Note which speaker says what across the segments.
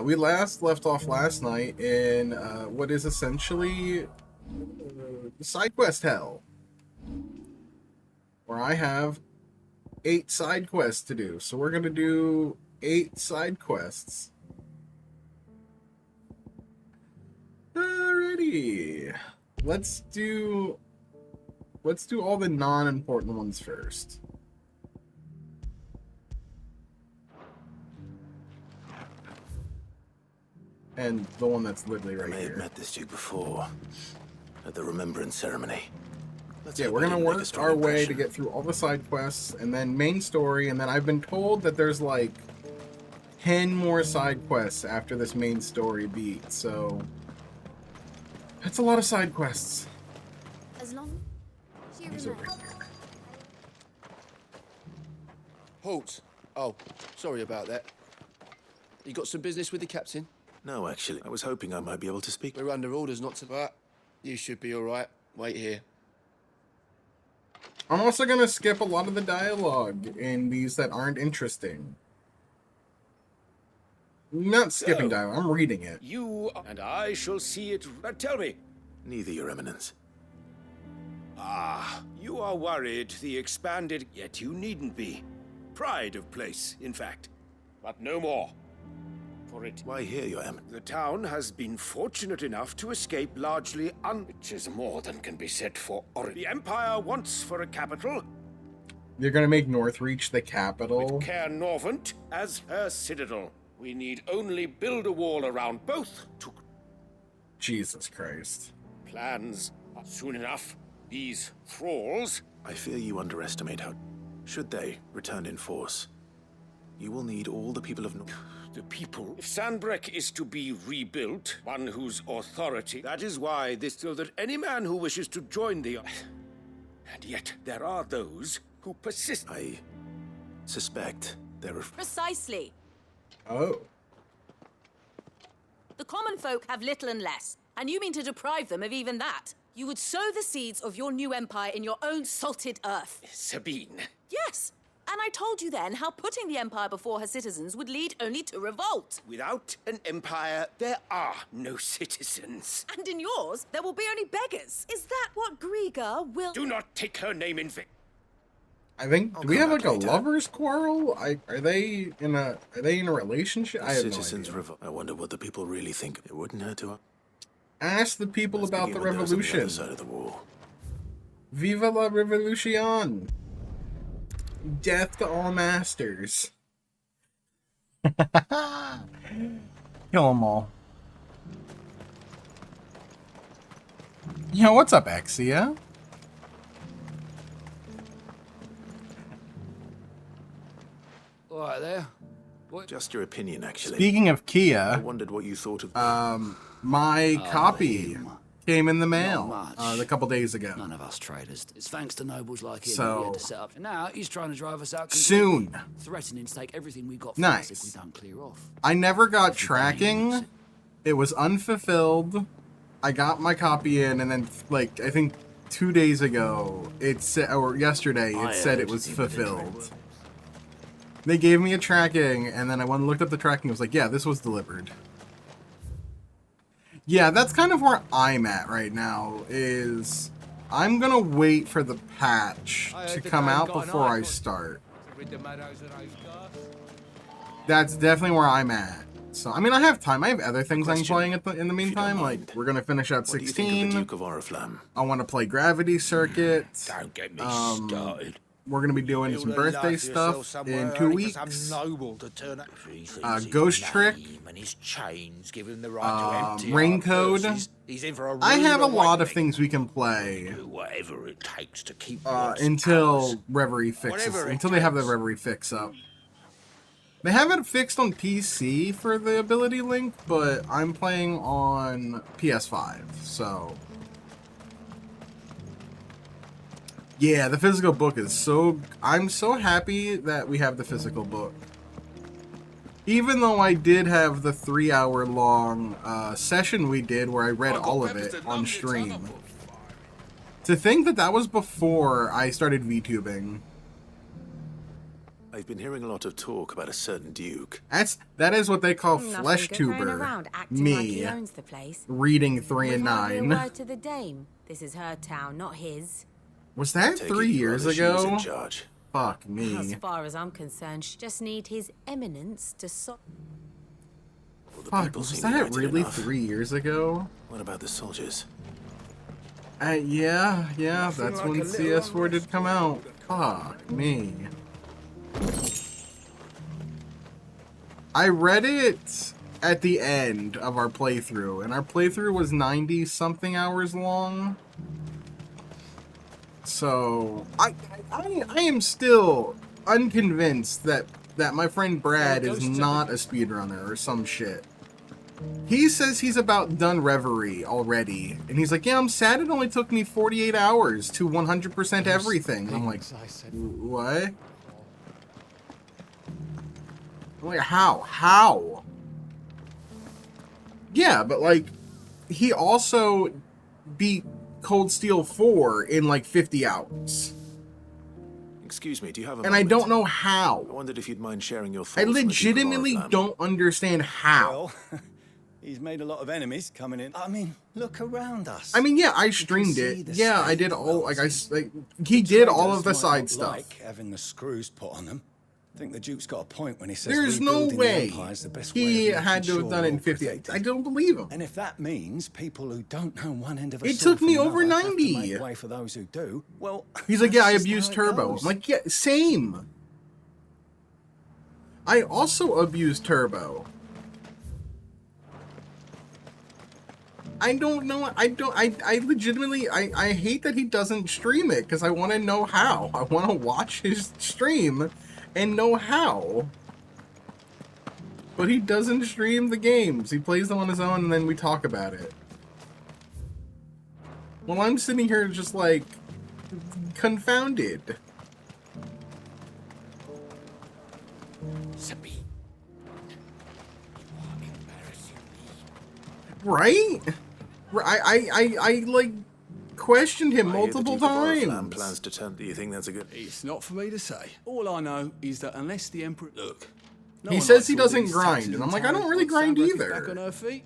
Speaker 1: We left off last night in what is essentially Sidequest hell, where I have 8 side quests to do. So we're gonna do 8 side quests. Alrighty, let's do all the non-important ones first. And the one that's literally right
Speaker 2: I may
Speaker 1: here.
Speaker 2: have met this dude before at the remembrance ceremony.
Speaker 1: Yeah, we're gonna work our way to get through all the side quests and then main story, and then I've been told that there's like 10 more side quests after this main story beat, so that's a lot of side quests.
Speaker 3: As long as you remember.
Speaker 4: Halt! Oh, sorry about that. You got some business with the captain?
Speaker 2: No, actually, I was hoping I might be able to speak.
Speaker 4: We're under orders not to, but you should be all right. Wait here.
Speaker 1: I'm also gonna skip a lot of the dialogue in these that aren't interesting. Not skipping dialogue, I'm reading it.
Speaker 5: You and I shall see it. Tell me.
Speaker 2: Neither, Your Eminence.
Speaker 5: Ah, you are worried the expanded, yet you needn't be. Pride of place, in fact. But no more. For it,
Speaker 2: Why here, Your Eminence?
Speaker 5: the town has been fortunate enough to escape largely which is more than can be said for The Empire wants for a capital,
Speaker 1: You're gonna make Northreach the capital.
Speaker 5: Caer Norvent as her citadel. We need only build a wall around both to
Speaker 1: Jesus Christ.
Speaker 5: plans. Soon enough, these thralls.
Speaker 2: I fear you underestimate how... Should they return in force, you will need all the people of North...
Speaker 5: The people. If Sandbreck is to be rebuilt, one whose authority. That is why this, so that any man who wishes to join the. And yet there are those who persist.
Speaker 2: I suspect there are...
Speaker 6: Precisely.
Speaker 1: Oh.
Speaker 6: The common folk have little and less, and you mean to deprive them of even that. You would sow the seeds of your new empire in your own salted earth.
Speaker 5: Sabine.
Speaker 6: Yes, and I told you then how putting the empire before her citizens would lead only to revolt.
Speaker 5: Without an empire, there are no citizens.
Speaker 6: And in yours, there will be only beggars. Is that what Griga will...
Speaker 5: Do not take her name in vain.
Speaker 1: I think,
Speaker 2: I'll
Speaker 1: do we
Speaker 2: come
Speaker 1: have
Speaker 2: back
Speaker 1: like a
Speaker 2: later.
Speaker 1: lovers quarrel? Are they in a relationship? I have no
Speaker 2: Citizens
Speaker 1: idea.
Speaker 2: revolt. I wonder what the people really think. It wouldn't hurt to...
Speaker 1: Ask the people
Speaker 2: Let's
Speaker 1: about
Speaker 2: begin
Speaker 1: the
Speaker 2: with those on
Speaker 1: revolution.
Speaker 2: other side of the wall.
Speaker 1: Viva la revolution! Death to all masters. Kill them all. Yo, what's up, Exia?
Speaker 7: All right there.
Speaker 2: Just your opinion, actually.
Speaker 1: Speaking of
Speaker 2: I
Speaker 1: Kia,
Speaker 2: wondered what you thought of...
Speaker 1: my copy
Speaker 7: him.
Speaker 1: came in the mail
Speaker 7: Not much.
Speaker 1: a couple days ago.
Speaker 7: None of us traders. It's thanks to nobles like him
Speaker 1: So-
Speaker 7: that we had to set up. And now he's trying to drive us out
Speaker 1: Soon.
Speaker 7: completely, threatening to take everything we got from
Speaker 1: Nice.
Speaker 7: us if we don't clear off.
Speaker 1: I never got tracking. It was unfulfilled. I got my copy in, and then, like, I think 2 days ago, it said, or yesterday, it said it was fulfilled. They gave me a tracking, and then I went and looked up the tracking. It was like, yeah, this was delivered. Yeah, that's kind of where I'm at right now, is I'm gonna wait for the patch to come out before I start. That's definitely where I'm at. So, I mean, I have time. I have other things I'm playing in the meantime. Like, we're gonna finish out
Speaker 2: What do you think of the
Speaker 1: 16.
Speaker 2: Duke of Oriflamme?
Speaker 1: I want to play Gravity Circuit.
Speaker 5: Don't get me
Speaker 1: Um,
Speaker 5: started.
Speaker 1: We're gonna be doing some birthday stuff in 2 weeks. Ghost Trick.
Speaker 8: And his chains give him the right to empty
Speaker 1: Rain
Speaker 8: our
Speaker 1: Code.
Speaker 8: purses. He's in for a
Speaker 1: I have a
Speaker 8: rude
Speaker 1: lot of
Speaker 8: awakening.
Speaker 1: things we can play
Speaker 8: Do whatever it takes to keep what's
Speaker 1: until
Speaker 8: ours.
Speaker 1: Reverie fixes.
Speaker 8: Whatever it
Speaker 1: Until they have the
Speaker 8: takes.
Speaker 1: Reverie fix up. They have it fixed on PC for the ability link, but I'm playing on PS5, so yeah, the physical book is so... I'm so happy that we have the physical book. Even though I did have the 3-hour-long session we did where I read all of it on stream. To think that that was before I started VTubing.
Speaker 2: I've been hearing a lot of talk about a certain duke.
Speaker 1: That is what they call
Speaker 9: Nothing
Speaker 1: flesh
Speaker 9: good going
Speaker 1: tuber.
Speaker 9: around acting like he
Speaker 1: Me
Speaker 9: owns the place.
Speaker 1: reading 3 and
Speaker 9: With hardly
Speaker 1: 9.
Speaker 9: a word to the dame. This is her town, not his.
Speaker 1: Was that
Speaker 2: Take
Speaker 1: 3
Speaker 2: it,
Speaker 1: years
Speaker 2: brother, she was
Speaker 1: ago?
Speaker 2: in charge.
Speaker 1: Fuck
Speaker 9: As
Speaker 1: me.
Speaker 9: far as I'm concerned, she just need his eminence to
Speaker 2: Well, the
Speaker 1: Fuck,
Speaker 2: people
Speaker 1: was
Speaker 2: seem
Speaker 1: that
Speaker 2: united
Speaker 1: really
Speaker 2: enough.
Speaker 1: 3 years ago?
Speaker 2: What about the soldiers?
Speaker 1: Yeah, that's
Speaker 5: like
Speaker 1: when
Speaker 5: a little
Speaker 1: CS4 did come out. Fuck me. I read it at the end of our playthrough, and our playthrough was 90-something hours long. So, I am still unconvinced that my friend Brad is not a speedrunner or some shit. He says he's about done Reverie already, and he's like, yeah, I'm sad it only took me 48 hours to 100% everything. I'm like, what? I'm like, how? Yeah, but like, he also beat Cold Steel 4 in like 50 hours.
Speaker 2: Excuse me, do you have a
Speaker 1: And I
Speaker 2: moment?
Speaker 1: don't know how.
Speaker 2: I wondered if you'd mind sharing your thoughts
Speaker 1: I
Speaker 2: on the Duke of
Speaker 1: legitimately
Speaker 2: Oriflamme.
Speaker 1: don't understand how.
Speaker 10: Well, he's made a lot of enemies coming in. I mean, look around us.
Speaker 1: I mean, yeah, I
Speaker 10: You can
Speaker 1: streamed
Speaker 10: see
Speaker 1: it.
Speaker 10: the
Speaker 1: Yeah, I
Speaker 10: state
Speaker 1: did
Speaker 10: of
Speaker 1: all,
Speaker 10: Wales.
Speaker 1: he did all of the
Speaker 10: Traders might
Speaker 1: side
Speaker 10: not
Speaker 1: stuff.
Speaker 10: like having the screws put on them. I think the Duke's got a point when he says
Speaker 1: There's no
Speaker 10: rebuilding the
Speaker 1: way
Speaker 10: Empire's the best
Speaker 1: he
Speaker 10: way of
Speaker 1: had
Speaker 10: making
Speaker 1: to have
Speaker 10: sure
Speaker 1: done it in
Speaker 10: we're
Speaker 1: 50.
Speaker 10: protected.
Speaker 1: I don't believe him.
Speaker 10: And if that means people who don't know one end of a
Speaker 1: It
Speaker 10: sword
Speaker 1: took me
Speaker 10: from
Speaker 1: over
Speaker 10: another have to
Speaker 1: 90.
Speaker 10: make way for those who do, well,
Speaker 1: He's like, yeah, I
Speaker 10: that's just
Speaker 1: abused
Speaker 10: how it
Speaker 1: Turbo.
Speaker 10: goes.
Speaker 1: I'm like, yeah, same. I also abused Turbo. I don't know. I legitimately, I hate that he doesn't stream it because I want to know how. I want to watch his stream and know how. But he doesn't stream the games. He plays them on his own and then we talk about it. Well, I'm sitting here just like confounded.
Speaker 5: Seppi.
Speaker 1: Right? I like questioned him
Speaker 2: I hear the
Speaker 1: multiple
Speaker 2: Duke of Oriflamme
Speaker 1: times.
Speaker 2: plans to turn. Do you think that's a good?
Speaker 11: It's not for me to say. All I know is that unless the Emperor... Look. no
Speaker 1: He
Speaker 11: one
Speaker 1: says
Speaker 11: likes
Speaker 1: he
Speaker 11: all
Speaker 1: doesn't
Speaker 11: these
Speaker 1: grind,
Speaker 11: taxes
Speaker 1: and I'm like, I don't
Speaker 11: tariffs
Speaker 1: really
Speaker 11: once
Speaker 1: grind
Speaker 11: Sandbreak is
Speaker 1: either.
Speaker 11: back on her feet.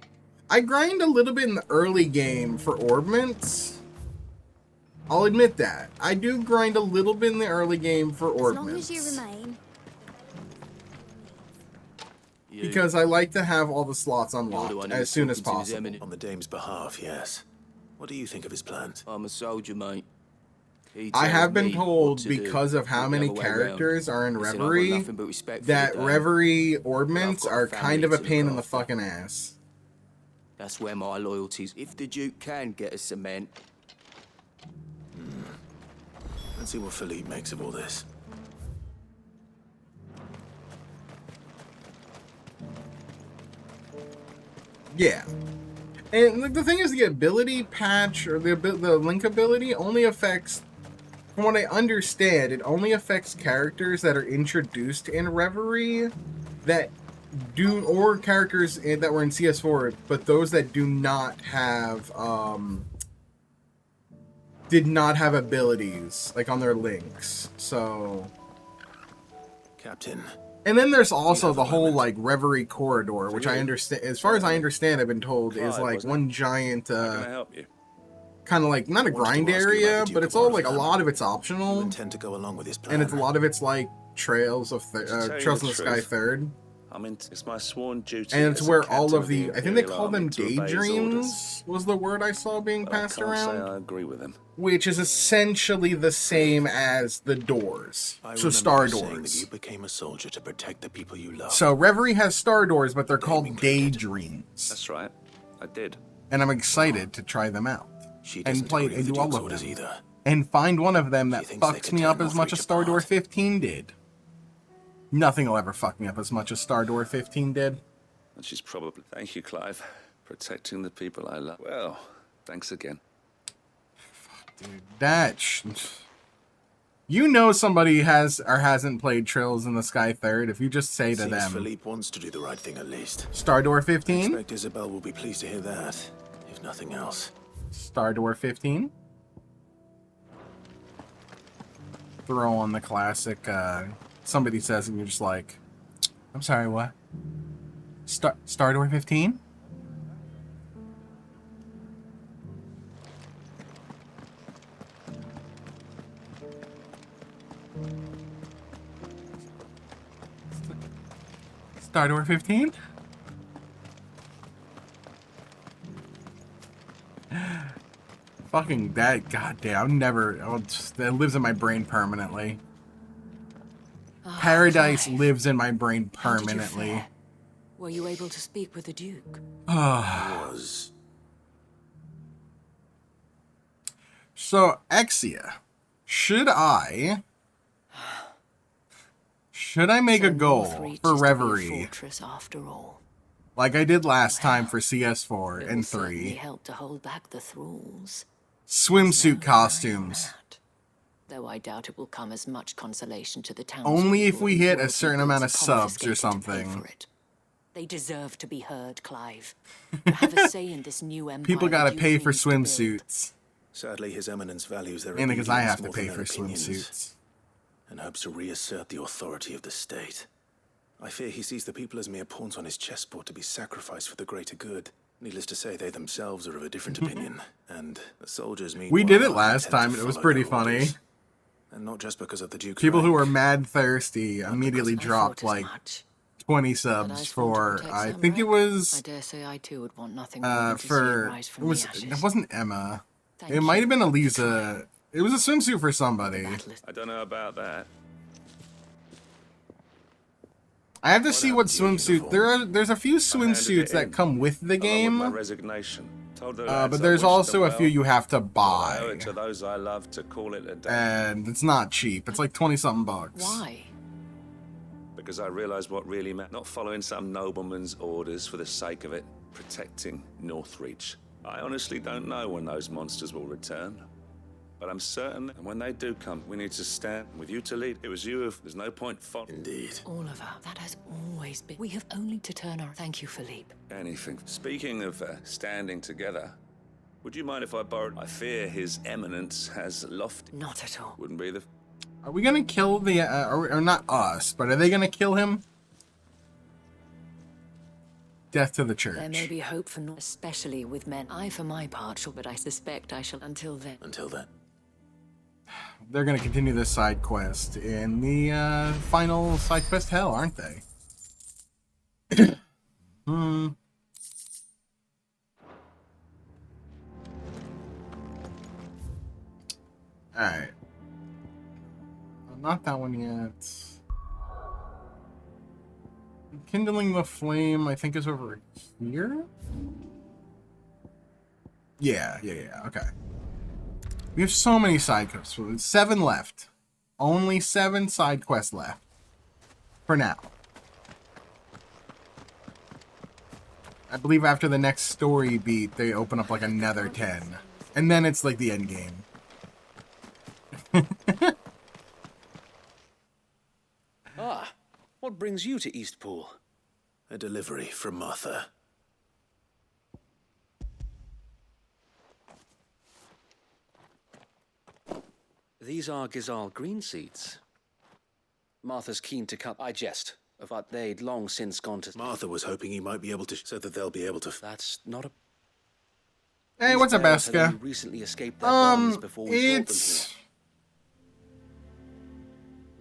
Speaker 1: I grind a little bit in the early game for orbments. I'll admit that. I do grind a little bit in the early game for
Speaker 3: As long as you
Speaker 1: orbments.
Speaker 3: remain.
Speaker 1: Because I like to have all the slots unlocked as soon as possible.
Speaker 2: On the dame's behalf, yes. What do you think of his plans?
Speaker 12: I'm a soldier, mate.
Speaker 1: I have been told, because of how many characters are in Reverie, that Reverie orbments are kind of a pain in the fucking ass.
Speaker 12: That's where my loyalties. If the Duke can get us cement.
Speaker 2: Let's see what Philippe makes of all this.
Speaker 1: Yeah. And the thing is, the ability patch, or the link ability, only affects, from what I understand, it only affects characters that are introduced in Reverie, that do, or characters that were in CS4, but those that do not have, did not have abilities, like, on their links, so...
Speaker 2: Captain.
Speaker 1: And then there's also the whole, like, Reverie corridor, which I understand, as far as I understand, I've been told, is, like, one giant, kind of like, not a grind area, but it's all, like, a lot of it's optional.
Speaker 2: Intend to go along with his plan.
Speaker 1: And it's a lot of it's, like, Trails of, Trails in the Sky 3rd.
Speaker 13: I mean, it's my sworn duty.
Speaker 1: And it's
Speaker 13: as a
Speaker 1: where all
Speaker 13: captain
Speaker 1: of the, I think they call them
Speaker 13: to obey his orders.
Speaker 1: daydreams, was the word I saw being
Speaker 13: But I
Speaker 1: passed
Speaker 13: can't say
Speaker 1: around.
Speaker 13: I agree with him.
Speaker 1: Which is essentially the same as the doors.
Speaker 2: I
Speaker 1: So
Speaker 2: remember
Speaker 1: star
Speaker 2: you saying that
Speaker 1: doors.
Speaker 2: you became a soldier to protect the people you love.
Speaker 1: So Reverie has star doors, but they're called daydreams.
Speaker 13: That's right. I did.
Speaker 1: And I'm excited to try them out.
Speaker 2: She
Speaker 1: And
Speaker 2: doesn't
Speaker 1: play
Speaker 2: agree
Speaker 1: and
Speaker 2: with
Speaker 1: do
Speaker 2: the
Speaker 1: all
Speaker 2: Duke's
Speaker 1: of
Speaker 2: orders
Speaker 1: them.
Speaker 2: either.
Speaker 1: And find one of them that
Speaker 2: thinks they
Speaker 1: fucks
Speaker 2: could
Speaker 1: me
Speaker 2: tear
Speaker 1: up
Speaker 2: them
Speaker 1: as
Speaker 2: off
Speaker 1: much
Speaker 2: each
Speaker 1: as Star Door
Speaker 2: apart.
Speaker 1: 15 did. Nothing will ever fuck me up as much as Star Door 15 did.
Speaker 13: And she's probably... Thank you, Clive. Protecting the people I love. Well, thanks again.
Speaker 1: You know somebody has or hasn't played Trails in the Sky 3rd if you just say to
Speaker 2: Seems
Speaker 1: them,
Speaker 2: Philippe wants to do the right thing at least.
Speaker 1: Star Door
Speaker 2: I
Speaker 1: 15?
Speaker 2: expect Isabel will be pleased to hear that, if nothing else.
Speaker 1: Star Door 15? Throw on the classic somebody says, and you're just like, I'm sorry, what? Star Door 15? Star Door 15? Fucking that, goddamn, that lives in my brain permanently. Paradise lives in my brain permanently.
Speaker 9: Were you able to speak with the Duke?
Speaker 2: Was.
Speaker 1: So, Exia, should I make a goal for Reverie,
Speaker 9: After all.
Speaker 1: like I did last time for CS4 and 3?
Speaker 9: Help to hold back the thralls.
Speaker 1: Swimsuit costumes.
Speaker 9: Though I doubt it will come as much consolation to the town.
Speaker 1: Only if we hit a certain amount of subs or something.
Speaker 9: They deserve to be heard, Clive. You have a say in this new empire.
Speaker 1: People gotta pay for swimsuits.
Speaker 2: Sadly, His Eminence values their
Speaker 1: And because I have to
Speaker 2: more
Speaker 1: pay
Speaker 2: than
Speaker 1: for
Speaker 2: their opinions,
Speaker 1: swimsuits.
Speaker 2: and hopes to reassert the authority of the state. I fear he sees the people as mere pawns on his chessboard to be sacrificed for the greater good. Needless to say, they themselves are of a different opinion, and the soldiers meanwhile...
Speaker 1: We did it
Speaker 2: are
Speaker 1: last
Speaker 2: content
Speaker 1: time,
Speaker 2: to
Speaker 1: and it was
Speaker 2: follow
Speaker 1: pretty
Speaker 2: their
Speaker 1: funny.
Speaker 2: orders. And not just because of the Duke's
Speaker 1: People who
Speaker 2: rank.
Speaker 1: were mad thirsty immediately dropped like 20 subs for, I think it was,
Speaker 9: I dare say I too would want nothing more than to see it rise from the ashes.
Speaker 1: it wasn't Emma.
Speaker 9: Thank
Speaker 1: It might
Speaker 9: you.
Speaker 1: have been Eliza. It was a swimsuit for somebody.
Speaker 13: I don't know about that.
Speaker 1: I have to see what swimsuit. There's a few swimsuits that come with the
Speaker 13: Along with my
Speaker 1: game,
Speaker 13: resignation. Told the
Speaker 1: but
Speaker 13: lads I
Speaker 1: there's
Speaker 13: wished
Speaker 1: also
Speaker 13: them
Speaker 1: a few
Speaker 13: well.
Speaker 1: you have to
Speaker 13: I owe
Speaker 1: buy,
Speaker 13: it to those I love to call it a day.
Speaker 1: and it's not cheap. It's like 20-something bucks.
Speaker 9: Why?
Speaker 13: Because I realised what really mattered. Not following some nobleman's orders for the sake of it. Protecting Northreach. I honestly don't know when those monsters will return. But I'm certain that when they do come, we need to stand with you to lead. It was you there's no point following.
Speaker 2: Indeed.
Speaker 9: Oliver, that has always been. We have only to turn our. Thank you, Philippe.
Speaker 13: Anything. Speaking of standing together, would you mind if I borrowed? I fear His Eminence has lofty.
Speaker 9: Not at all.
Speaker 13: Wouldn't be the.
Speaker 1: Are we gonna kill the? Or not us, but are they gonna kill him? Death to the church.
Speaker 9: There may be hope for especially with men. I, for my part, shall, but I suspect I shall until then.
Speaker 2: Until then.
Speaker 1: They're gonna continue this side quest in the final side quest hell, aren't they? Alright. Not that one yet. Kindling the flame, I think, is over here? Yeah, okay. We have so many side quests. 7 left. Only 7 side quests left. For now. I believe after the next story beat, they open up like another 10. And then it's like the end game.
Speaker 14: Ah, what brings you to Eastpool?
Speaker 2: A delivery from Martha.
Speaker 14: These are Gizal green seeds. Martha's keen to cut. I jest, but they'd long since gone to.
Speaker 2: Martha was hoping he might be able to, so that they'll be able to.
Speaker 14: That's not a.
Speaker 1: Hey, what's up,
Speaker 14: Bears had
Speaker 1: Eska?
Speaker 14: only recently escaped their bonds before we brought them
Speaker 1: It's...
Speaker 14: here.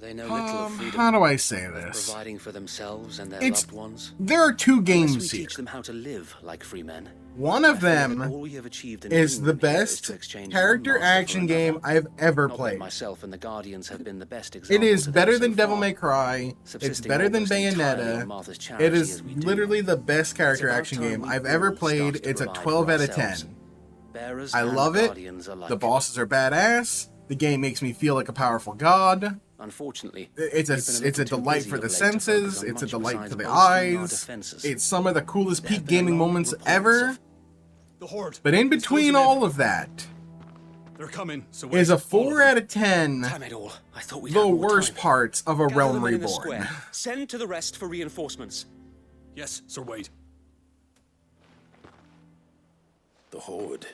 Speaker 14: They know little of freedom.
Speaker 1: How do I say
Speaker 14: of
Speaker 1: this?
Speaker 14: Providing for themselves and their
Speaker 1: It's...
Speaker 14: loved ones.
Speaker 1: There are 2
Speaker 14: Unless we
Speaker 1: games here.
Speaker 14: teach them how to live like free men.
Speaker 1: One of them
Speaker 14: all we have achieved in
Speaker 1: is the
Speaker 14: England here
Speaker 1: best
Speaker 14: to exchange
Speaker 1: character
Speaker 14: one master for
Speaker 1: action
Speaker 14: another.
Speaker 1: game I've ever
Speaker 14: Not that
Speaker 1: played.
Speaker 14: myself and the Guardians have been the best
Speaker 1: It
Speaker 14: example
Speaker 1: is
Speaker 14: to them
Speaker 1: better
Speaker 14: so
Speaker 1: than Devil
Speaker 14: far.
Speaker 1: May Cry. It's
Speaker 14: Subsisting
Speaker 1: better than
Speaker 14: almost entirely on Martha's
Speaker 1: Bayonetta.
Speaker 14: charity
Speaker 1: It is
Speaker 14: as we do.
Speaker 1: literally the best character
Speaker 14: It's about
Speaker 1: action
Speaker 14: time
Speaker 1: game
Speaker 14: we
Speaker 1: I've
Speaker 14: all
Speaker 1: ever
Speaker 14: started
Speaker 1: played.
Speaker 14: to
Speaker 1: It's a
Speaker 14: provide
Speaker 1: 12
Speaker 14: for
Speaker 1: out of
Speaker 14: ourselves.
Speaker 1: 10.
Speaker 14: Bearers
Speaker 1: I
Speaker 14: and
Speaker 1: love it.
Speaker 14: guardians alike.
Speaker 1: The bosses are badass. The game makes me feel like a powerful god.
Speaker 14: Unfortunately,
Speaker 1: It's
Speaker 14: we've been
Speaker 1: a
Speaker 14: little too
Speaker 1: delight
Speaker 14: busy
Speaker 1: for
Speaker 14: of
Speaker 1: the
Speaker 14: late to focus
Speaker 1: senses.
Speaker 14: on
Speaker 1: It's a
Speaker 14: much
Speaker 1: delight
Speaker 14: besides
Speaker 1: for the
Speaker 14: bolstering our
Speaker 1: eyes.
Speaker 14: defenses.
Speaker 1: It's some of the coolest
Speaker 14: There
Speaker 1: peak
Speaker 14: have been
Speaker 1: gaming
Speaker 14: long
Speaker 1: moments
Speaker 14: reports
Speaker 1: ever.
Speaker 14: of-
Speaker 11: The Horde.
Speaker 1: But in
Speaker 11: It's
Speaker 1: between
Speaker 11: closing
Speaker 1: all
Speaker 11: in.
Speaker 1: of that
Speaker 11: They're coming. So
Speaker 1: is a
Speaker 11: wait, follow
Speaker 1: 4
Speaker 11: them.
Speaker 1: out of 10.
Speaker 14: Damn it all. I thought we'd
Speaker 1: The
Speaker 14: have more
Speaker 1: worst
Speaker 14: time.
Speaker 1: parts of a
Speaker 14: Gather
Speaker 1: Realm
Speaker 14: the men in the
Speaker 1: Reborn.
Speaker 14: square. Send to the rest for reinforcements.
Speaker 11: Yes, Sir Wade.
Speaker 2: The Horde.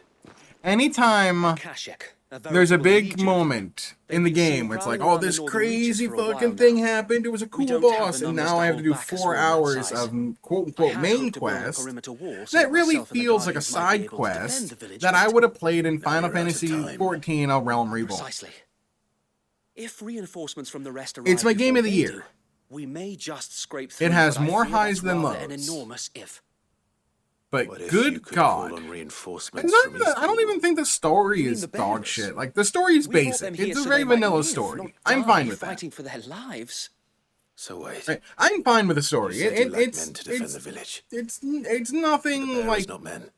Speaker 1: Anytime
Speaker 14: Kashek.
Speaker 1: there's a big moment in the game where it's like, oh, this crazy fucking thing happened. It was a cool boss, and now I have to do 4 hours of quote-unquote main quest. That really feels like a side quest that I would have played in Final Fantasy XIV: A Realm Reborn.
Speaker 14: Precisely. If reinforcements from the rest arrive
Speaker 1: It's my game of the
Speaker 14: before they
Speaker 1: year.
Speaker 14: do, we may just scrape through.
Speaker 1: It has
Speaker 14: but I
Speaker 1: more
Speaker 14: fear
Speaker 1: highs
Speaker 14: that's
Speaker 1: than
Speaker 14: rather
Speaker 1: lows.
Speaker 14: An enormous if.
Speaker 1: But
Speaker 2: What if you
Speaker 1: good
Speaker 2: could
Speaker 1: God.
Speaker 2: call on
Speaker 1: I
Speaker 2: reinforcements
Speaker 1: don't,
Speaker 2: from
Speaker 1: even, I don't even think the story is dog shit. Like, the story is basic. It's a very vanilla story. I'm fine with that.
Speaker 14: Fighting for their lives.
Speaker 2: So wait.
Speaker 1: Right. I'm fine with the story.
Speaker 2: You said you like
Speaker 1: It's
Speaker 2: men to defend the village.
Speaker 1: it's
Speaker 2: The
Speaker 1: nothing
Speaker 2: bearers,
Speaker 1: like
Speaker 2: not men.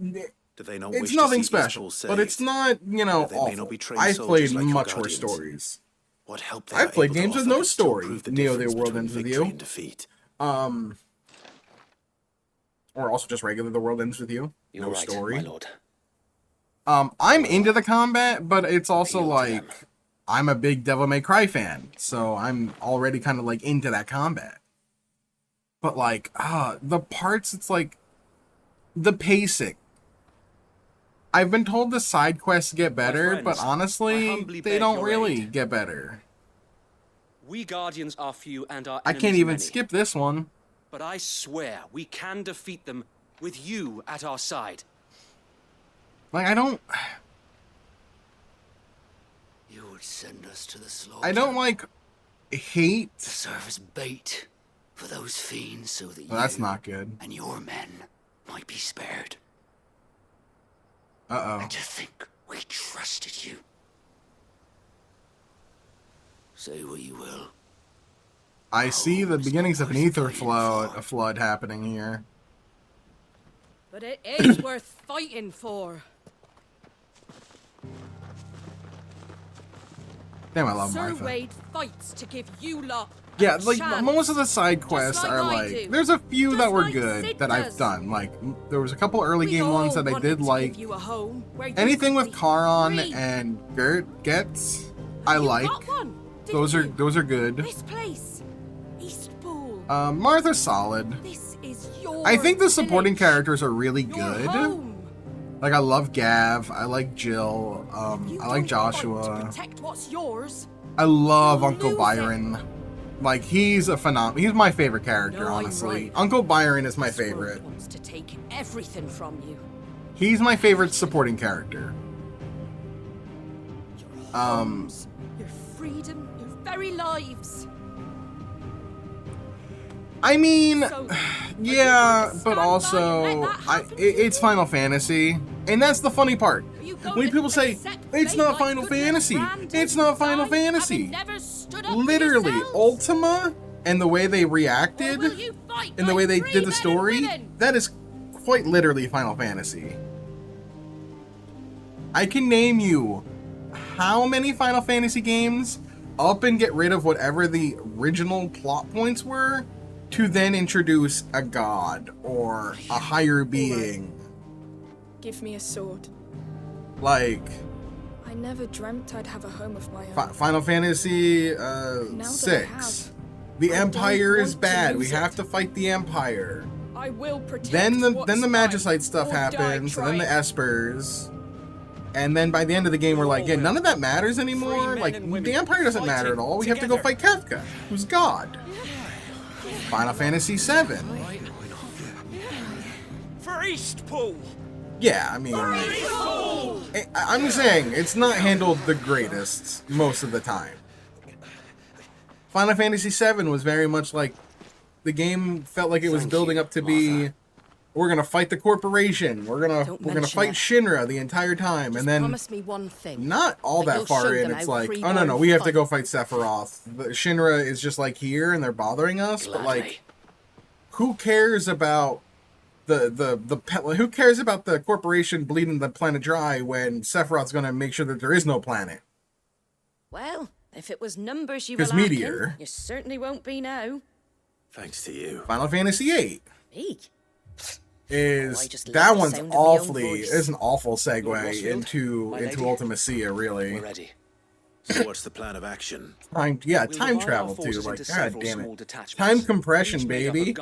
Speaker 2: Do they not
Speaker 1: it's
Speaker 2: wish
Speaker 1: nothing
Speaker 2: to see
Speaker 1: special,
Speaker 2: Eastpool
Speaker 1: but it's
Speaker 2: saved?
Speaker 1: not, you know,
Speaker 2: That they may not be
Speaker 1: awful.
Speaker 2: trained
Speaker 1: I've
Speaker 2: soldiers
Speaker 1: played
Speaker 2: like your
Speaker 1: much worse
Speaker 2: guardians.
Speaker 1: stories.
Speaker 2: What help they
Speaker 1: I've
Speaker 2: are
Speaker 1: played
Speaker 2: able to
Speaker 1: games with
Speaker 2: offer
Speaker 1: no
Speaker 2: could still
Speaker 1: story.
Speaker 2: prove the
Speaker 1: Neo the
Speaker 2: difference
Speaker 1: World
Speaker 2: between
Speaker 1: Ends with
Speaker 2: victory
Speaker 1: You.
Speaker 2: and defeat.
Speaker 1: Or also just regular The World Ends with You.
Speaker 14: You're
Speaker 1: No
Speaker 14: right,
Speaker 1: story.
Speaker 14: my lord.
Speaker 1: I'm into the combat, but it's also like I'm a big Devil May Cry fan, so I'm already kind of like into that combat. But like, the parts, it's like the pacing. I've been told the side quests get better,
Speaker 14: friends,
Speaker 1: but
Speaker 14: I
Speaker 1: honestly,
Speaker 14: humbly
Speaker 1: they
Speaker 14: beg
Speaker 1: don't
Speaker 14: your
Speaker 1: really
Speaker 14: aid.
Speaker 1: get better.
Speaker 14: We guardians are few and our
Speaker 1: I
Speaker 14: enemies
Speaker 1: can't even
Speaker 14: many.
Speaker 1: skip this one.
Speaker 14: But I swear we can defeat them with you at our side.
Speaker 1: Like, I don't
Speaker 7: You would send us to the slaughter.
Speaker 1: I don't like hate.
Speaker 7: To serve as bait for those fiends so that
Speaker 1: Well, that's
Speaker 7: you
Speaker 1: not good.
Speaker 7: and your men might be spared.
Speaker 1: Uh-oh.
Speaker 7: And to think we trusted you. Say what you will.
Speaker 1: I see the beginnings of an ether flood happening here.
Speaker 6: But it is worth fighting for.
Speaker 1: Damn, I love
Speaker 6: Sir
Speaker 1: Martha.
Speaker 6: Wade fights to give you lot.
Speaker 1: Yeah,
Speaker 6: a
Speaker 1: like
Speaker 6: chance.
Speaker 1: most of the side quests
Speaker 6: like
Speaker 1: are
Speaker 6: I
Speaker 1: like
Speaker 6: do.
Speaker 1: there's a few
Speaker 6: Just
Speaker 1: that were
Speaker 6: like
Speaker 1: good
Speaker 6: Sid
Speaker 1: that I've
Speaker 6: does.
Speaker 1: done. Like there was a couple early
Speaker 6: We
Speaker 1: game ones
Speaker 6: all
Speaker 1: that I
Speaker 6: wanted
Speaker 1: did
Speaker 6: to
Speaker 1: like.
Speaker 6: give you a home where you
Speaker 1: Anything
Speaker 6: could
Speaker 1: with
Speaker 6: be
Speaker 1: Charon
Speaker 6: free.
Speaker 1: and Gert gets, I
Speaker 6: You
Speaker 1: like.
Speaker 6: got one,
Speaker 1: Those are
Speaker 6: didn't you?
Speaker 1: good.
Speaker 6: This place, Eastpool.
Speaker 1: Martha's solid.
Speaker 6: This is your
Speaker 1: I think the supporting
Speaker 6: village.
Speaker 1: characters are really
Speaker 6: Your
Speaker 1: good.
Speaker 6: home.
Speaker 1: Like I love Gav. I like Jill. I like Joshua.
Speaker 6: Protect what's yours.
Speaker 1: I love
Speaker 6: You'll
Speaker 1: Uncle
Speaker 6: lose
Speaker 1: Byron. Like he's a he's my favorite character,
Speaker 6: No, I'm
Speaker 1: honestly.
Speaker 6: right.
Speaker 1: Uncle Byron is my
Speaker 6: This world
Speaker 1: favorite.
Speaker 6: wants to take everything from you.
Speaker 1: He's my favorite supporting character.
Speaker 6: Homes, your freedom, your very lives.
Speaker 1: I mean,
Speaker 6: So,
Speaker 1: yeah,
Speaker 6: stand
Speaker 1: but
Speaker 6: by
Speaker 1: also,
Speaker 6: and let that happen to
Speaker 1: it's Final Fantasy, and that's the funny part.
Speaker 6: Are you going
Speaker 1: When
Speaker 6: to
Speaker 1: people say
Speaker 6: accept
Speaker 1: it's
Speaker 6: fate
Speaker 1: not
Speaker 6: like
Speaker 1: Final
Speaker 6: good little
Speaker 1: Fantasy,
Speaker 6: Brandon
Speaker 1: it's not Final
Speaker 6: died,
Speaker 1: Fantasy.
Speaker 6: having never stood up for
Speaker 1: Literally,
Speaker 6: yourselves?
Speaker 1: Ultima and the way they reacted,
Speaker 6: Or will you fight
Speaker 1: and the
Speaker 6: like
Speaker 1: way they
Speaker 6: free
Speaker 1: did the
Speaker 6: men and
Speaker 1: story,
Speaker 6: women?
Speaker 1: that is quite literally Final Fantasy. I can name you how many Final Fantasy games up and get rid of whatever the original plot points were to then introduce a god or a higher being.
Speaker 15: Give me a sword.
Speaker 1: Like
Speaker 15: I never dreamt I'd have a home of my own.
Speaker 1: Final Fantasy
Speaker 15: that I
Speaker 1: 6.
Speaker 15: have,
Speaker 1: The
Speaker 15: I
Speaker 1: Empire
Speaker 15: don't
Speaker 1: is
Speaker 15: want to
Speaker 1: bad. We
Speaker 15: lose
Speaker 1: have
Speaker 15: it.
Speaker 1: to fight the Empire.
Speaker 15: I will protect
Speaker 1: Then the
Speaker 15: what's
Speaker 1: Magicite
Speaker 15: mine,
Speaker 1: stuff
Speaker 15: or die
Speaker 1: happens, and then the
Speaker 15: trying.
Speaker 1: Espers. And then by the end of the game, we're like, yeah, none of that matters anymore. Like, the Empire doesn't matter at all. We have to go fight Kefka, who's God. Final Fantasy 7.
Speaker 5: For Eastpool!
Speaker 1: Yeah, I mean, I'm saying it's not handled the greatest most of the time. Final Fantasy 7 was very much like the game felt like it was building up to be. We're gonna fight the corporation. We're gonna fight Shinra the entire time, and then
Speaker 6: Promise me one thing.
Speaker 1: not all
Speaker 6: that
Speaker 1: that
Speaker 6: you'll
Speaker 1: far
Speaker 6: show
Speaker 1: in.
Speaker 6: them
Speaker 1: It's
Speaker 6: how
Speaker 1: like,
Speaker 6: free
Speaker 1: oh no,
Speaker 6: men
Speaker 1: we have to
Speaker 6: fight.
Speaker 1: go fight Sephiroth. The Shinra is just like here, and they're bothering us. But like, who cares about who cares about the corporation bleeding the planet dry when Sephiroth's gonna make sure that there is no planet?
Speaker 6: Well, if it was numbers you were
Speaker 1: 'Cause
Speaker 6: lacking,
Speaker 1: Meteor.
Speaker 6: you certainly won't be now.
Speaker 2: Thanks to you.
Speaker 1: Final Fantasy 8
Speaker 6: Me?
Speaker 1: is
Speaker 6: I just love
Speaker 1: that
Speaker 6: the
Speaker 1: one's
Speaker 6: sound of my own
Speaker 1: awfully
Speaker 6: voice.
Speaker 1: is an awful
Speaker 14: Lord
Speaker 1: segue
Speaker 14: Rosfield,
Speaker 1: into
Speaker 14: my lady,
Speaker 1: Ultima Sia, really.
Speaker 14: We're ready.
Speaker 2: So what's the plan of action?
Speaker 1: Time travel too. Like, god damn it. Time compression, baby.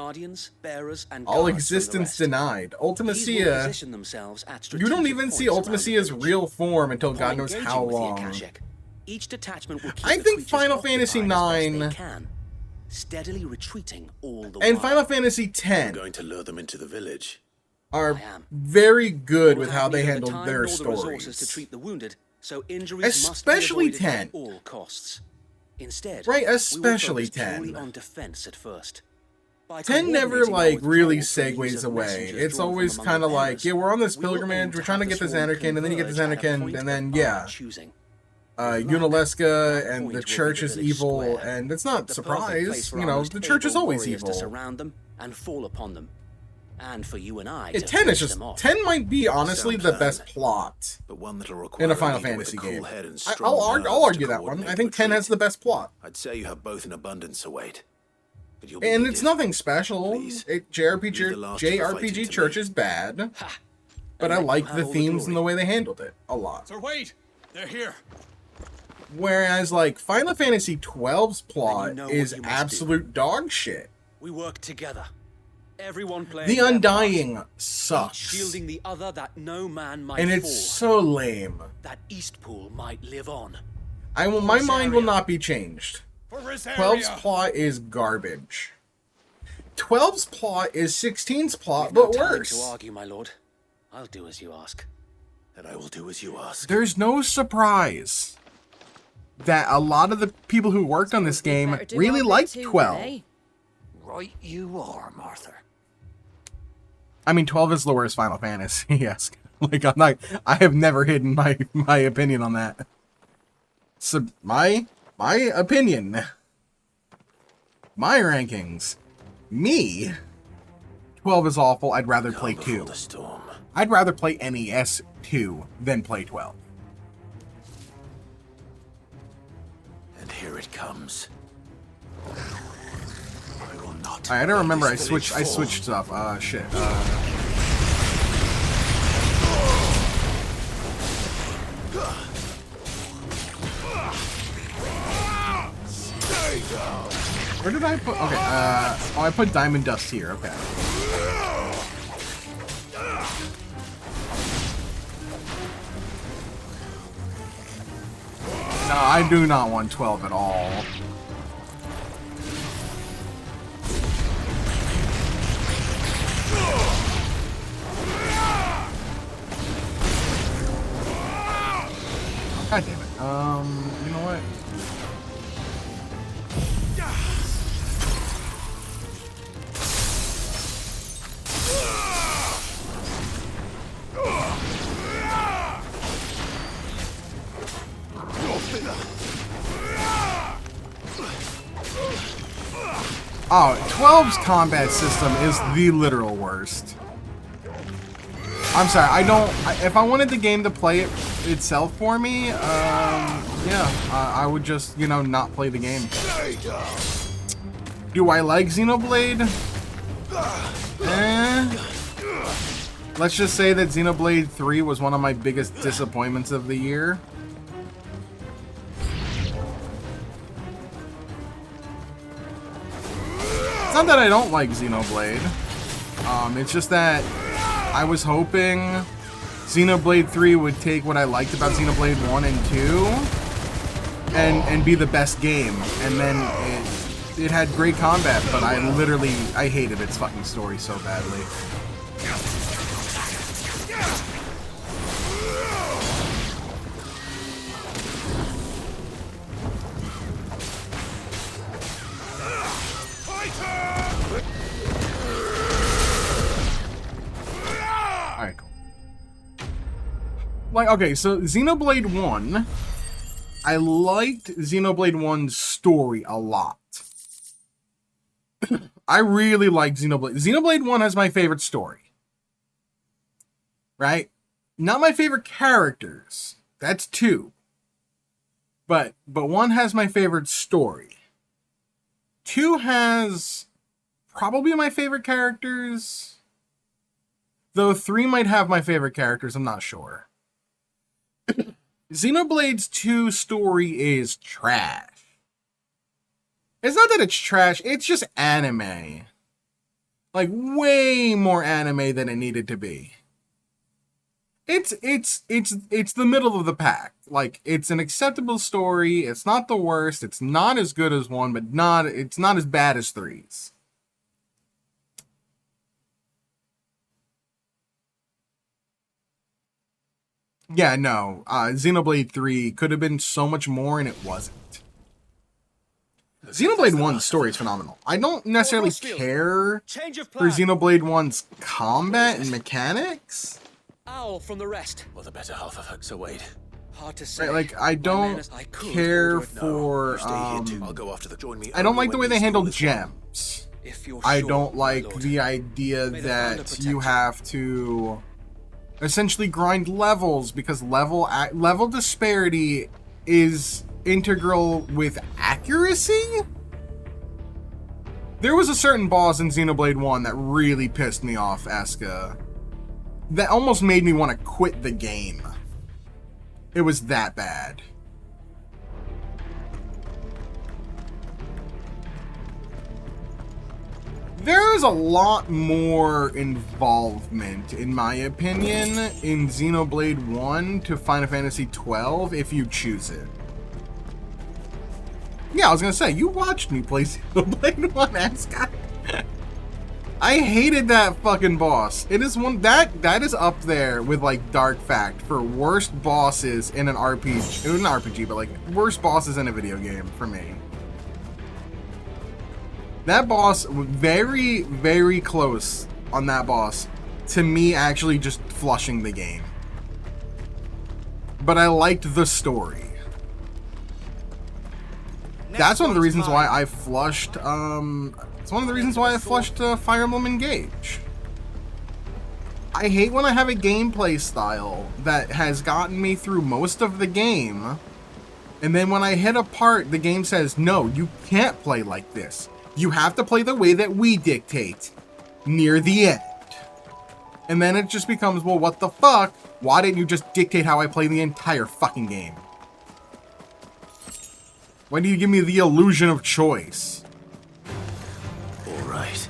Speaker 1: All existence denied. Ultimacia. You don't even see Ultimacia's real form until God knows how long. I think Final Fantasy IX
Speaker 14: steadily retreating all the
Speaker 1: and
Speaker 14: while.
Speaker 1: Final Fantasy X
Speaker 2: going to lure them into the village.
Speaker 1: Are very good with how they handle their stories.
Speaker 14: To treat the wounded, so injuries
Speaker 1: especially
Speaker 14: must be
Speaker 1: 10.
Speaker 14: at all costs. Instead,
Speaker 1: right, especially
Speaker 14: we will
Speaker 1: 10.
Speaker 14: on defense at first.
Speaker 1: 10 never like really segues away. It's always kind of like, yeah, we're on this pilgrimage, we're trying to get this Anakin, and then you get this Anakin, and then yeah, Unalesca and the church is evil, and it's not surprise, you know, the church is always evil.
Speaker 14: To surround them and fall upon them. And for you and I
Speaker 1: yeah, 10 is just 10 might be honestly the best plot
Speaker 2: but one that'll require
Speaker 1: in a Final Fantasy
Speaker 2: cool
Speaker 1: game.
Speaker 2: Head and
Speaker 1: I'll argue that one. I think 10 has the best plot.
Speaker 2: I'd say you have both in abundance await. But you'll
Speaker 1: and it's nothing special. JRPG Church is bad, but I like the themes and the way they handled it a lot.
Speaker 11: So wait, they're here.
Speaker 1: Whereas like Final Fantasy XII's plot is absolute dog shit.
Speaker 14: We work together. Everyone playing
Speaker 1: the Undying sucks.
Speaker 14: Shielding the other that no man might
Speaker 1: and it's so lame.
Speaker 14: That Eastpool might live on.
Speaker 1: My mind will not be changed. 12's plot is garbage. 12's plot is 16's plot, but worse.
Speaker 14: To argue, my lord. I'll do as you ask.
Speaker 2: And I will do as you ask.
Speaker 1: There's no surprise that a lot of the people who worked on this game really liked 12.
Speaker 7: Right you are, Martha.
Speaker 1: I mean, 12 is the worst Final Fantasy, yes. Like, I have never hidden my opinion on that. So, my opinion. My rankings. Me. 12 is awful, I'd rather play 2. I'd rather play NES 2 than play 12.
Speaker 2: And here it comes.
Speaker 1: I don't remember. I switched stuff. Shit. Where did I put? Okay. Oh, I put Diamond Dust here. Okay. No, I do not want 12 at all. God damn it. You know what? Oh, 12's combat system is the literal worst. I'm sorry, if I wanted the game to play it itself for me, yeah, I would just, you know, not play the game. Do I like Xenoblade? Let's just say that Xenoblade 3 was one of my biggest disappointments of the year. It's not that I don't like Xenoblade. It's just that I was hoping Xenoblade 3 would take what I liked about Xenoblade 1 and 2 and be the best game. And then it had great combat, but I hated its fucking story so badly. Alright, cool. Like, okay, so Xenoblade 1, I liked Xenoblade 1's story a lot. I really like Xenoblade. Xenoblade 1 has my favorite story. Right? Not my favorite characters. That's 2. But 1 has my favorite story. 2 has probably my favorite characters. Though 3 might have my favorite characters, I'm not sure. Xenoblade's 2 story is trash. It's not that it's trash, it's just anime. Like, way more anime than it needed to be. It's the middle of the pack. Like, it's an acceptable story, it's not the worst, it's not as good as 1, but it's not as bad as 3's. Yeah, no, Xenoblade 3 could have been so much more, and it wasn't. Xenoblade 1's story is phenomenal. I don't necessarily care for Xenoblade 1's combat and mechanics.
Speaker 14: Owl from the rest.
Speaker 2: Well, the better half of it, so Wade.
Speaker 14: Hard to say.
Speaker 1: Right, like, I don't care for,
Speaker 2: I'll go after the join me.
Speaker 1: I don't like the way they handle gems. I don't like the idea that you have to essentially grind levels, because level disparity is integral with accuracy. There was a certain boss in Xenoblade 1 that really pissed me off, Asuka. That almost made me want to quit the game. It was that bad. There is a lot more involvement, in my opinion, in Xenoblade 1 to Final Fantasy 12 if you choose it. Yeah, I was gonna say, you watched me play Xenoblade 1, Asuka. I hated that fucking boss. It is one that is up there with like Dark Fact for worst bosses in an RPG. It was an RPG, but like worst bosses in a video game for me. That boss, very, very close on that boss to me actually just flushing the game. But I liked the story. That's one of the reasons why I flushed, it's one of the reasons why I flushed Fire Emblem Engage. I hate when I have a gameplay style that has gotten me through most of the game, and then when I hit a part, the game says, no, you can't play like this. You have to play the way that we dictate near the end. And then it just becomes, well, what the fuck? Why didn't you just dictate how I play the entire fucking game? Why do you give me the illusion of choice?
Speaker 2: All right.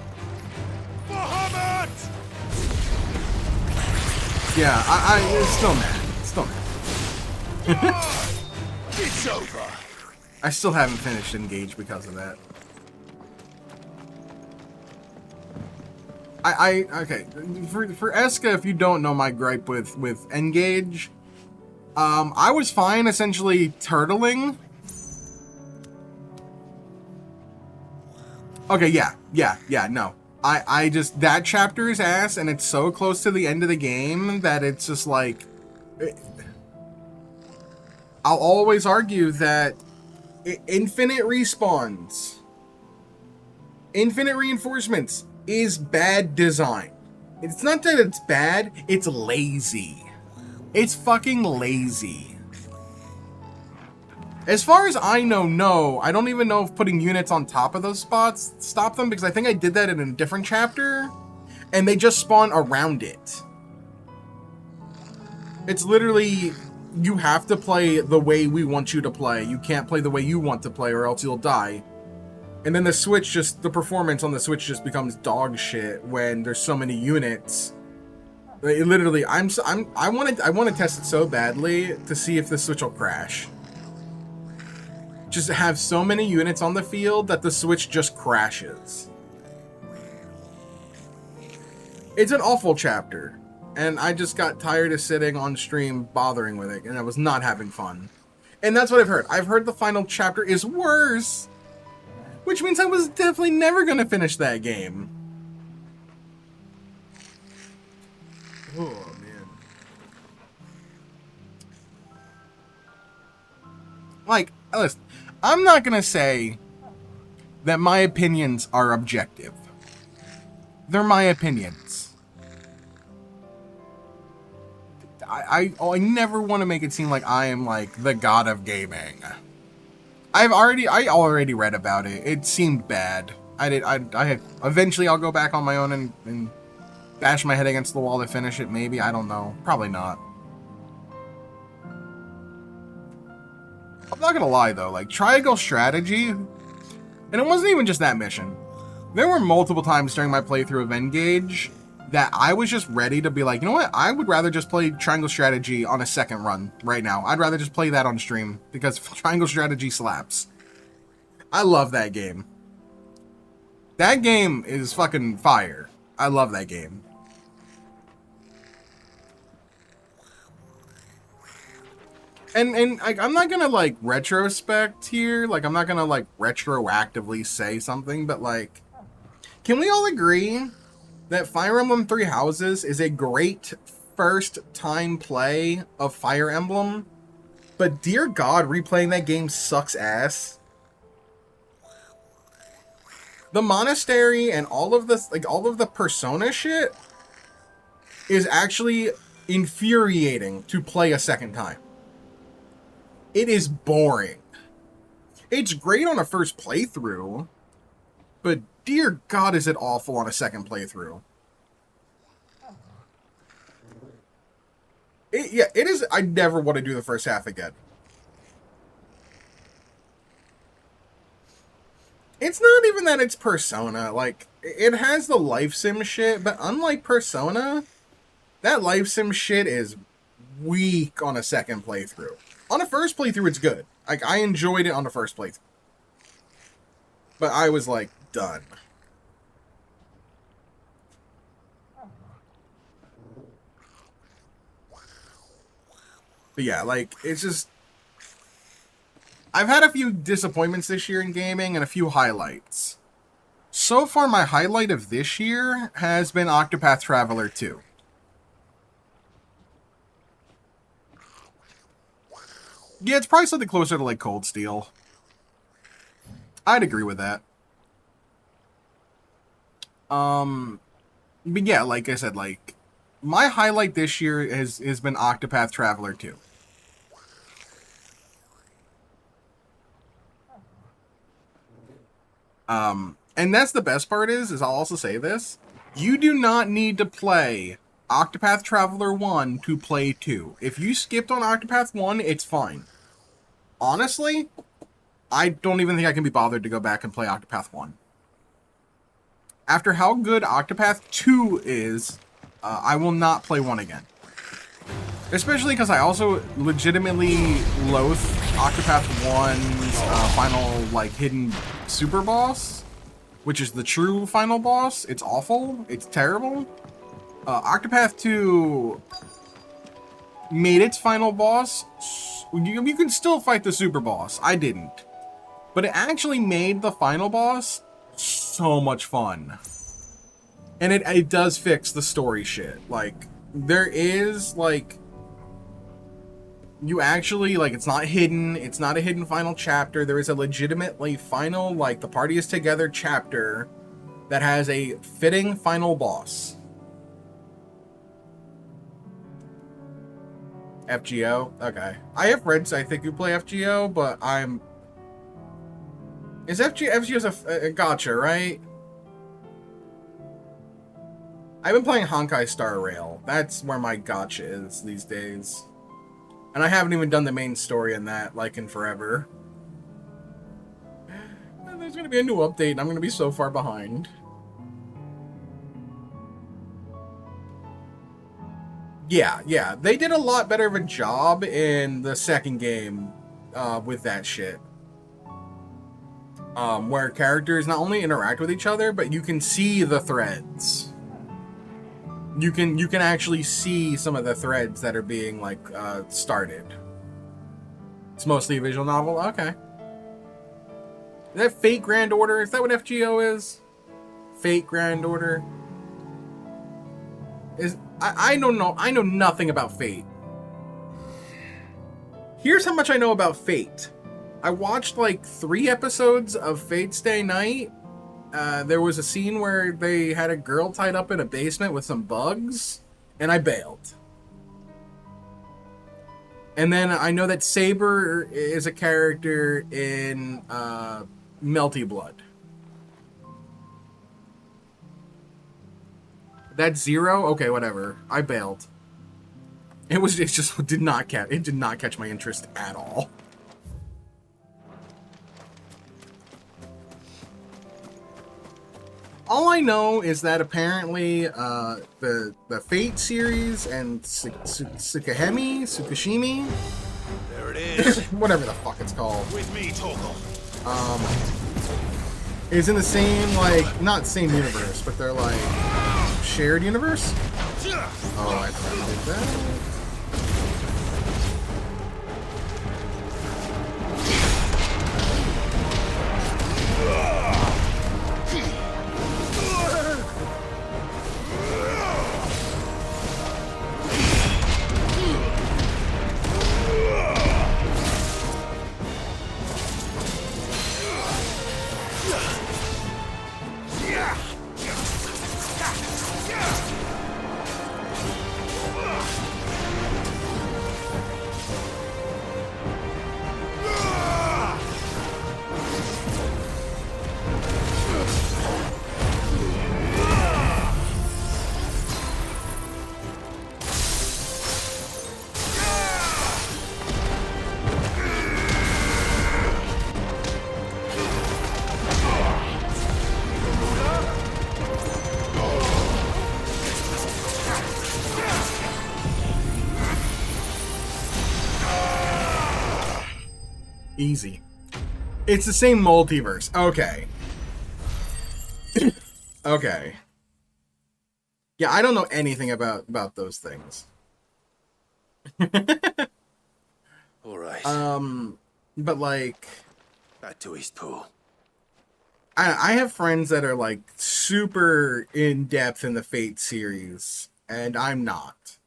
Speaker 1: Yeah, it's still mad. Still mad.
Speaker 5: It's over.
Speaker 1: I still haven't finished Engage because of that. Okay, for Eska, if you don't know my gripe with Engage, I was fine essentially turtling. Okay, yeah, no. I just, that chapter is ass, and it's so close to the end of the game that it's just like, I'll always argue that infinite respawns, infinite reinforcements is bad design. It's not that it's bad, it's lazy. It's fucking lazy. As far as I know, no. I don't even know if putting units on top of those spots stop them, because I think I did that in a different chapter, and they just spawn around it. It's literally, you have to play the way we want you to play. You can't play the way you want to play, or else you'll die. And then the performance on the Switch just becomes dog shit when there's so many units. It literally, I want to test it so badly to see if the Switch will crash. Just have so many units on the field that the Switch just crashes. It's an awful chapter, and I just got tired of sitting on stream bothering with it, and I was not having fun. And that's what I've heard. I've heard the final chapter is worse, which means I was definitely never going to finish that game. Oh, man. Like, listen, I'm not going to say that my opinions are objective. They're my opinions. I never want to make it seem like I am like the god of gaming. I already read about it. It seemed bad. Eventually I'll go back on my own and bash my head against the wall to finish it, maybe. I don't know. Probably not. not gonna lie though, like triangle strategy, and it wasn't even just that mission. There were multiple times during my playthrough of N-Gage that I was just ready to be like, you know what? I would rather just play triangle strategy on a second run right now. I'd rather just play that on stream because triangle strategy slaps. I love that game. That game is fucking fire. I love that game. And I'm not gonna like retrospect here, like I'm not gonna like retroactively say something, but like, can we all agree that Fire Emblem Three Houses is a great first time play of Fire Emblem, but dear God, replaying that game sucks ass. The monastery and all of this, like all of the Persona shit is actually infuriating to play a second time. It is boring. It's great on a first playthrough, but dear God, is it awful on a second playthrough. Yeah, it is. I never want to do the first half again. It's not even that it's Persona. Like, it has the life sim shit, but unlike Persona, that life sim shit is weak on a second playthrough. On a first playthrough, it's good. Like, I enjoyed it on the first playthrough. But I was, like, done. But yeah, like, it's just... I've had a few disappointments this year in gaming and a few highlights. So far, my highlight of this year has been Octopath Traveler 2. Yeah, it's probably something closer to, like, Cold Steel. I'd agree with that. But yeah, like I said, like, my highlight this year has been Octopath Traveler 2. And that's the best part is I'll also say this. You do not need to play Octopath Traveler 1 to play 2. If you skipped on Octopath 1, it's fine. Honestly, I don't even think I can be bothered to go back and play Octopath 1. After how good Octopath 2 is, I will not play 1 again. Especially because I also legitimately loathe Octopath 1's final, like, hidden super boss, which is the true final boss. It's awful. It's terrible. Octopath 2 made its final boss. You can still fight the super boss. I didn't. But it actually made the final boss so much fun. And it does fix the story shit. Like, there is, like... You actually, like, it's not hidden. It's not a hidden final chapter. There is a legitimately final, like, the party is together chapter that has a fitting final boss. FGO? Okay. I have friends, I think, who play FGO, but I'm... Is FGO's a gacha, right? I've been playing Honkai Star Rail. That's where my gacha is these days. And I haven't even done the main story in that, like, in forever. There's gonna be a new update, and I'm gonna be so far behind. Yeah, they did a lot better of a job in the second game with that shit. Where characters not only interact with each other, but you can see the threads. You can actually see some of the threads that are being, like, started. It's mostly a visual novel? Okay. Is that Fate Grand Order? Is that what FGO is? Fate Grand Order? I don't know. I know nothing about Fate. Here's how much I know about Fate. I watched, like, 3 episodes of Fate Stay Night. There was a scene where they had a girl tied up in a basement with some bugs, and I bailed. And then I know that Saber is a character in Melty Blood. That's 0? Okay, whatever. I bailed. It just did not catch my interest at all. All I know is that apparently the Fate series and Tsukishimi,
Speaker 8: There it is.
Speaker 1: whatever the fuck it's called,
Speaker 8: With me, Torgal.
Speaker 1: is in the same, like, not same universe, but they're like shared universe. Oh, I forgot to do that. Easy. It's the same multiverse. Okay. Okay. Yeah, I don't know anything about those things.
Speaker 2: All right.
Speaker 1: But like,
Speaker 2: Back to Eastpool.
Speaker 1: I have friends that are like super in depth in the Fate series, and I'm not.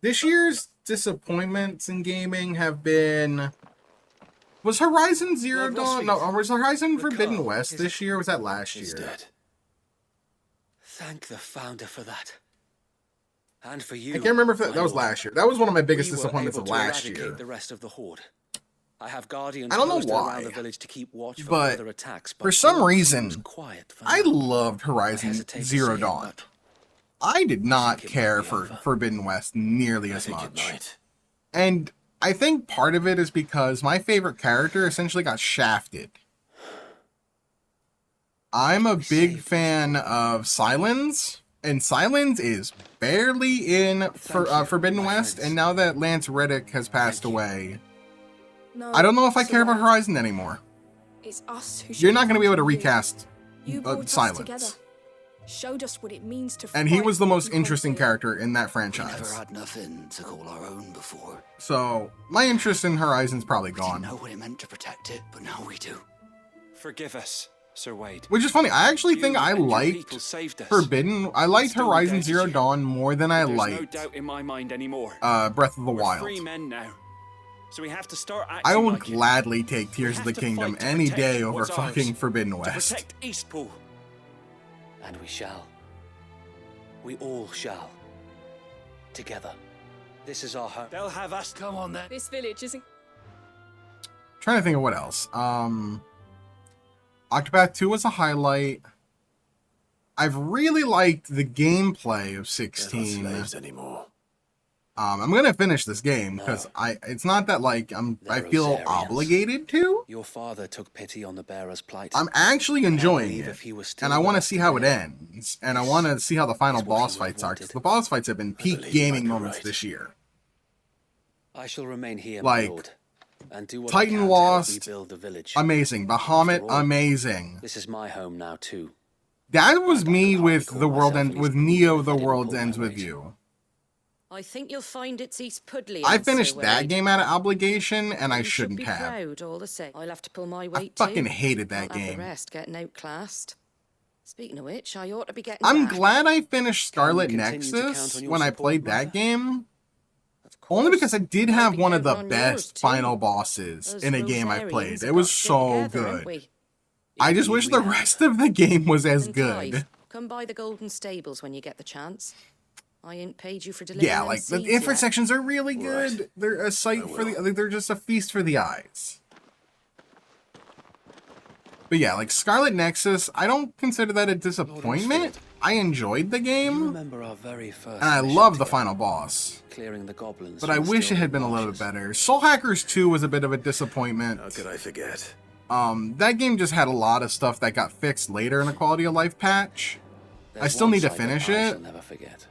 Speaker 1: This year's disappointments in gaming have been... Was Horizon Zero Dawn? No, was Horizon Forbidden West this year, or was that last year?
Speaker 2: Dead.
Speaker 14: Thank the Founder for that. And for you.
Speaker 1: I can't remember if that was last year. That was one of my biggest disappointments of last year.
Speaker 14: The rest of the Horde. I have guardians
Speaker 1: I don't know
Speaker 14: posted
Speaker 1: why,
Speaker 14: around the village to keep watch for
Speaker 1: but
Speaker 14: further attacks,
Speaker 1: for some reason, I loved Horizon Zero Dawn. I did not care for Forbidden West nearly as much. And I think part of it is because my favorite character essentially got shafted. I'm a big fan of Silence, and Silence is barely in Forbidden West, and now that Lance Reddick has passed away,
Speaker 15: No,
Speaker 1: I don't know if I care about Horizon anymore.
Speaker 15: It's us who
Speaker 1: You're not going to be able to
Speaker 15: you.
Speaker 1: recast
Speaker 15: You brought us
Speaker 1: Silence.
Speaker 15: together. Showed us what it means to
Speaker 1: And he
Speaker 15: fight
Speaker 1: was the most
Speaker 15: and
Speaker 1: interesting
Speaker 15: conquer.
Speaker 1: character in that
Speaker 7: We
Speaker 1: franchise.
Speaker 7: never had nothing to call our own before.
Speaker 1: So, my interest in Horizon's probably
Speaker 7: We didn't
Speaker 1: gone.
Speaker 7: know what it meant to protect it, but now we do.
Speaker 14: Forgive us, Sir Wade.
Speaker 1: Which is funny, I actually think I
Speaker 14: and your
Speaker 1: liked
Speaker 14: people saved us.
Speaker 1: I liked
Speaker 14: Still
Speaker 1: Horizon
Speaker 14: doubted
Speaker 1: Zero
Speaker 14: you.
Speaker 1: Dawn more than I
Speaker 14: There's no
Speaker 1: liked
Speaker 14: doubt in my mind anymore.
Speaker 1: Breath of the
Speaker 14: We're
Speaker 1: Wild.
Speaker 14: free men now. So we have to start acting
Speaker 1: I would
Speaker 14: like it.
Speaker 1: gladly take
Speaker 14: We
Speaker 1: Tears of the
Speaker 14: have to
Speaker 1: Kingdom
Speaker 14: fight to
Speaker 1: any
Speaker 14: protect
Speaker 1: day over
Speaker 14: what's
Speaker 1: fucking
Speaker 14: ours.
Speaker 1: Forbidden
Speaker 14: To
Speaker 1: West.
Speaker 14: protect Eastpool. And we shall. We all shall. Together. This is our home. They'll have us. Come on then.
Speaker 15: This village isn't.
Speaker 1: Trying to think of what else. Octopath 2 was a highlight. I've really liked the gameplay of
Speaker 2: They're not
Speaker 1: 16.
Speaker 2: slaves anymore.
Speaker 1: I'm gonna finish this game because it's not that like I feel obligated to.
Speaker 14: Your father took pity on the bearer's plight.
Speaker 1: I'm actually enjoying
Speaker 14: believe
Speaker 1: it,
Speaker 14: if he was still
Speaker 1: and I want to
Speaker 14: left
Speaker 1: see how it
Speaker 14: today,
Speaker 1: ends, and I want to see how the final boss fights are, because the boss fights have been peak
Speaker 2: believe you might
Speaker 1: gaming
Speaker 2: be
Speaker 1: moments
Speaker 2: right.
Speaker 1: this year.
Speaker 14: I shall remain here,
Speaker 1: Like,
Speaker 14: my lord, and do what
Speaker 1: Titan
Speaker 14: I can
Speaker 1: Lost,
Speaker 14: to help rebuild the village.
Speaker 1: Amazing. Bahamut,
Speaker 14: After all,
Speaker 1: amazing.
Speaker 14: This is my home now too.
Speaker 1: That was me with
Speaker 14: call
Speaker 1: the world
Speaker 14: myself
Speaker 1: end with
Speaker 14: Eastpool
Speaker 1: Neo.
Speaker 14: if
Speaker 1: The
Speaker 14: I didn't
Speaker 1: world
Speaker 14: pull my
Speaker 1: ends with
Speaker 14: weight.
Speaker 1: you.
Speaker 6: I think you'll find it's East Pudley.
Speaker 1: I finished that game out of obligation, and I
Speaker 6: You should
Speaker 1: shouldn't
Speaker 6: be
Speaker 1: have.
Speaker 6: proud all the same. I'll have to pull my
Speaker 1: I
Speaker 6: weight
Speaker 1: fucking
Speaker 6: too.
Speaker 1: hated that
Speaker 6: Can't have
Speaker 1: game.
Speaker 6: the rest getting outclassed. Speaking of which, I ought to be getting
Speaker 1: I'm
Speaker 6: back.
Speaker 1: glad I finished Scarlet
Speaker 14: continue to count
Speaker 1: Nexus
Speaker 14: on your
Speaker 1: when I
Speaker 14: support,
Speaker 1: played
Speaker 14: Mother?
Speaker 1: that game.
Speaker 6: Of course.
Speaker 1: Only because I did
Speaker 6: I'll
Speaker 1: have
Speaker 6: be
Speaker 1: one of the
Speaker 6: counting on yours,
Speaker 1: best
Speaker 6: too.
Speaker 1: final bosses
Speaker 6: Us
Speaker 1: in a game I
Speaker 6: Rosarians
Speaker 1: played.
Speaker 6: have
Speaker 1: It was
Speaker 6: got to stick
Speaker 1: so
Speaker 6: together, haven't
Speaker 1: good.
Speaker 6: we?
Speaker 1: I just wish the rest of the game was as
Speaker 6: And
Speaker 1: good.
Speaker 6: Clive, come by the Golden Stables when you get the chance. I ain't paid you for delivering
Speaker 1: Yeah,
Speaker 6: them
Speaker 1: like the
Speaker 6: seeds
Speaker 1: infant
Speaker 6: yet.
Speaker 1: sections are really good.
Speaker 2: Right.
Speaker 1: They're a sight for the. They're just a feast for the eyes. But yeah, like Scarlet Nexus, I don't consider that a disappointment. I enjoyed the
Speaker 14: You
Speaker 1: game,
Speaker 14: remember our very first
Speaker 1: and I
Speaker 14: mission
Speaker 1: love the
Speaker 14: together,
Speaker 1: final boss.
Speaker 14: clearing the goblins.
Speaker 1: But I
Speaker 14: from
Speaker 1: wish it had
Speaker 14: still
Speaker 1: been a little
Speaker 14: marshes.
Speaker 1: bit better. Soul Hackers 2 was a bit of a disappointment.
Speaker 2: How could I forget?
Speaker 1: That game just had a lot of stuff that got fixed later in the quality of life patch. I
Speaker 14: There's
Speaker 1: still
Speaker 14: one
Speaker 1: need to
Speaker 14: sight
Speaker 1: finish
Speaker 14: that I
Speaker 1: it,
Speaker 14: shall never forget.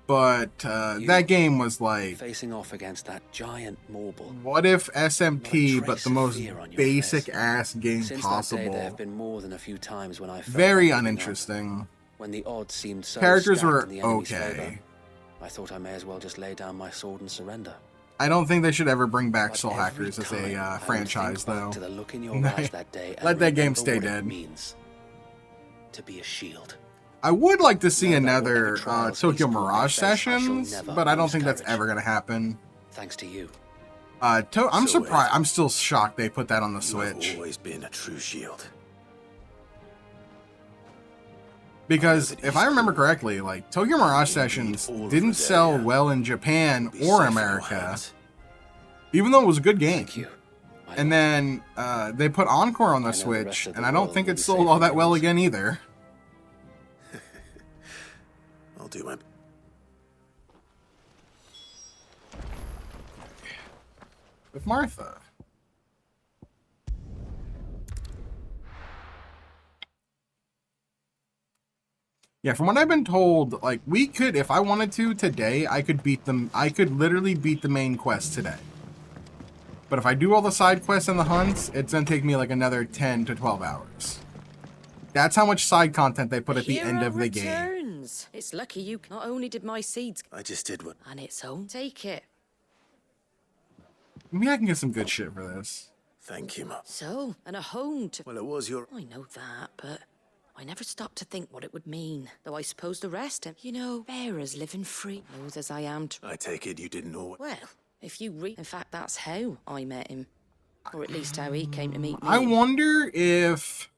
Speaker 1: but that game was like,
Speaker 14: Facing off against that giant marble.
Speaker 1: what if SMT,
Speaker 14: Not a
Speaker 1: but
Speaker 14: trace
Speaker 1: the
Speaker 14: of
Speaker 1: most
Speaker 14: fear on your
Speaker 1: basic
Speaker 14: face.
Speaker 1: ass game
Speaker 14: Since that day, there
Speaker 1: possible?
Speaker 14: have been more than a few times when I felt
Speaker 1: Very
Speaker 14: like giving up.
Speaker 1: uninteresting.
Speaker 14: When the odds seemed so
Speaker 1: Characters
Speaker 14: stacked
Speaker 1: were
Speaker 14: in the enemy's
Speaker 1: okay.
Speaker 14: favor, I thought I may as well just lay down my sword and surrender.
Speaker 1: I don't think they should ever bring back
Speaker 14: But
Speaker 1: Soul
Speaker 14: every
Speaker 1: Hackers as
Speaker 14: time, I
Speaker 1: a
Speaker 14: would
Speaker 1: franchise,
Speaker 14: think back
Speaker 1: though.
Speaker 14: to the look in your eyes that day and
Speaker 1: Let that game
Speaker 14: remember
Speaker 1: stay
Speaker 14: what it
Speaker 1: dead.
Speaker 14: means to be a shield.
Speaker 1: I would like to see
Speaker 14: Know that
Speaker 1: another
Speaker 14: whatever trials
Speaker 1: Tokyo
Speaker 14: these
Speaker 1: Mirage
Speaker 14: people face, I shall
Speaker 1: sessions,
Speaker 14: never
Speaker 1: but I don't
Speaker 14: lose
Speaker 1: think that's
Speaker 14: courage.
Speaker 1: ever going to happen.
Speaker 14: Thanks to you.
Speaker 1: I'm
Speaker 2: So
Speaker 1: surprised. I'm still shocked they put that on the Switch.
Speaker 2: You've always been a true shield.
Speaker 1: Because if I remember correctly, like Tokyo Mirage Sessions didn't sell well in Japan or America, even though it was a good game. And then they put Encore on the Switch, and I don't think it sold all that well again either.
Speaker 2: I'll do it.
Speaker 1: With Martha. Yeah, from what I've been told, like, we could, if I wanted to, today, I could beat them. I could literally beat the main quest today. But if I do all the side quests and the hunts, it's going to take me, like, another 10 to 12 hours. That's how much side content they put at the end of the game.
Speaker 9: Returns. It's lucky you. Not only did my seeds.
Speaker 2: I just did what.
Speaker 9: And its own. Take it.
Speaker 1: Maybe I can get some good shit for this.
Speaker 2: Thank you, Mum.
Speaker 9: So, and a home to.
Speaker 2: Well, it was your.
Speaker 9: I know that, but I never stopped to think what it would mean. Though I suppose the rest of, you know, bearers living free, knows as I am.
Speaker 2: I take it you didn't know.
Speaker 9: Well, if you read, in fact, that's how I met him, or at least how he came to meet me.
Speaker 1: I wonder if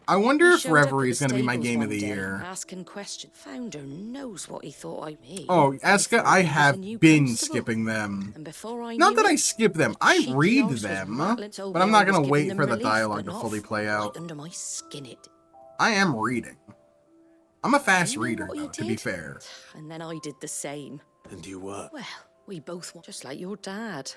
Speaker 1: Reverie is going to be my game of the year.
Speaker 9: Asking questions. Founder knows what he thought I mean.
Speaker 1: Oh, Eska, I have been skipping them.
Speaker 9: And before I
Speaker 1: Not
Speaker 9: knew
Speaker 1: that I
Speaker 9: it,
Speaker 1: skip them, I
Speaker 9: cheeky
Speaker 1: read
Speaker 9: horse was
Speaker 1: them,
Speaker 9: rattling so
Speaker 1: but I'm
Speaker 9: well
Speaker 1: not
Speaker 9: I was
Speaker 1: going to wait
Speaker 9: giving
Speaker 1: for
Speaker 9: them
Speaker 1: the
Speaker 9: relief,
Speaker 1: dialogue
Speaker 9: but
Speaker 1: to
Speaker 9: not
Speaker 1: fully play out.
Speaker 9: right under my skin it.
Speaker 1: I am reading. I'm a fast
Speaker 9: You know
Speaker 1: reader,
Speaker 9: what he
Speaker 1: though, to be
Speaker 9: did?
Speaker 1: fair.
Speaker 9: And then I did the same.
Speaker 2: And you were.
Speaker 9: Well, we both were just like your dad.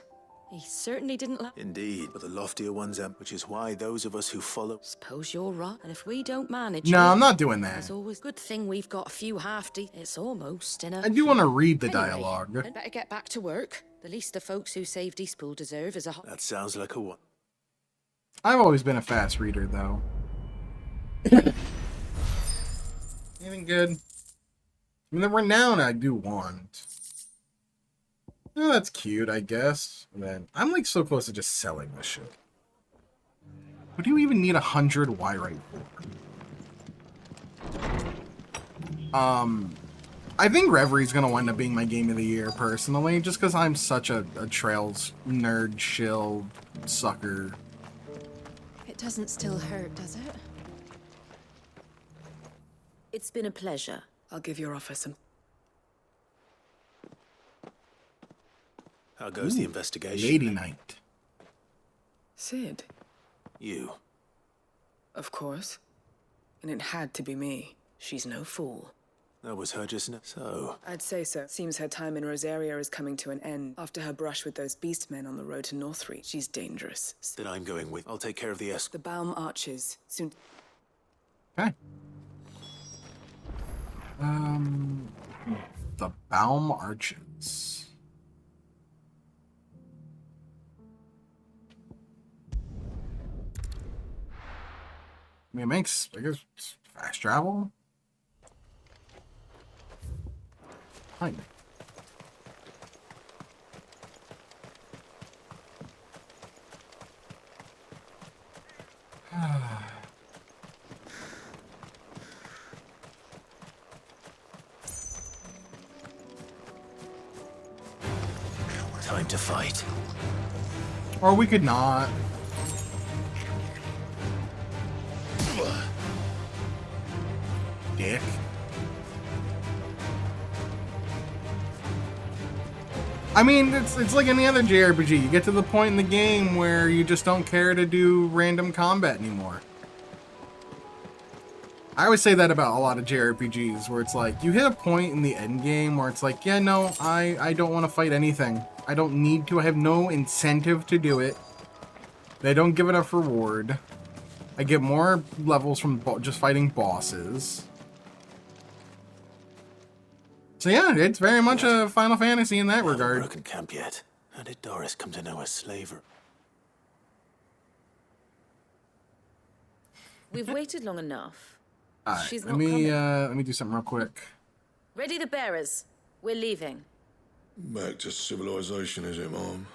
Speaker 9: He certainly didn't like.
Speaker 2: Indeed, but the loftier ones up, which is why those of us who follow.
Speaker 9: Suppose you're right. And if we don't manage.
Speaker 1: No,
Speaker 9: it,
Speaker 1: I'm not doing that.
Speaker 9: It's always good thing we've got a few half-de. It's almost in a.
Speaker 1: I do want to read the
Speaker 9: Anyway,
Speaker 1: dialogue.
Speaker 9: I'd better get back to work. The least the folks who saved Eastpool deserve is a.
Speaker 2: That sounds like a one.
Speaker 1: I've always been a fast reader, though. Anything good? I mean, the renown I do want. Oh, that's cute, I guess. And then I'm like so close to just selling this shit. What do you even need 100 Yrite for? I think Reverie's gonna wind up being my game of the year personally, just because I'm such a Trails nerd shill sucker.
Speaker 15: It doesn't still hurt, does it?
Speaker 6: It's been a pleasure.
Speaker 15: I'll give your offer some.
Speaker 2: How goes the investigation?
Speaker 1: Lady Knight.
Speaker 15: Sid,
Speaker 2: You.
Speaker 15: of course. And it had to be me. She's no fool.
Speaker 2: That was her just now. So.
Speaker 15: I'd say so. Seems her time in Rosaria is coming to an end. After her brush with those beastmen on the road to Northreach, she's dangerous.
Speaker 2: Then I'm going with. I'll take care of the escort.
Speaker 15: The Baum Archers. Soon.
Speaker 1: Okay. The Baum Arches. I mean, it makes, I guess, fast travel. Kind of.
Speaker 2: Time to fight.
Speaker 1: Or we could not. Dick. I mean, it's like any other JRPG. You get to the point in the game where you just don't care to do random combat anymore. I always say that about a lot of JRPGs, where it's like, you hit a point in the end game where it's like, yeah, no, I don't want to fight anything. I don't need to. I have no incentive to do it. They don't give enough reward. I get more levels from just fighting bosses. So yeah, it's very much a Final Fantasy in that regard.
Speaker 2: Broken camp yet. How did Doris come to know a slaver?
Speaker 6: We've waited long enough.
Speaker 1: Alright,
Speaker 6: She's
Speaker 1: let
Speaker 6: not
Speaker 1: me
Speaker 6: coming.
Speaker 1: do something real quick.
Speaker 6: Ready the bearers. We're leaving.
Speaker 8: Back to civilization, is it, Mom?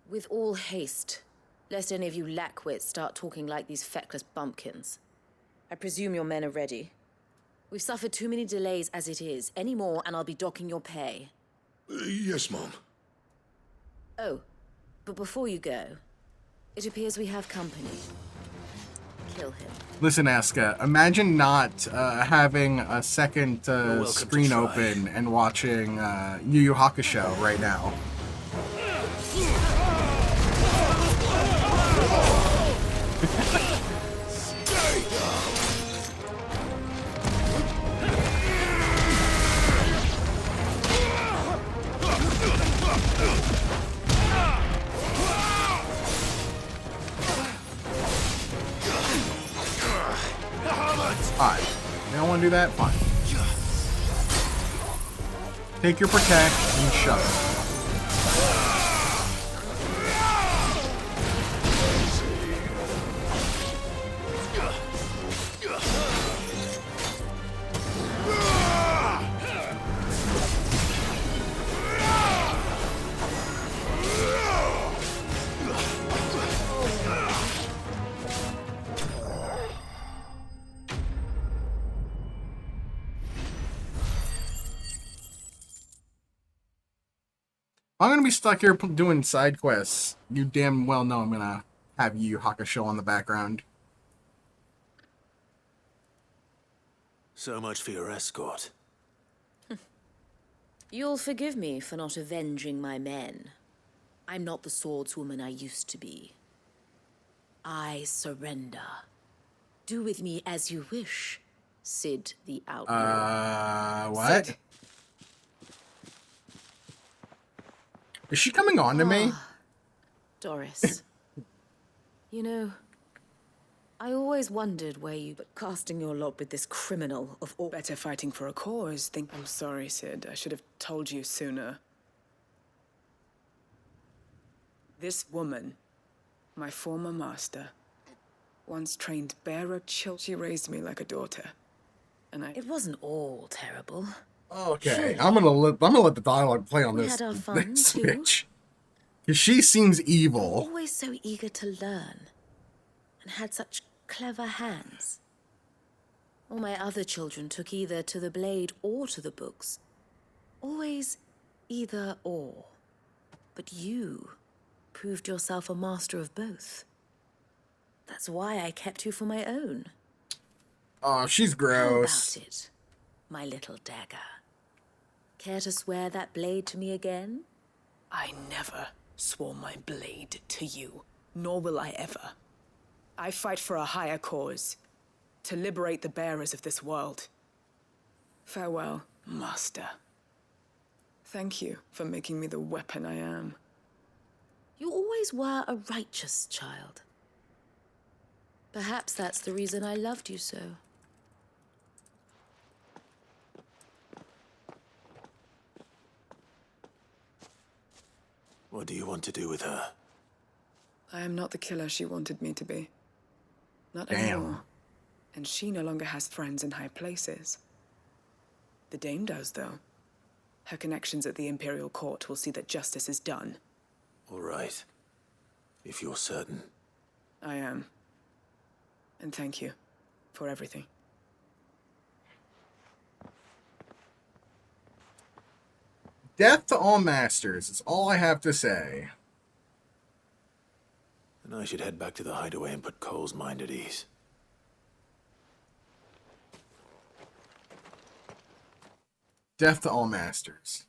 Speaker 6: With all haste, lest any of you lackwits start talking like these feckless bumpkins. I presume your men are ready. We've suffered too many delays as it is. Any more, and I'll be docking your pay.
Speaker 8: Yes, Mom.
Speaker 6: Oh, but before you go, it appears we have company. Kill him.
Speaker 1: Listen, Asuka, imagine not having a second screen open and watching Yu Yu Hakusho right now. Alright, you don't want to do that? Fine. Take your protect and shove it. I'm gonna be stuck here doing side quests. You damn well know I'm gonna have Yu Yu Hakusho on the background.
Speaker 2: So much for your escort.
Speaker 6: You'll forgive me for not avenging my men. I'm not the swordswoman I used to be. I surrender. Do with me as you wish, Sid the Outlaw.
Speaker 1: What?
Speaker 6: Sid.
Speaker 1: Is she coming on to me?
Speaker 6: Doris. You know, I always wondered where you... But casting your lot with this criminal of all...
Speaker 15: Better fighting for a cause. I'm sorry, Sid. I should have told you sooner. This woman, my former master, once trained bearer children. She raised me like a daughter. And
Speaker 6: It wasn't all terrible.
Speaker 1: Okay, I'm gonna let the dialogue play on this.
Speaker 6: We had our fun,
Speaker 1: this
Speaker 6: too.
Speaker 1: bitch. 'Cause she seems evil.
Speaker 6: Always so eager to learn. And had such clever hands. All my other children took either to the blade or to the books. Always either or. But you proved yourself a master of both. That's why I kept you for my own.
Speaker 1: Oh, she's gross.
Speaker 6: How about it, my little dagger? Care to swear that blade to me again?
Speaker 15: I never swore my blade to you, nor will I ever. I fight for a higher cause, to liberate the bearers of this world. Farewell, Master. Thank you for making me the weapon I am.
Speaker 6: You always were a righteous child. Perhaps that's the reason I loved you so.
Speaker 2: What do you want to do with her?
Speaker 15: I am not the killer she wanted me to be. Not
Speaker 1: Damn.
Speaker 15: anymore. And she no longer has friends in high places. The Dame does, though. Her connections at the Imperial Court will see that justice is done.
Speaker 2: All right. If you're certain.
Speaker 15: I am. And thank you for everything.
Speaker 1: Death to all masters is all I have to say.
Speaker 2: And I should head back to the hideaway and put Cole's mind at ease.
Speaker 1: Death to all masters.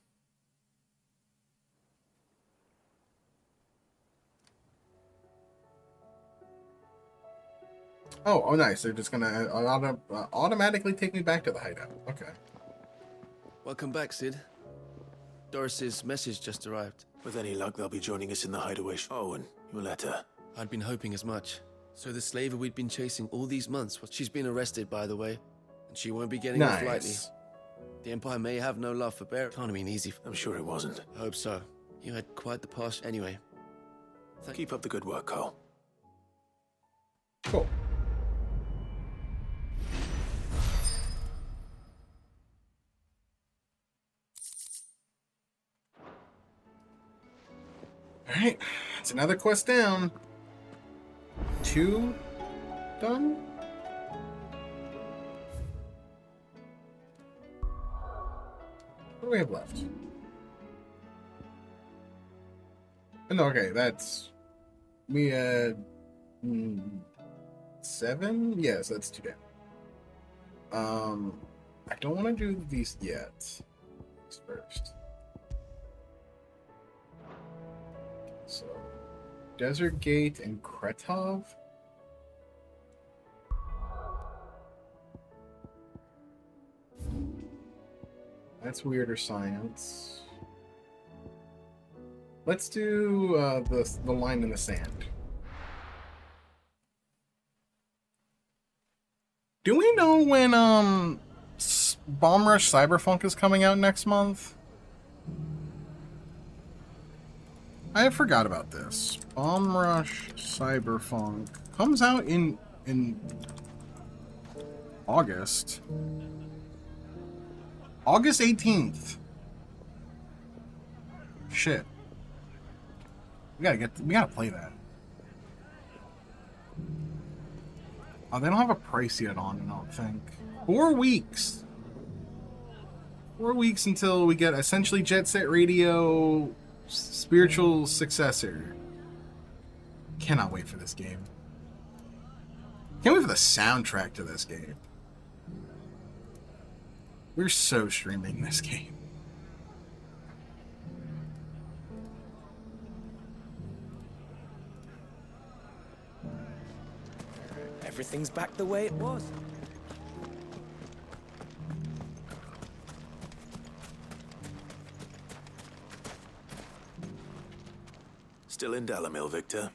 Speaker 1: Oh, nice. They're just gonna automatically take me back to the hideout. Okay.
Speaker 4: Welcome back, Sid. Doris's message just arrived.
Speaker 2: With any luck, they'll be joining us in the hideaway. Oh, and your letter.
Speaker 4: I'd been hoping as much. So the slaver we'd been chasing all these months, she's been arrested, by the way. And she won't be getting off lightly. The Empire may have no love for Bear. Can't have been easy.
Speaker 2: I'm sure it wasn't.
Speaker 4: I hope so. You had quite the past anyway.
Speaker 2: Keep up the good work, Cole.
Speaker 1: Cool. Alright, it's another quest down. 2 done? What do we have left? No, okay, that's... We had... 7? Yes, that's 2 down. I don't want to do these yet. These first. So, Desert Gate and Kretov. That's weirder science. Let's do the line in the sand. Do we know when Bomb Rush Cyberpunk is coming out next month? I forgot about this. Bomb Rush Cyberpunk comes out in August. August 18th. Shit. We gotta play that. Oh, they don't have a price yet on it, I don't think. 4 weeks. 4 weeks until we get essentially Jet Set Radio spiritual successor. Cannot wait for this game. Can't wait for the soundtrack to this game. We're so streaming this game.
Speaker 15: Everything's back the way it was.
Speaker 2: Still in Dalamil, Victor?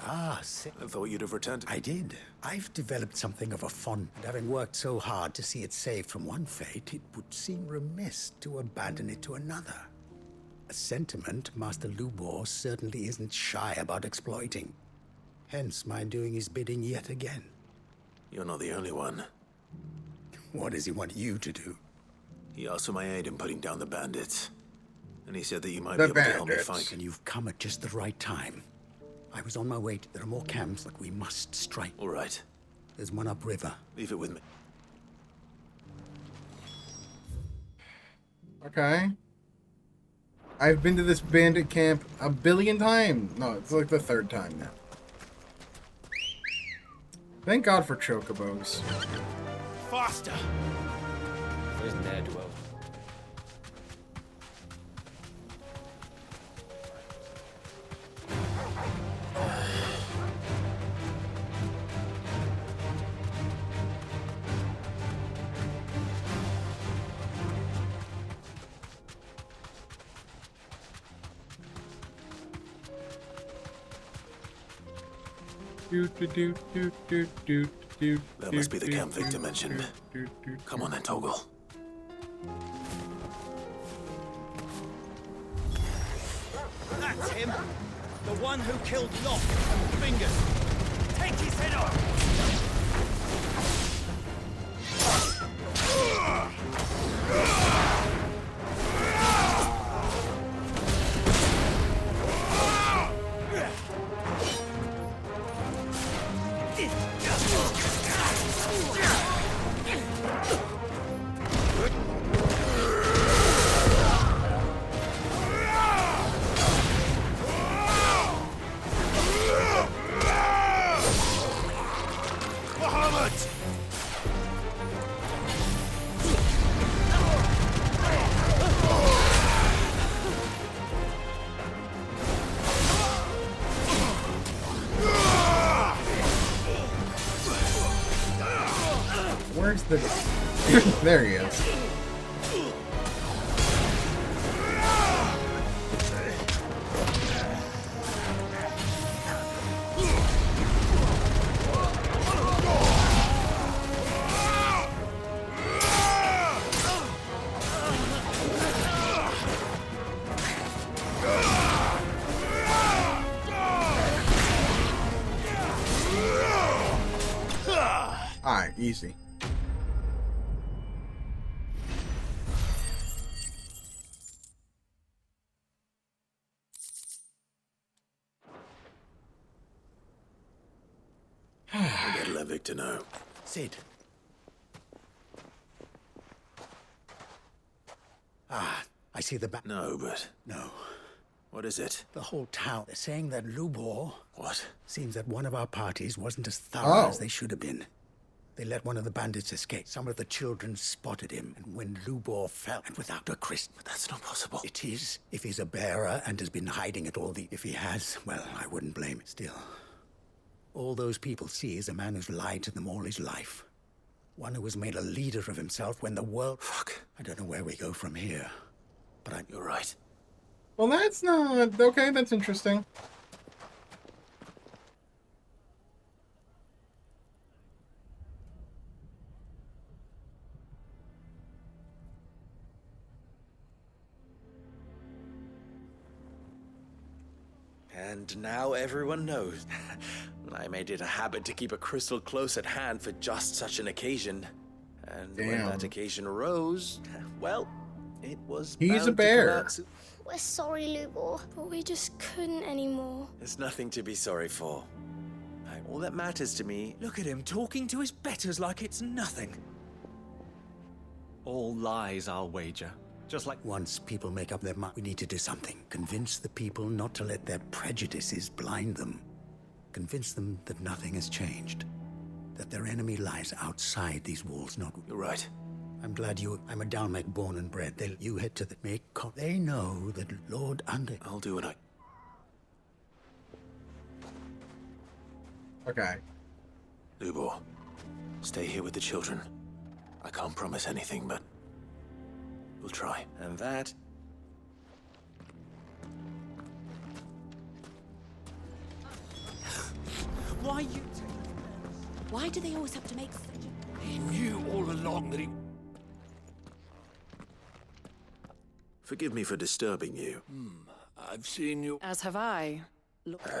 Speaker 16: Ah,
Speaker 2: I thought you'd have returned.
Speaker 16: I did. I've developed something of a fond, and having worked so hard to see it saved from one fate, it would seem remiss to abandon it to another. A sentiment Master Lubor certainly isn't shy about exploiting. Hence my doing his bidding yet again.
Speaker 2: You're not the only one.
Speaker 16: What does he want you to do?
Speaker 2: He asked for my aid in putting down the bandits. And he said that you might be able to help me fight.
Speaker 16: And you've come at just the right time. I was on my way. There are more camps, but we must strike.
Speaker 2: All right.
Speaker 16: There's one upriver.
Speaker 2: Leave it with me.
Speaker 1: Okay. I've been to this bandit camp a billion times. No, it's like the 3rd time now. Thank God for chocobos.
Speaker 14: Faster! There's ne'er-do-well.
Speaker 2: That must be the camp Victor mentioned. Come on then, Toggle.
Speaker 14: That's him! The one who killed Locke and Fingers! Take his head off!
Speaker 1: Where's the... There he is. Alright, easy.
Speaker 2: I gotta let Victor know.
Speaker 16: Sid. I see the back.
Speaker 2: No, but...
Speaker 16: No.
Speaker 2: What is it?
Speaker 16: The whole town. They're saying that Lubor...
Speaker 2: What?
Speaker 16: Seems that one of our parties wasn't as thorough as they should have been. They let one of the bandits escape. Some of the children spotted him, and when Lubor fell, and without a Christ...
Speaker 2: But that's not possible.
Speaker 16: It is, if he's a bearer and has been hiding at all the... If he has, well, I wouldn't blame him. Still, all those people see is a man who's lied to them all his life. One who has made a leader of himself when the world...
Speaker 2: Fuck.
Speaker 16: I don't know where we go from here, but I'm...
Speaker 2: You're right.
Speaker 1: Well, that's not... Okay, that's interesting.
Speaker 17: And now everyone knows. I made it a habit to keep a crystal close at hand for just such an occasion. And when that occasion arose, well, it was
Speaker 1: He's a bear.
Speaker 3: We're sorry, Lubor, but we just couldn't anymore.
Speaker 17: There's nothing to be sorry for. All that matters to me...
Speaker 7: Look at him talking to his betters like it's nothing. All lies, I'll wager. Just like...
Speaker 16: Once people make up their mind, we need to do something. Convince the people not to let their prejudices blind them. Convince them that nothing has changed. That their enemy lies outside these walls, not...
Speaker 2: You're right.
Speaker 16: I'm glad you... I'm a Dalmek born and bred. You head to the... They know that Lord Under...
Speaker 2: I'll do what I...
Speaker 1: Okay.
Speaker 2: Lubor, stay here with the children. I can't promise anything, but... we'll try.
Speaker 17: And that...
Speaker 9: Why you... Why do they always have to make such a...
Speaker 5: He knew all along that he...
Speaker 2: Forgive me for disturbing you.
Speaker 5: I've seen you...
Speaker 15: As have I.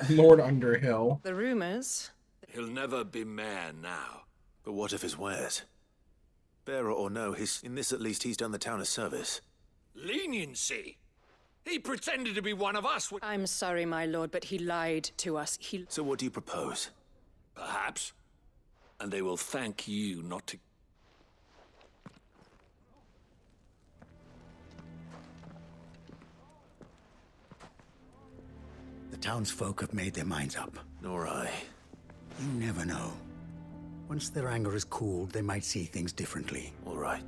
Speaker 1: Lord Underhill.
Speaker 15: The rumors...
Speaker 5: He'll never be mayor now.
Speaker 2: But what of his wares? Bearer or no, in this at least he's done the town a service.
Speaker 5: Leniency? He pretended to be one of us.
Speaker 15: I'm sorry, my lord, but he lied to us.
Speaker 2: So what do you propose?
Speaker 5: Perhaps. And they will thank you not to...
Speaker 16: The townsfolk have made their minds up.
Speaker 2: Nor I.
Speaker 16: You never know. Once their anger is cooled, they might see things differently.
Speaker 2: All right.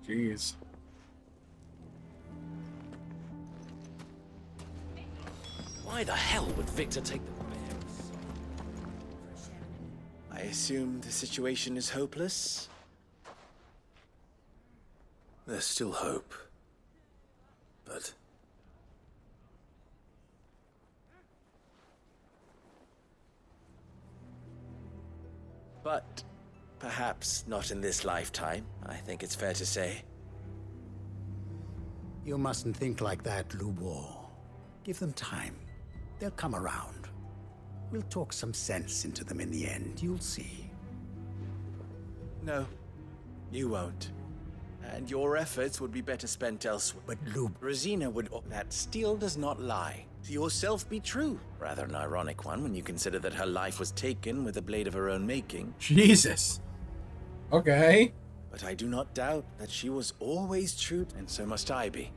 Speaker 1: Jeez.
Speaker 17: Why the hell would Victor take the bears? I assume the situation is hopeless?
Speaker 2: There's still hope. But...
Speaker 17: But perhaps not in this lifetime, I think it's fair to say.
Speaker 16: You mustn't think like that, Lubor. Give them time. They'll come around. We'll talk some sense into them in the end, you'll see.
Speaker 17: No, you won't. And your efforts would be better spent elsewhere.
Speaker 16: But Lub...
Speaker 17: Rosina would... That steel does not lie. To yourself be true. Rather an ironic one when you consider that her life was taken with a blade of her own making.
Speaker 1: Jesus. Okay.
Speaker 17: But I do not doubt that she was always true, and so must I be.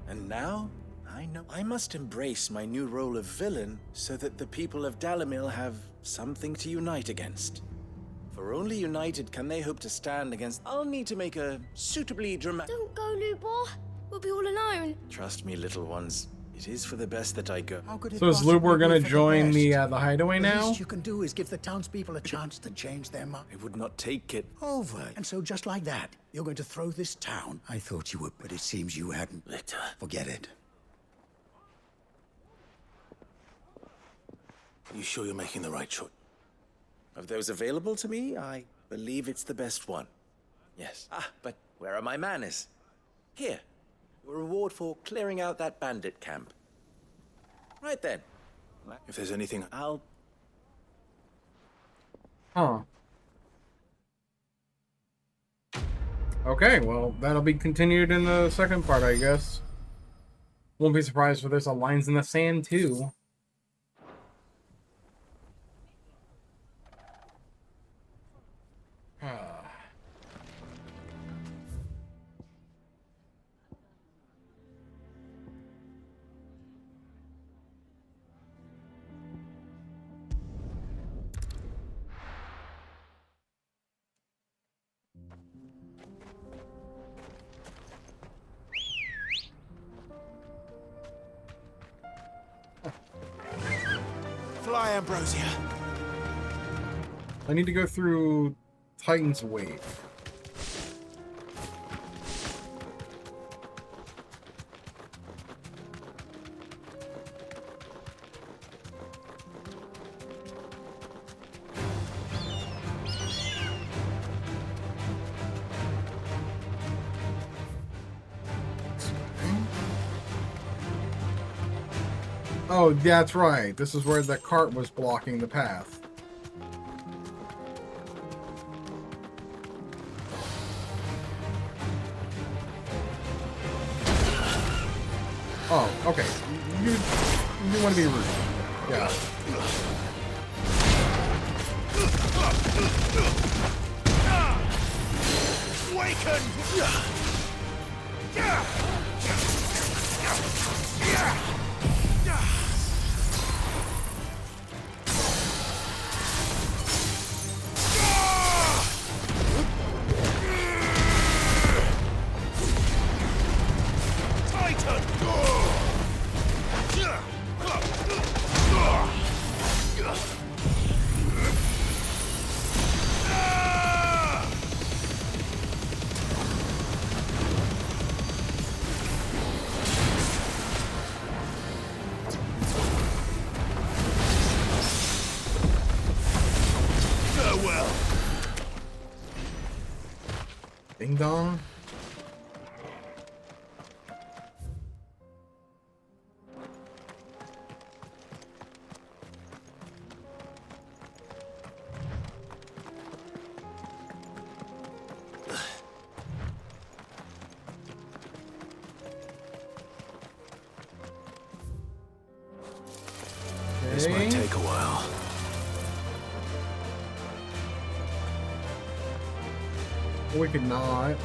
Speaker 17: And now, I know I must embrace my new role of villain so that the people of Dalamil have something to unite against. For only united can they hope to stand against... I'll need to make a suitably dramatic...
Speaker 3: Don't go, Lubor. We'll be all alone.
Speaker 17: Trust me, little ones. It is for the best that I go.
Speaker 16: How could it
Speaker 1: So is Lubor
Speaker 16: possibly
Speaker 1: gonna
Speaker 16: be for
Speaker 1: join the
Speaker 16: best?
Speaker 1: hideaway
Speaker 16: The
Speaker 1: now?
Speaker 16: least you can do is give the townspeople a chance to change their mind.
Speaker 17: I would not take it.
Speaker 16: Over. And so just like that, you're going to throw this town. I thought you would, but it seems you hadn't.
Speaker 2: Victor.
Speaker 16: Forget it.
Speaker 2: Are you sure you're making the right choice?
Speaker 17: Of those available to me, I believe it's the best one. Yes. But where are my manners? Here. Your reward for clearing out that bandit camp. Right then.
Speaker 2: If there's anything...
Speaker 17: I'll...
Speaker 1: Huh. Okay, well, that'll be continued in the second part, I guess. Won't be surprised if there's a lines in the sand, too.
Speaker 17: Fly, Ambrosia.
Speaker 1: I need to go through Titan's Wave. Oh, that's right. This is where the cart was blocking the path. Oh, okay. You want to be rude. Yeah. Ding dong.
Speaker 2: This might take a while.
Speaker 1: We could not.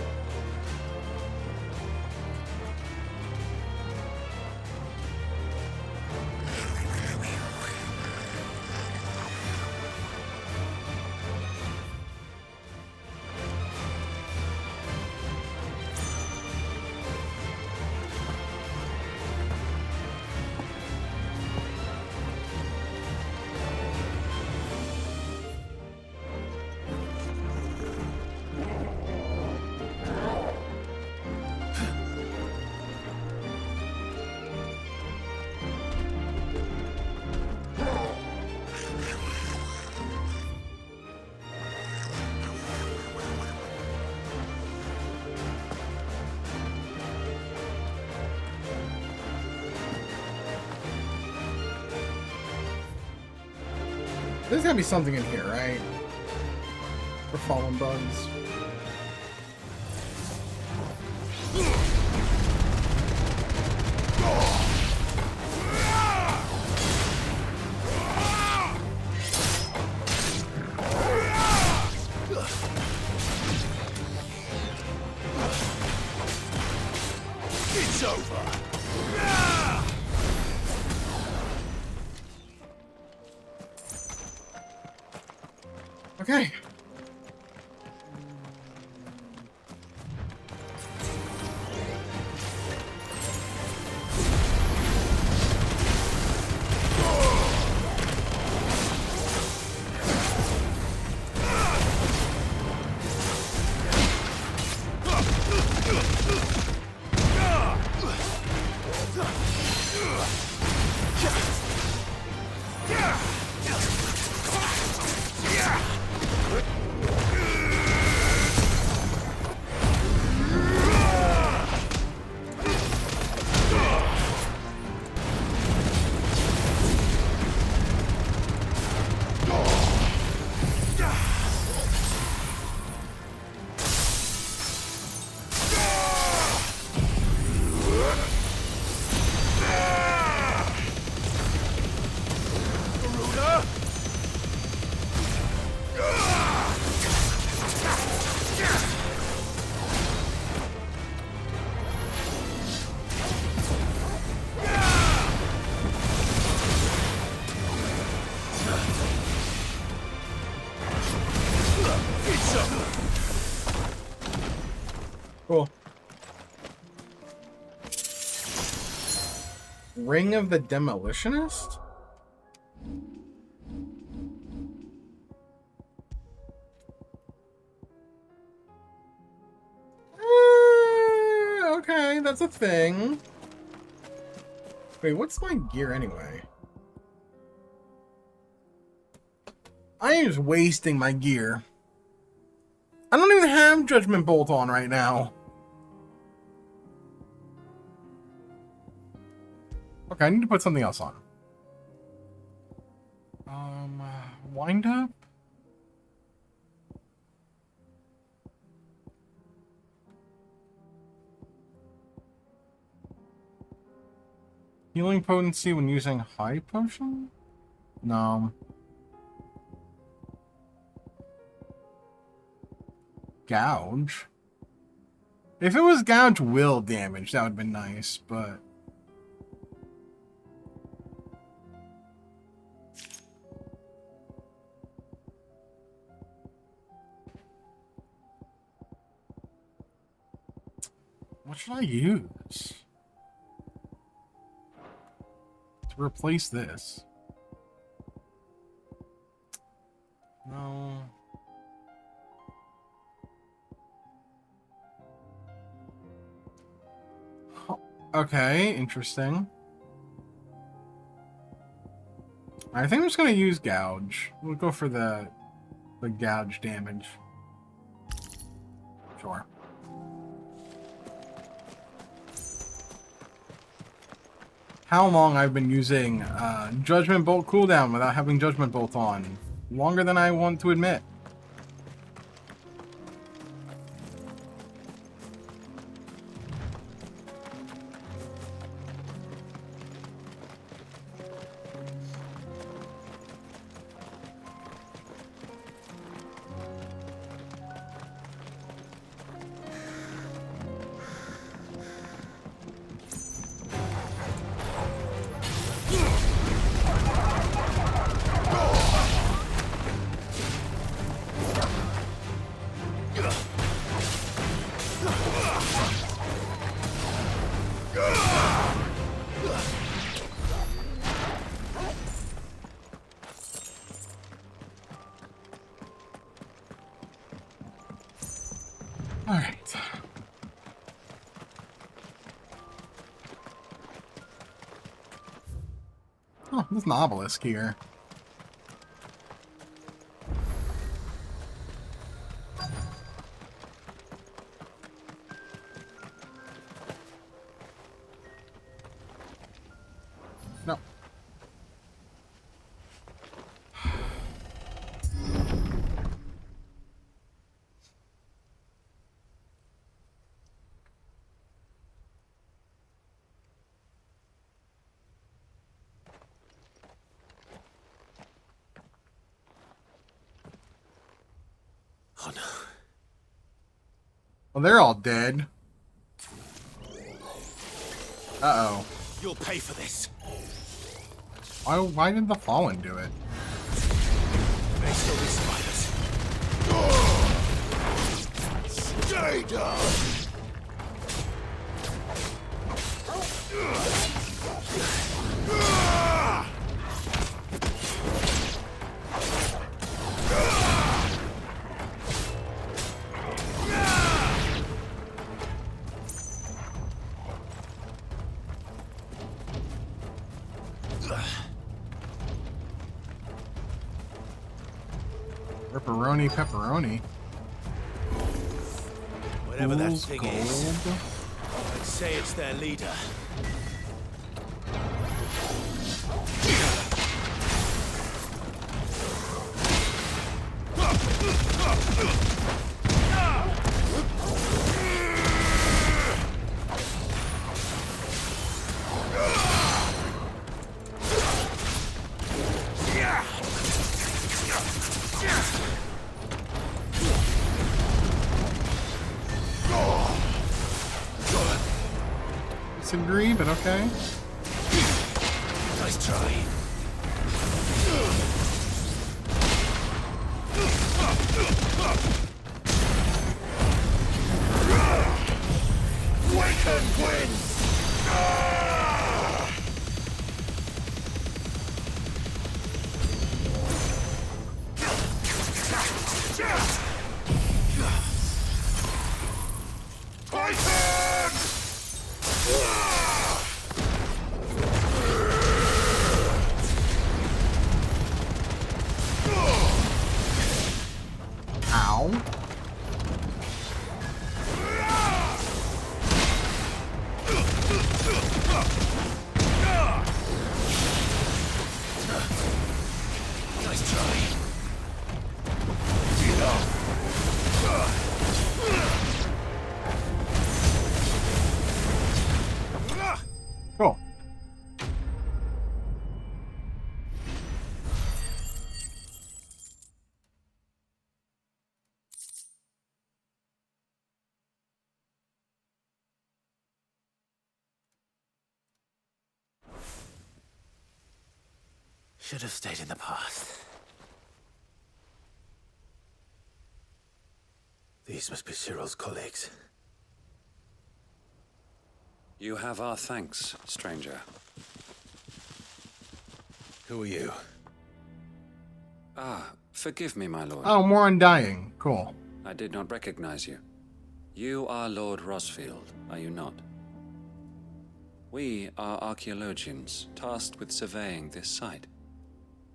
Speaker 1: There's gotta be something in here, right? For fallen bugs.
Speaker 5: It's over.
Speaker 1: Okay. Cool. Ring of the Demolitionist? Okay, that's a thing. Wait, what's my gear anyway? I am just wasting my gear. I don't even have Judgment Bolt on right now. Okay, I need to put something else on. Wind up? Healing potency when using high potion? No. Gouge? If it was gouge will damage, that would have been nice, but... What should I use to replace this? No. Okay, interesting. I think I'm just gonna use gouge. We'll go for the gouge damage. Sure. How long I've been using Judgment Bolt cooldown without having Judgment Bolt on? Longer than I want to admit. Alright. Oh, there's an obelisk here. No.
Speaker 2: Oh no.
Speaker 1: Well, they're all dead. Uh-oh.
Speaker 5: You'll pay for this.
Speaker 1: Why did the Fallen do it?
Speaker 5: May still be survivors.
Speaker 8: Stay down!
Speaker 1: Pepperoni, pepperoni.
Speaker 5: Whatever that
Speaker 1: Fool's
Speaker 5: thing
Speaker 1: gold.
Speaker 5: is, I'd say it's their leader.
Speaker 1: Disagree, but okay.
Speaker 5: Nice try.
Speaker 8: Nice try. Get up.
Speaker 1: Cool.
Speaker 2: Should have stayed in the past. These must be Cyril's colleagues.
Speaker 18: You have our thanks, stranger.
Speaker 2: Who are you?
Speaker 18: Ah, forgive me, my lord.
Speaker 1: Oh, more Undying. Cool.
Speaker 18: I did not recognize you. You are Lord Rosfield, are you not? We are archaeologians, tasked with surveying this site.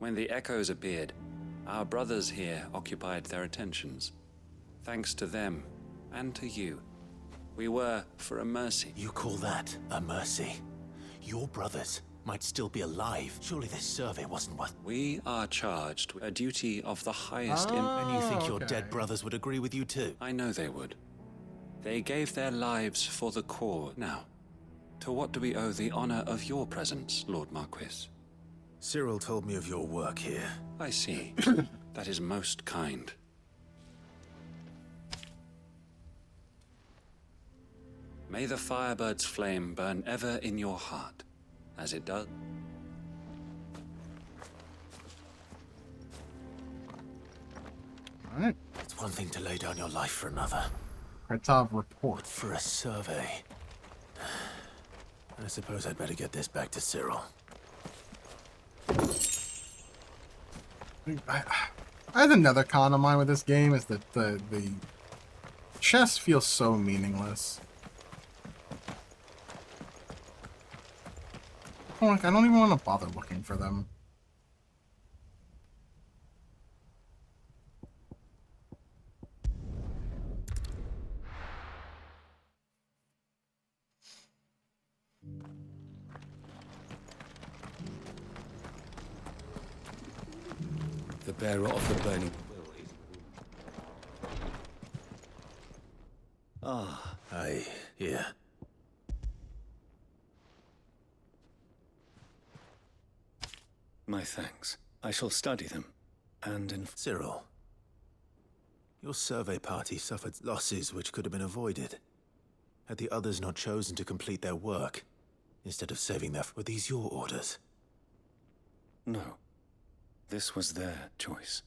Speaker 18: When the echoes appeared, our brothers here occupied their attentions. Thanks to them, and to you, we were for a mercy.
Speaker 2: You call that a mercy? Your brothers might still be alive. Surely this survey wasn't worth...
Speaker 18: We are charged with a duty of the highest
Speaker 2: And you think your dead brothers would agree with you too?
Speaker 18: I know they would. They gave their lives for the cause. Now, to what do we owe the honor of your presence, Lord Marquis?
Speaker 2: Cyril told me of your work here.
Speaker 18: I see. That is most kind. May the Firebird's flame burn ever in your heart, as it does.
Speaker 1: Alright.
Speaker 2: It's one thing to lay down your life for another.
Speaker 1: Kretov report.
Speaker 2: But for a survey... I suppose I'd better get this back to Cyril.
Speaker 1: I have another con of mine with this game is that the chests feel so meaningless. Like, I don't even want to bother looking for them.
Speaker 14: The bearer of the burning will is...
Speaker 2: Ah, I hear.
Speaker 14: My thanks. I shall study them, and in...
Speaker 2: Cyril, your survey party suffered losses which could have been avoided. Had the others not chosen to complete their work, instead of saving their... Were these your orders?
Speaker 14: No. This was their choice.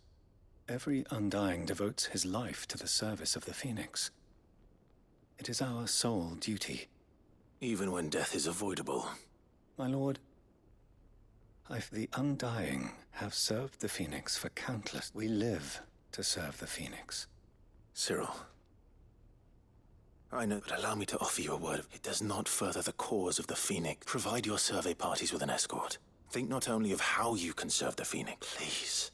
Speaker 14: Every Undying devotes his life to the service of the Phoenix. It is our sole duty.
Speaker 2: Even when death is avoidable.
Speaker 14: My lord, the Undying have served the Phoenix for countless... We live to serve the Phoenix.
Speaker 2: Cyril, I know, but allow me to offer you a word. It does not further the cause of the Phoenix. Provide your survey parties with an escort. Think not only of how you can serve the Phoenix, please.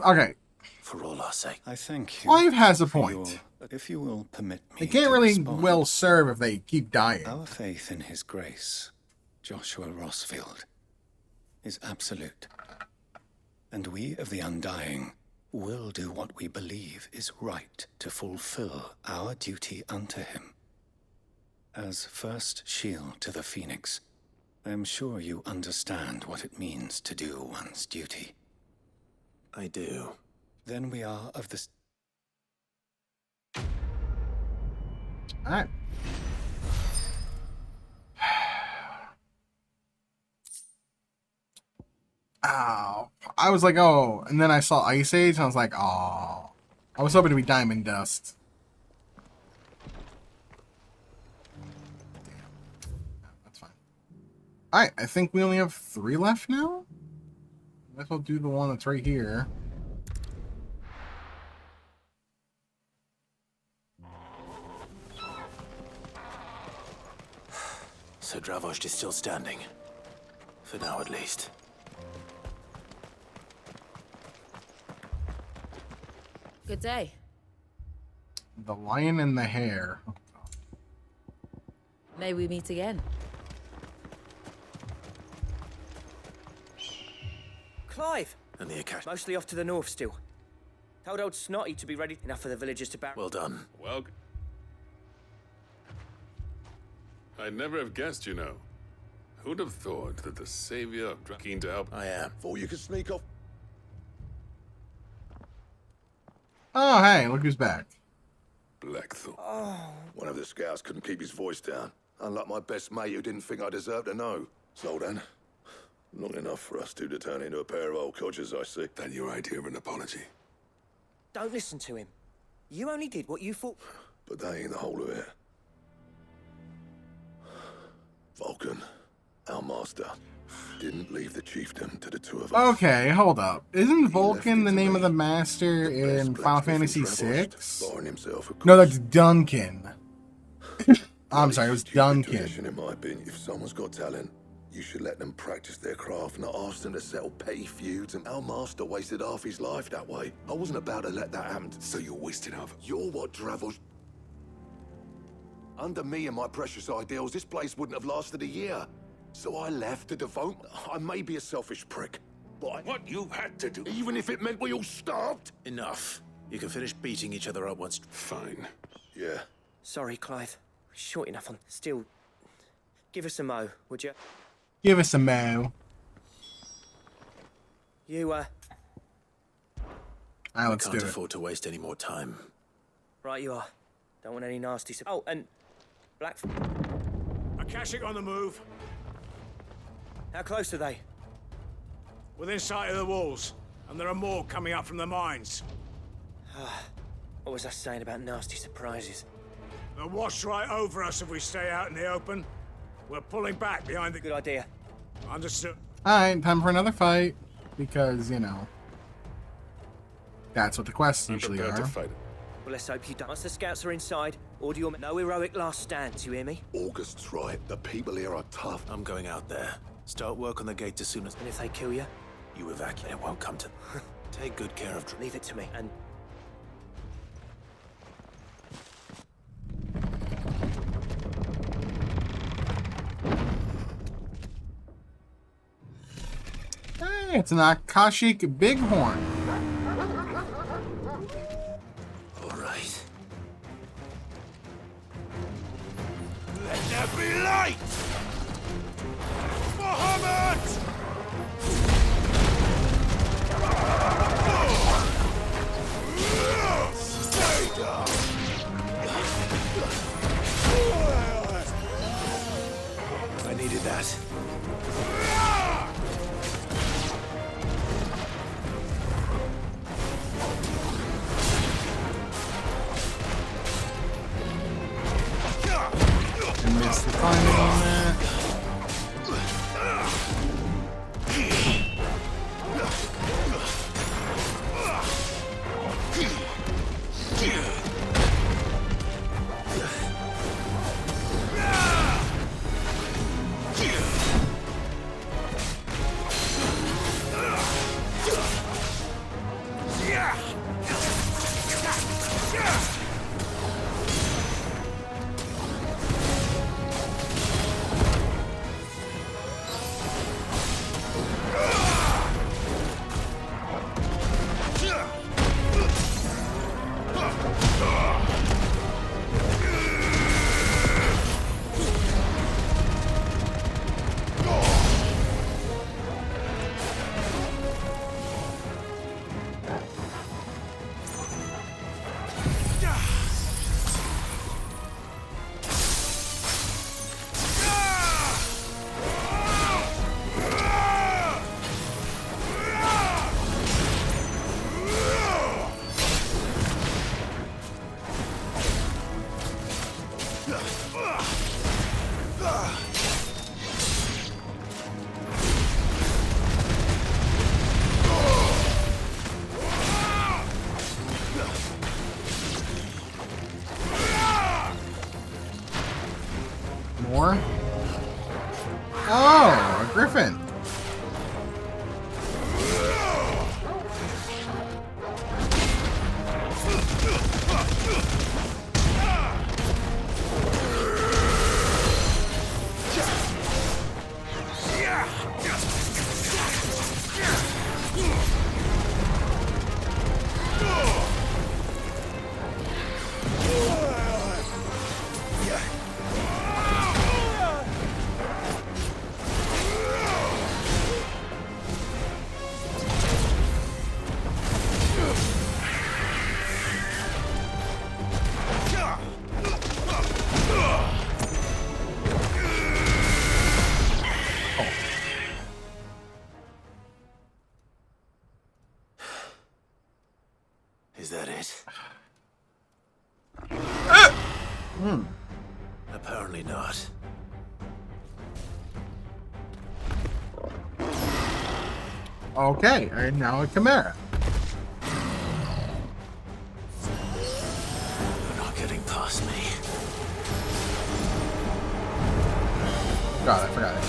Speaker 1: Okay.
Speaker 2: For all our sake.
Speaker 14: I thank you.
Speaker 1: Clive has a point.
Speaker 14: If you will permit me
Speaker 1: They can't really well serve if they keep dying.
Speaker 14: Our faith in his grace, Joshua Rosfield, is absolute. And we of the Undying will do what we believe is right to fulfill our duty unto him. As first shield to the Phoenix, I am sure you understand what it means to do one's duty.
Speaker 2: I do.
Speaker 14: Then we are of the...
Speaker 1: Alright. Ow. I was like, oh. And then I saw Ice Age, and I was like, oh. I was hoping to be Diamond Dust. That's fine. Alright, I think we only have 3 left now? Might as well do the one that's right here.
Speaker 2: So Dravost is still standing. For now, at least.
Speaker 6: Good day.
Speaker 1: The Lion and the Hare. Oh,
Speaker 6: May we meet again.
Speaker 19: Clive,
Speaker 2: And the Akash.
Speaker 19: Mostly off to the north still. Told old Snotty to be ready. Enough for the villagers to back.
Speaker 2: Well done.
Speaker 20: Well, I'd never have guessed, you know. Who'd have thought that the savior of keen to help?
Speaker 2: I am.
Speaker 8: Thought you could sneak off.
Speaker 1: Oh, hey, look who's back.
Speaker 20: Blackthorn.
Speaker 8: Oh. One of the scouts couldn't keep his voice down. Unlike my best mate who didn't think I deserved to know. So then, not enough for us two to turn into a pair of old codgers, I see.
Speaker 20: That your idea of an apology?
Speaker 19: Don't listen to him. You only did what you thought.
Speaker 8: But that ain't the whole of it. Vulcan, our master, didn't leave the chieftain to the two of us.
Speaker 1: Okay, hold up. Isn't Vulcan the name of the master in Final Fantasy VI? No, that's Duncan. I'm sorry, it was Duncan.
Speaker 8: In my opinion, if someone's got talent, you should let them practice their craft, not ask them to settle petty feuds. And our master wasted half his life that way. I wasn't about to let that happen.
Speaker 20: So you're wasting half.
Speaker 8: You're what travels. Under me and my precious ideals, this place wouldn't have lasted a year. So I left to devote. I may be a selfish prick, but
Speaker 5: what you had to do,
Speaker 8: even if it meant we all starved.
Speaker 2: Enough. You can finish beating each other up once.
Speaker 20: Fine.
Speaker 8: Yeah.
Speaker 19: Sorry, Clive. Short enough on. Still, give us a mo, would you?
Speaker 1: Give us a mo.
Speaker 19: You,
Speaker 1: Alright, let's
Speaker 2: can't
Speaker 1: do it.
Speaker 2: afford to waste any more time.
Speaker 19: Right, you are. Don't want any nasty. Oh, and Black.
Speaker 5: Akashic on the move.
Speaker 19: How close are they?
Speaker 5: Within sight of the walls, and there are more coming up from the mines.
Speaker 19: What was I saying about nasty surprises?
Speaker 5: They'll wash right over us if we stay out in the open. We're pulling back behind the...
Speaker 19: Good idea.
Speaker 5: Understood.
Speaker 1: Alright, time for another fight. Because, you know, that's what the quests usually are.
Speaker 19: Well, let's hope you don't. Once the scouts are inside, order your... No heroic last stands, you hear me?
Speaker 8: August's right. The people here are tough.
Speaker 2: I'm going out there. Start work on the gate as soon as...
Speaker 19: And if they kill you?
Speaker 2: You evacuate. It won't come to... Take good care of...
Speaker 19: Leave it to me, and...
Speaker 1: Hey, it's an Akashic Bighorn.
Speaker 2: All right.
Speaker 5: Let there be light! Muhammad! Stay down!
Speaker 2: I needed that. Is that it? Apparently not.
Speaker 1: Okay, and now a Chimera.
Speaker 2: You're not getting past me.
Speaker 1: God, I forgot it.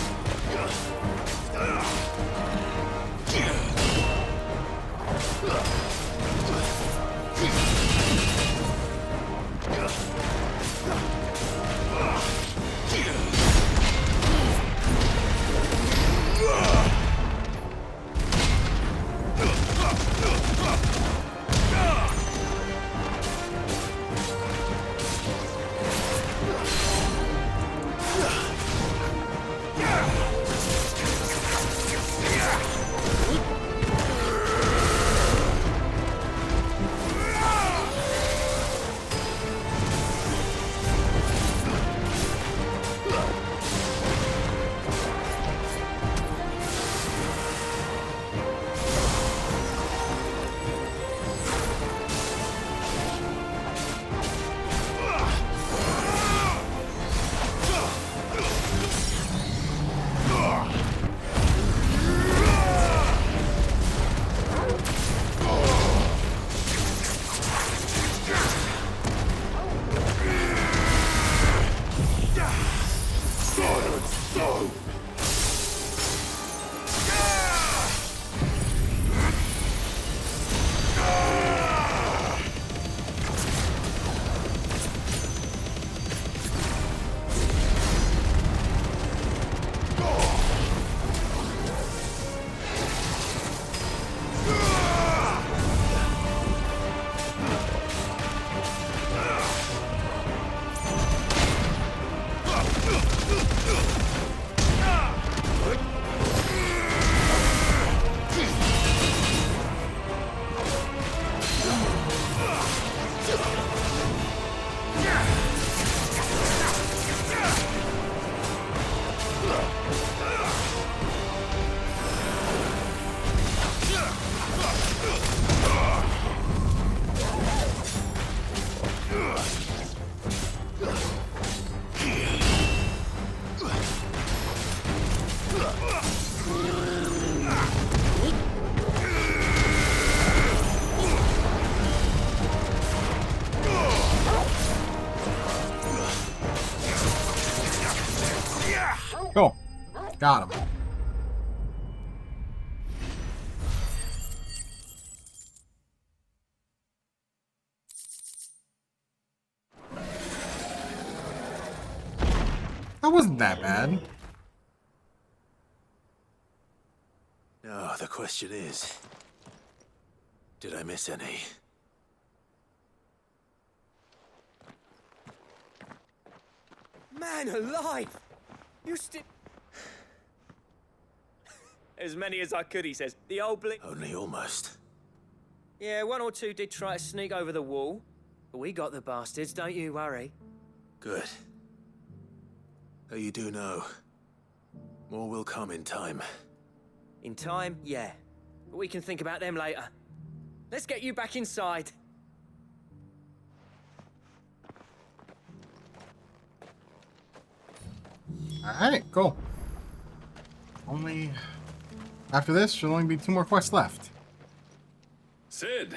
Speaker 1: Cool. Got him. That wasn't that bad.
Speaker 2: No, the question is, did I miss any?
Speaker 19: Man alive! You still... As many as I could, he says. The old blink...
Speaker 2: Only almost.
Speaker 19: Yeah, one or two did try to sneak over the wall. But we got the bastards, don't you worry.
Speaker 2: Good. Though you do know, more will come in time.
Speaker 19: In time, yeah. But we can think about them later. Let's get you back inside.
Speaker 1: Alright, cool. Only... After this, should only be 2 more quests left.
Speaker 20: Sid!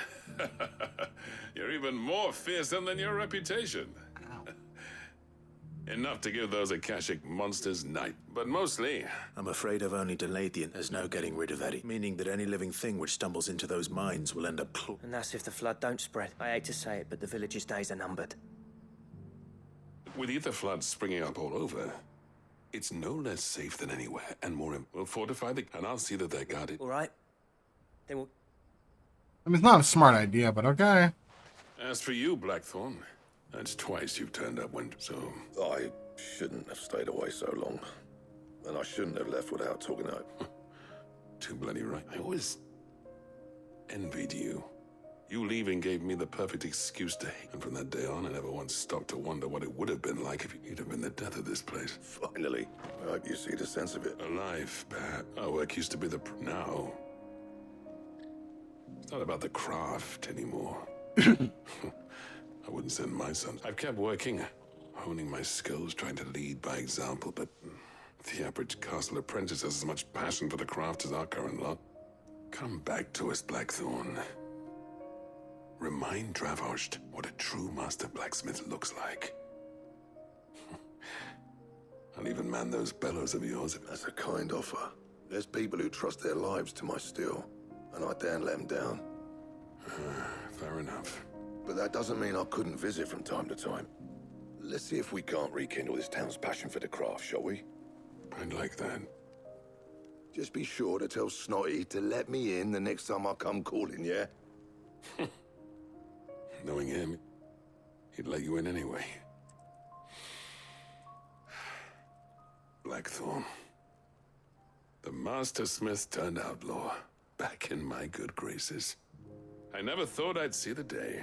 Speaker 20: You're even more fearsome than your reputation. Enough to give those Akashic monsters night, but mostly...
Speaker 2: I'm afraid I've only delayed there's no getting rid of Eddie, meaning that any living thing which stumbles into those mines will end up
Speaker 19: And that's if the flood don't spread. I hate to say it, but the village's days are numbered.
Speaker 20: With ether floods springing up all over, it's no less safe than anywhere, and more... We'll fortify and I'll see that they're guarded.
Speaker 19: All right. Then we'll...
Speaker 1: I mean, it's not a smart idea, but okay.
Speaker 20: As for you, Blackthorn, that's twice you've turned up when... So...
Speaker 8: I shouldn't have stayed away so long. And I shouldn't have left without talking out.
Speaker 20: Too bloody right. I always envied you. You leaving gave me the perfect excuse to hate. And from that day on, I never once stopped to wonder what it would have been like if you'd have been the death of this place.
Speaker 8: Finally. I hope you see the sense of it.
Speaker 20: Alive, perhaps. Our work used to be now. It's not about the craft anymore. I wouldn't send my son. I've kept working, honing my skills, trying to lead by example, but the average castle apprentice has as much passion for the craft as our current lot. Come back to us, Blackthorn. Remind Dravost what a true master blacksmith looks like. I'll even man those bellows of yours.
Speaker 8: That's a kind offer. There's people who trust their lives to my steel, and I daren't let them down.
Speaker 20: Fair enough.
Speaker 8: But that doesn't mean I couldn't visit from time to time. Let's see if we can't rekindle this town's passion for the craft, shall we?
Speaker 20: I'd like that.
Speaker 8: Just be sure to tell Snotty to let me in the next time I come calling, yeah?
Speaker 20: Knowing him, he'd let you in anyway. Blackthorn. The Master Smith turned outlaw, back in my good graces. I never thought I'd see the day.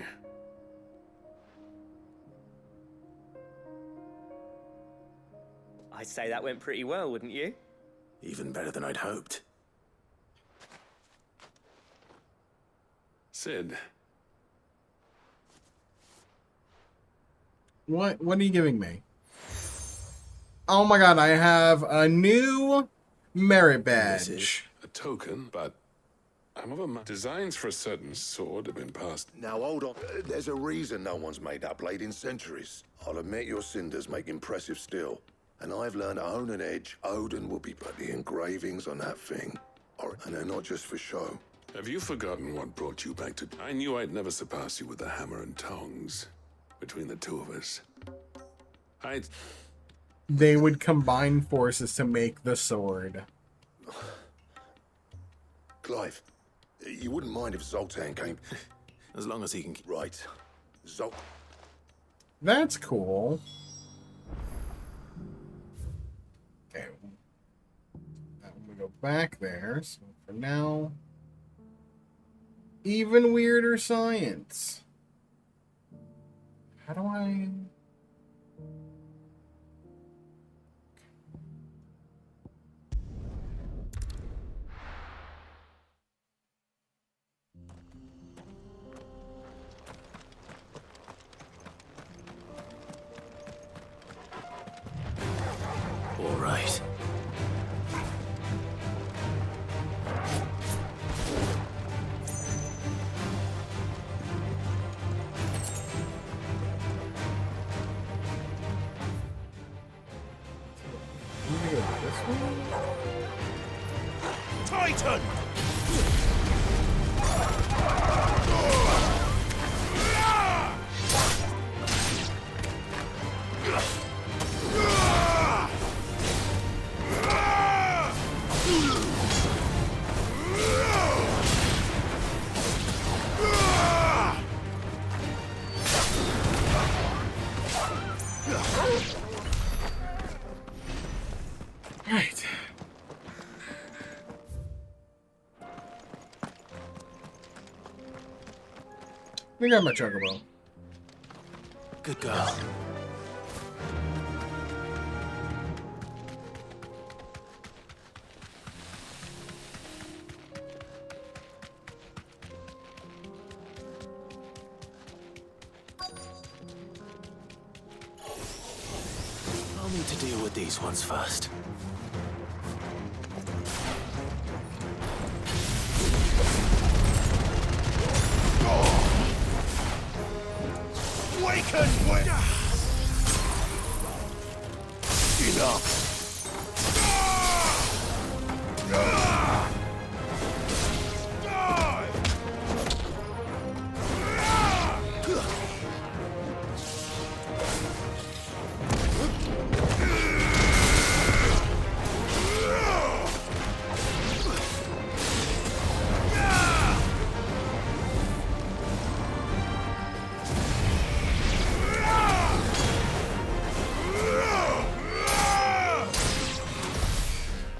Speaker 19: I'd say that went pretty well, wouldn't you?
Speaker 2: Even better than I'd hoped.
Speaker 20: Sid.
Speaker 1: What are you giving me? Oh my god, I have a new merit badge.
Speaker 20: A token, but I'm of a designs for a certain sword have been passed.
Speaker 8: Now hold on, there's a reason no one's made that blade in centuries. I'll admit your cinders make impressive steel. And I've learned to own an edge Odin will be, but the engravings on that thing and they're not just for show.
Speaker 20: Have you forgotten what brought you back to... I knew I'd never surpass you with the hammer and tongs. Between the two of us.
Speaker 1: They would combine forces to make the sword.
Speaker 8: Clive, you wouldn't mind if Zoltan came...
Speaker 2: As long as he can...
Speaker 8: Right.
Speaker 1: That's cool. Okay. I'm gonna go back there, so for now... Even weirder science. How do I...
Speaker 2: All right.
Speaker 5: Titan!
Speaker 1: Right. I got my chocobo.
Speaker 2: Good girl. I'll need to deal with these ones first.
Speaker 5: Awaken!
Speaker 8: Enough!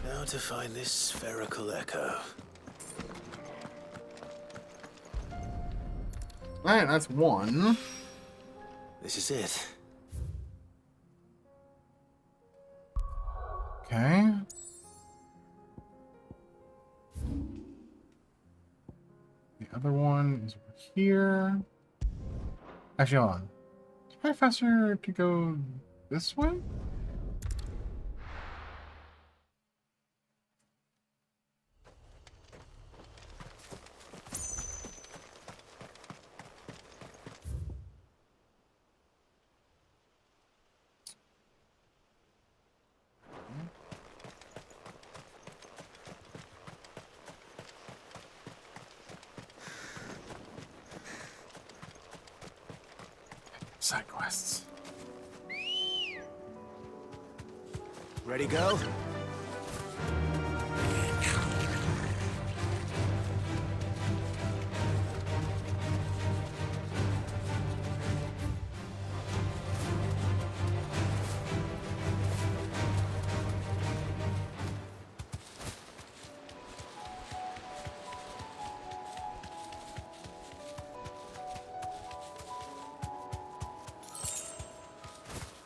Speaker 2: Now to find this spherical echo.
Speaker 1: Alright, that's one.
Speaker 2: This is it.
Speaker 1: Okay. The other one is over here. Actually, hold on. It's probably faster to go this way? Side quests.
Speaker 17: Ready, go?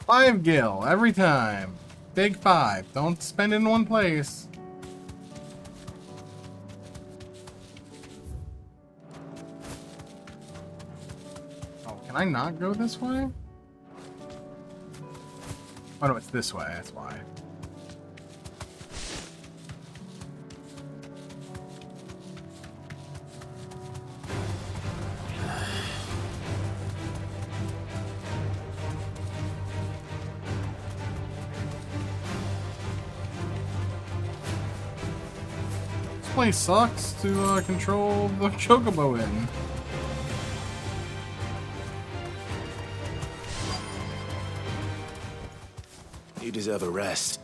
Speaker 1: Five gil every time. Big 5. Don't spend it in one place. Oh, can I not go this way? Oh no, it's this way, that's why. This place sucks to control the chocobo in.
Speaker 2: You deserve a rest.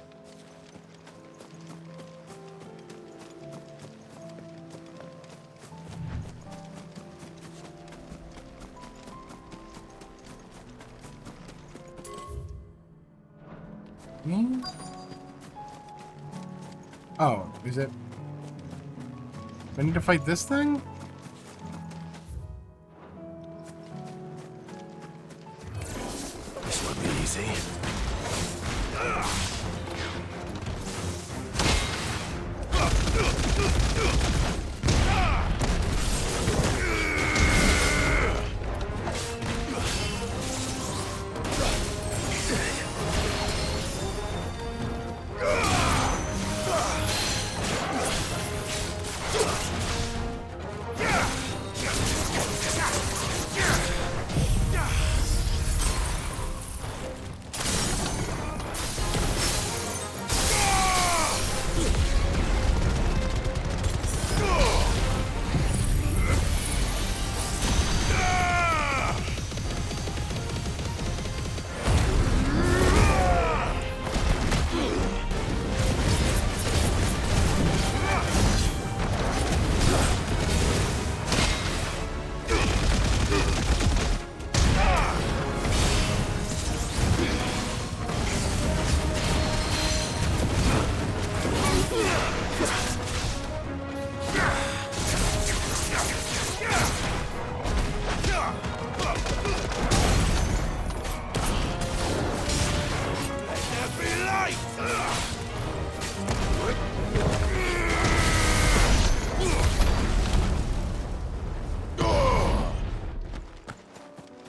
Speaker 1: Oh, is it? Do I need to fight this thing?
Speaker 2: This won't be easy.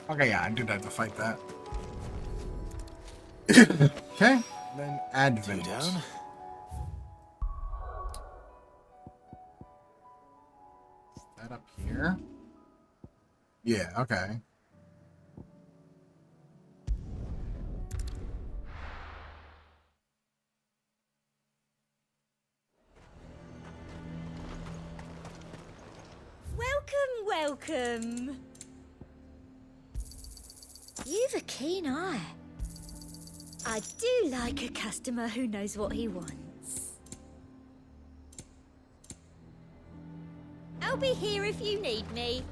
Speaker 1: Okay, yeah, I did have to fight that. Okay, then Advent.
Speaker 2: Two down.
Speaker 1: Is that up here? Yeah, okay.
Speaker 21: Welcome. You've a keen eye. I do like a customer who knows what he wants. I'll be here if you need me.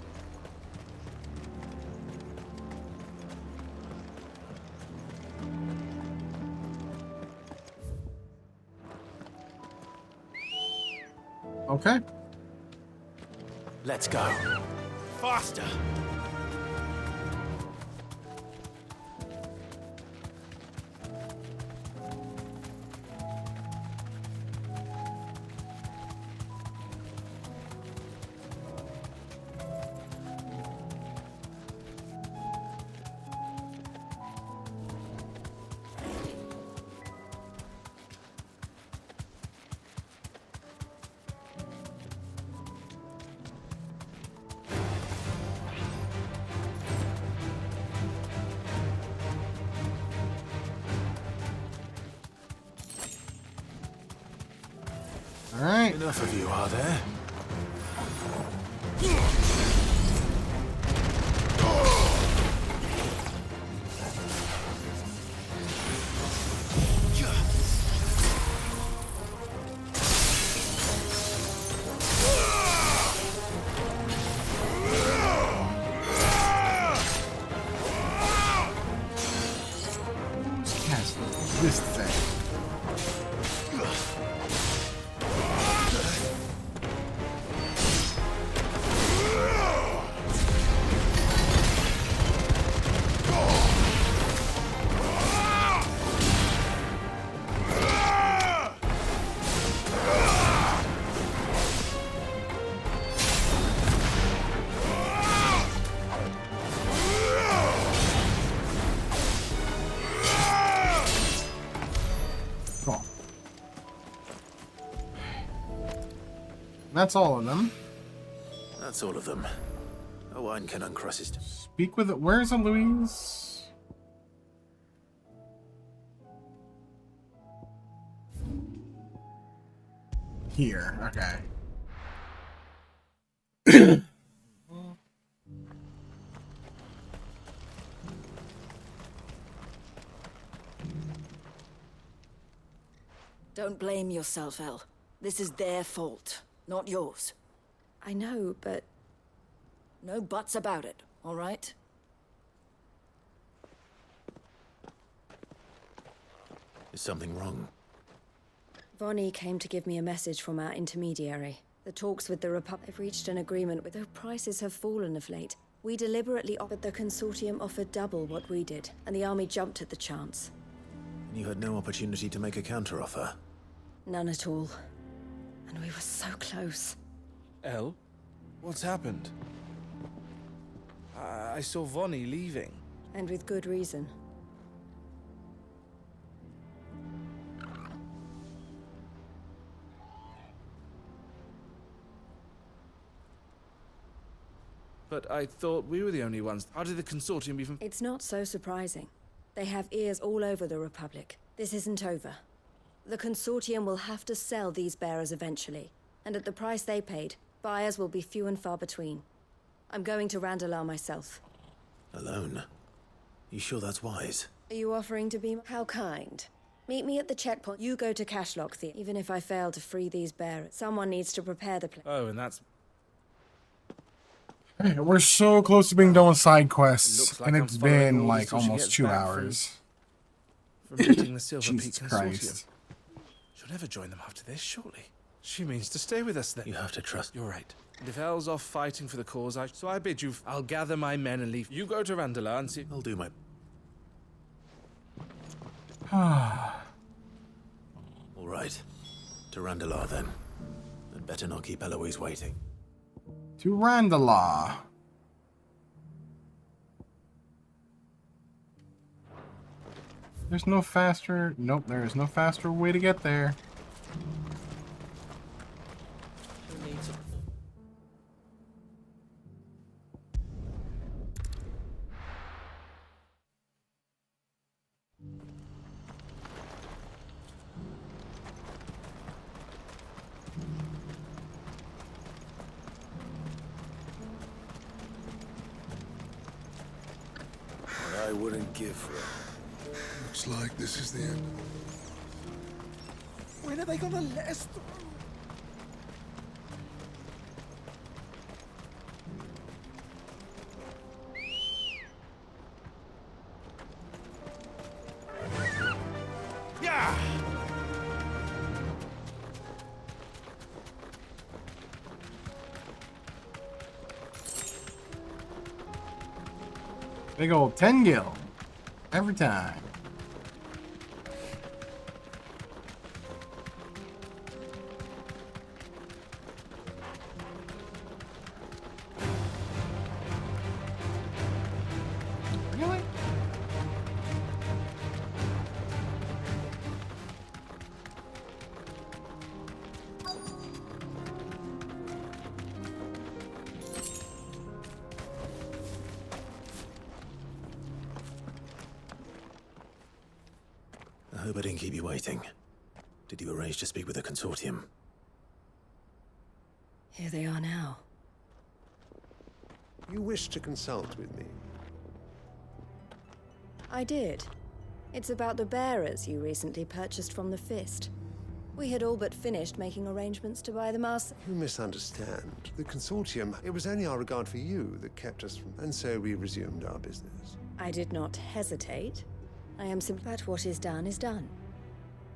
Speaker 1: Okay.
Speaker 2: Let's go.
Speaker 17: Faster!
Speaker 1: Alright.
Speaker 2: Enough of you, are there?
Speaker 1: This thing. That's all of them.
Speaker 2: That's all of them. Owain can uncross his...
Speaker 1: Speak with it. Where's Louise? Here. Okay.
Speaker 9: Don't blame yourself, El. This is their fault, not yours. I know, but... No buts about it, all right?
Speaker 2: Is something wrong?
Speaker 10: Vonnie came to give me a message from our intermediary. The talks with the Republic have reached an agreement with... Though prices have fallen of late, we deliberately offered the consortium offered double what we did, and the army jumped at the chance.
Speaker 2: You had no opportunity to make a counteroffer?
Speaker 10: None at all. And we were so close.
Speaker 17: El? What's happened? I saw Vonnie leaving.
Speaker 10: And with good reason.
Speaker 17: But I thought we were the only ones. How did the consortium even...
Speaker 10: It's not so surprising. They have ears all over the Republic. This isn't over. The consortium will have to sell these bearers eventually. And at the price they paid, buyers will be few and far between. I'm going to Randalar myself.
Speaker 2: Alone? You sure that's wise?
Speaker 10: Are you offering to be... How kind. Meet me at the checkpoint. You go to Cashlock Theatre. Even if I fail to free these bearers, someone needs to prepare the place.
Speaker 17: Oh, and that's...
Speaker 1: Hey, we're so close to being done with side quests,
Speaker 17: Like
Speaker 1: and
Speaker 17: I'm
Speaker 1: it's
Speaker 17: following
Speaker 1: been
Speaker 17: orders
Speaker 1: like
Speaker 17: till she
Speaker 1: almost
Speaker 17: gets
Speaker 1: 2
Speaker 17: back
Speaker 1: hours.
Speaker 17: From meeting the Silver Peak
Speaker 1: Jesus
Speaker 17: Consortium.
Speaker 1: Christ.
Speaker 17: She'll never join them after this, surely. She means to stay with us then.
Speaker 2: You have to trust.
Speaker 17: You're right. And if El's off fighting for the cause, so I bid you, I'll gather my men and leave. You go to Randalar and see...
Speaker 2: I'll do my... All right. To Randalar then. And better not keep Eloise waiting.
Speaker 1: To Randalar. There's no faster... Nope, there is no faster way to get there.
Speaker 2: What I wouldn't give for it.
Speaker 8: Looks like this is the end.
Speaker 17: When are they gonna let us through? Yeah!
Speaker 1: Big old 10 gil. Every time. Really?
Speaker 2: I hope I didn't keep you waiting. Did you arrange to speak with the consortium?
Speaker 10: Here they are now.
Speaker 12: You wish to consult with me?
Speaker 10: I did. It's about the bearers you recently purchased from the Fist. We had all but finished making arrangements to buy them ourselves.
Speaker 12: You misunderstand. The consortium, it was only our regard for you that kept us from... And so we resumed our business.
Speaker 10: I did not hesitate. I am simply... But what is done is done.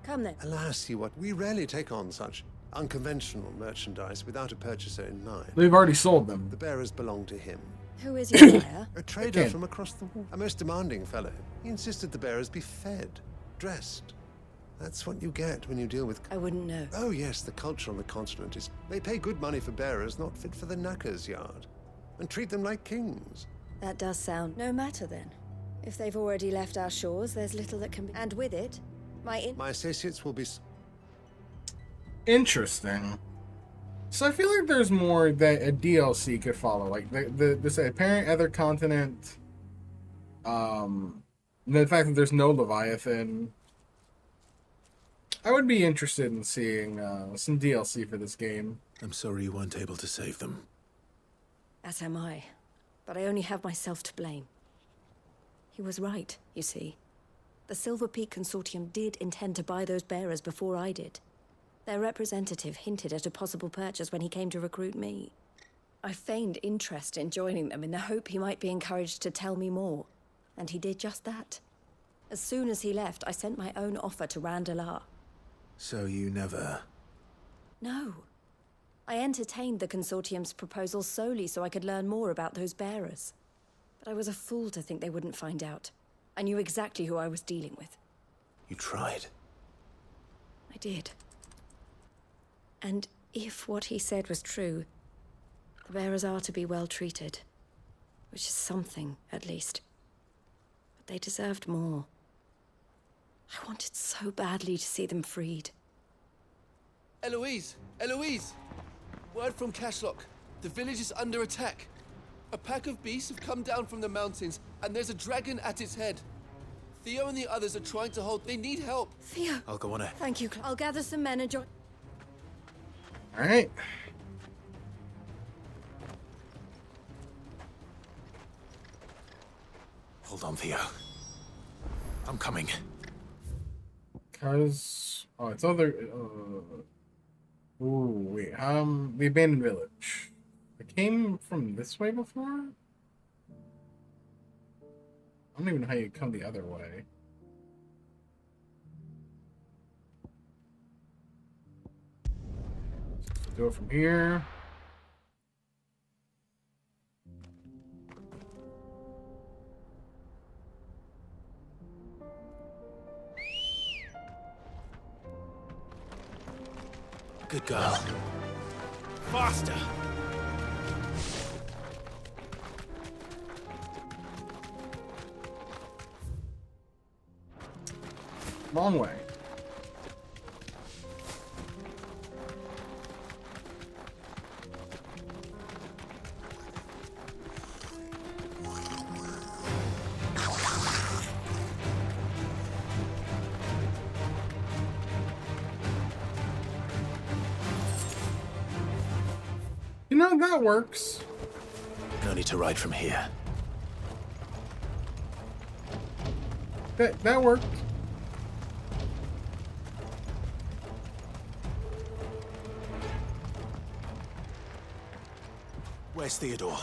Speaker 10: Come then.
Speaker 12: Alas, we rarely take on such unconventional merchandise without a purchaser in mind.
Speaker 1: They've already sold them.
Speaker 12: The bearers belong to him.
Speaker 10: Who is your buyer?
Speaker 12: A trader from across the wall. A most demanding fellow. He insisted the bearers be fed, dressed. That's what you get when you deal with...
Speaker 10: I wouldn't know.
Speaker 12: Oh yes, the culture on the continent is... They pay good money for bearers not fit for the knacker's yard. And treat them like kings.
Speaker 10: That does sound... No matter then. If they've already left our shores, there's little that can be... And with it, my
Speaker 12: associates will be...
Speaker 1: Interesting. So I feel like there's more that a DLC could follow. Like, this apparent other continent... the fact that there's no Leviathan... I would be interested in seeing some DLC for this game.
Speaker 2: I'm sorry you weren't able to save them.
Speaker 10: As am I. But I only have myself to blame. He was right, you see. The Silver Peak Consortium did intend to buy those bearers before I did. Their representative hinted at a possible purchase when he came to recruit me. I feigned interest in joining them in the hope he might be encouraged to tell me more. And he did just that. As soon as he left, I sent my own offer to Randalar.
Speaker 2: So you never...
Speaker 10: No. I entertained the Consortium's proposal solely so I could learn more about those bearers. But I was a fool to think they wouldn't find out. I knew exactly who I was dealing with.
Speaker 2: You tried.
Speaker 10: I did. And if what he said was true, the bearers are to be well treated. Which is something, at least. But they deserved more. I wanted so badly to see them freed.
Speaker 4: Eloise! Eloise! Word from Cashlock. The village is under attack. A pack of beasts have come down from the mountains, and there's a dragon at its head. Theo and the others are trying to hold... They need help.
Speaker 10: Theo!
Speaker 2: I'll go on ahead.
Speaker 10: Thank you. I'll gather some men and join...
Speaker 1: Alright.
Speaker 2: Hold on, Theo. I'm coming.
Speaker 1: Cause... Oh, it's other... Ooh, wait. The abandoned village. I came from this way before? I don't even know how you come the other way. Do it from here.
Speaker 2: Good girl. Faster!
Speaker 1: Long way. You know, that works.
Speaker 2: No need to ride from here.
Speaker 1: That worked.
Speaker 2: Where's Theodore?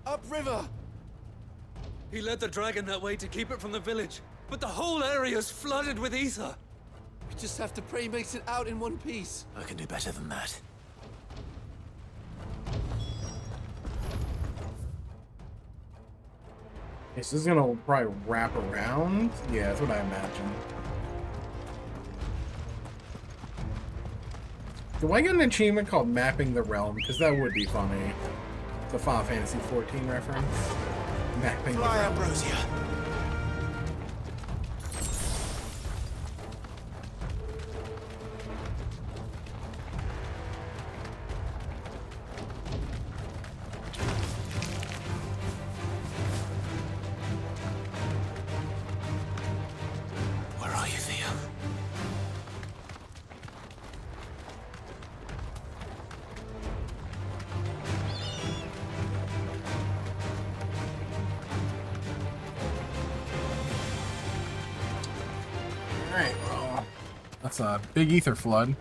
Speaker 4: Upriver!
Speaker 22: He led the dragon that way to keep it from the village, but the whole area's flooded with ether.
Speaker 4: We just have to pray he makes it out in one piece.
Speaker 2: I can do better than that.
Speaker 1: This is gonna probably wrap around. Yeah, that's what I imagine. Do I get an achievement called Mapping the Realm? Because that would be funny. It's a Final Fantasy XIV reference. Mapping the Realm.
Speaker 2: Ambrosia. Where are you, Theo?
Speaker 1: That's a big ether flood.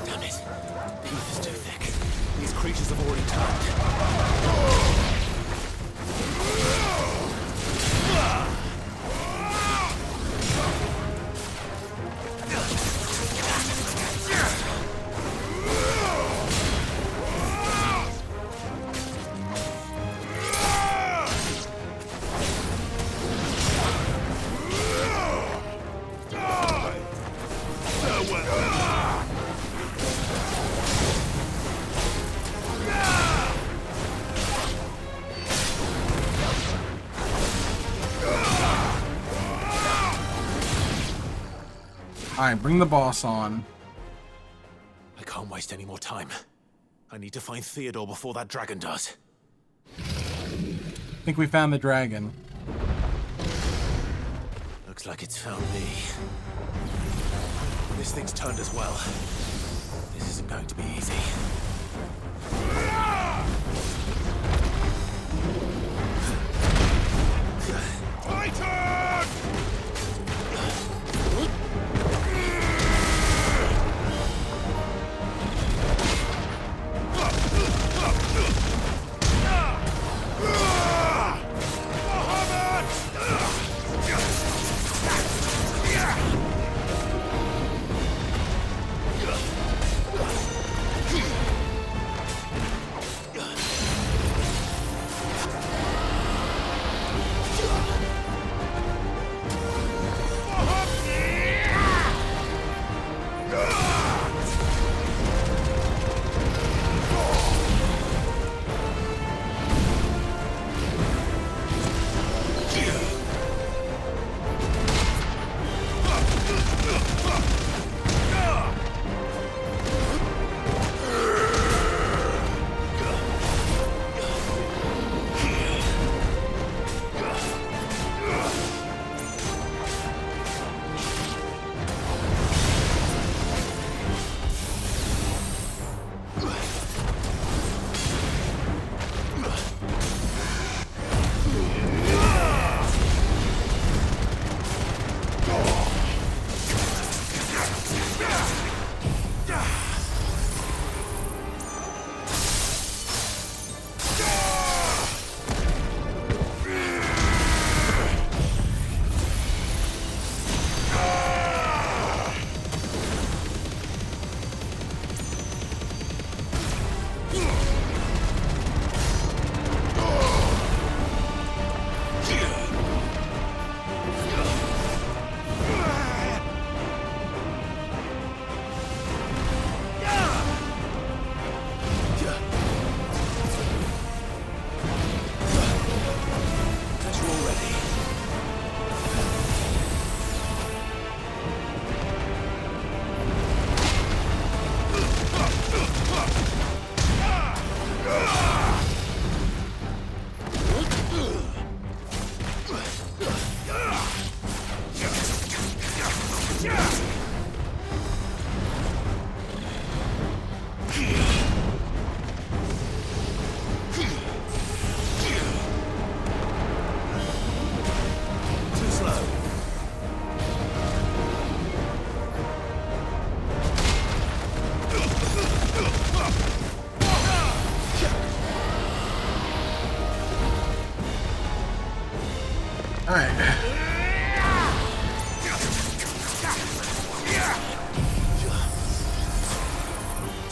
Speaker 2: Damn it. The ether's too thick. These creatures have already turned.
Speaker 1: Alright, bring the boss on.
Speaker 2: I can't waste any more time. I need to find Theodore before that dragon does.
Speaker 1: I think we found the dragon.
Speaker 2: Looks like it's found me. This thing's turned as well. This isn't going to be easy.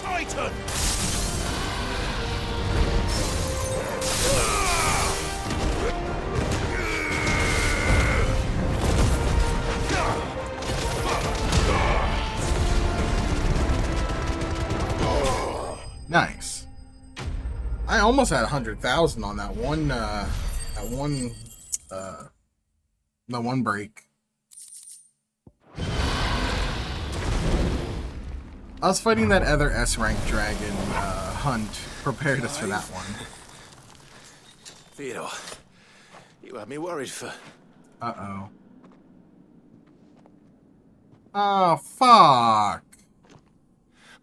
Speaker 2: Titan!
Speaker 1: Nice. I almost had 100,000 on that one break. Us fighting that other S-rank dragon hunt prepared us for that one.
Speaker 2: Theodore, you had me worried for...
Speaker 1: Uh-oh. Oh, fuck.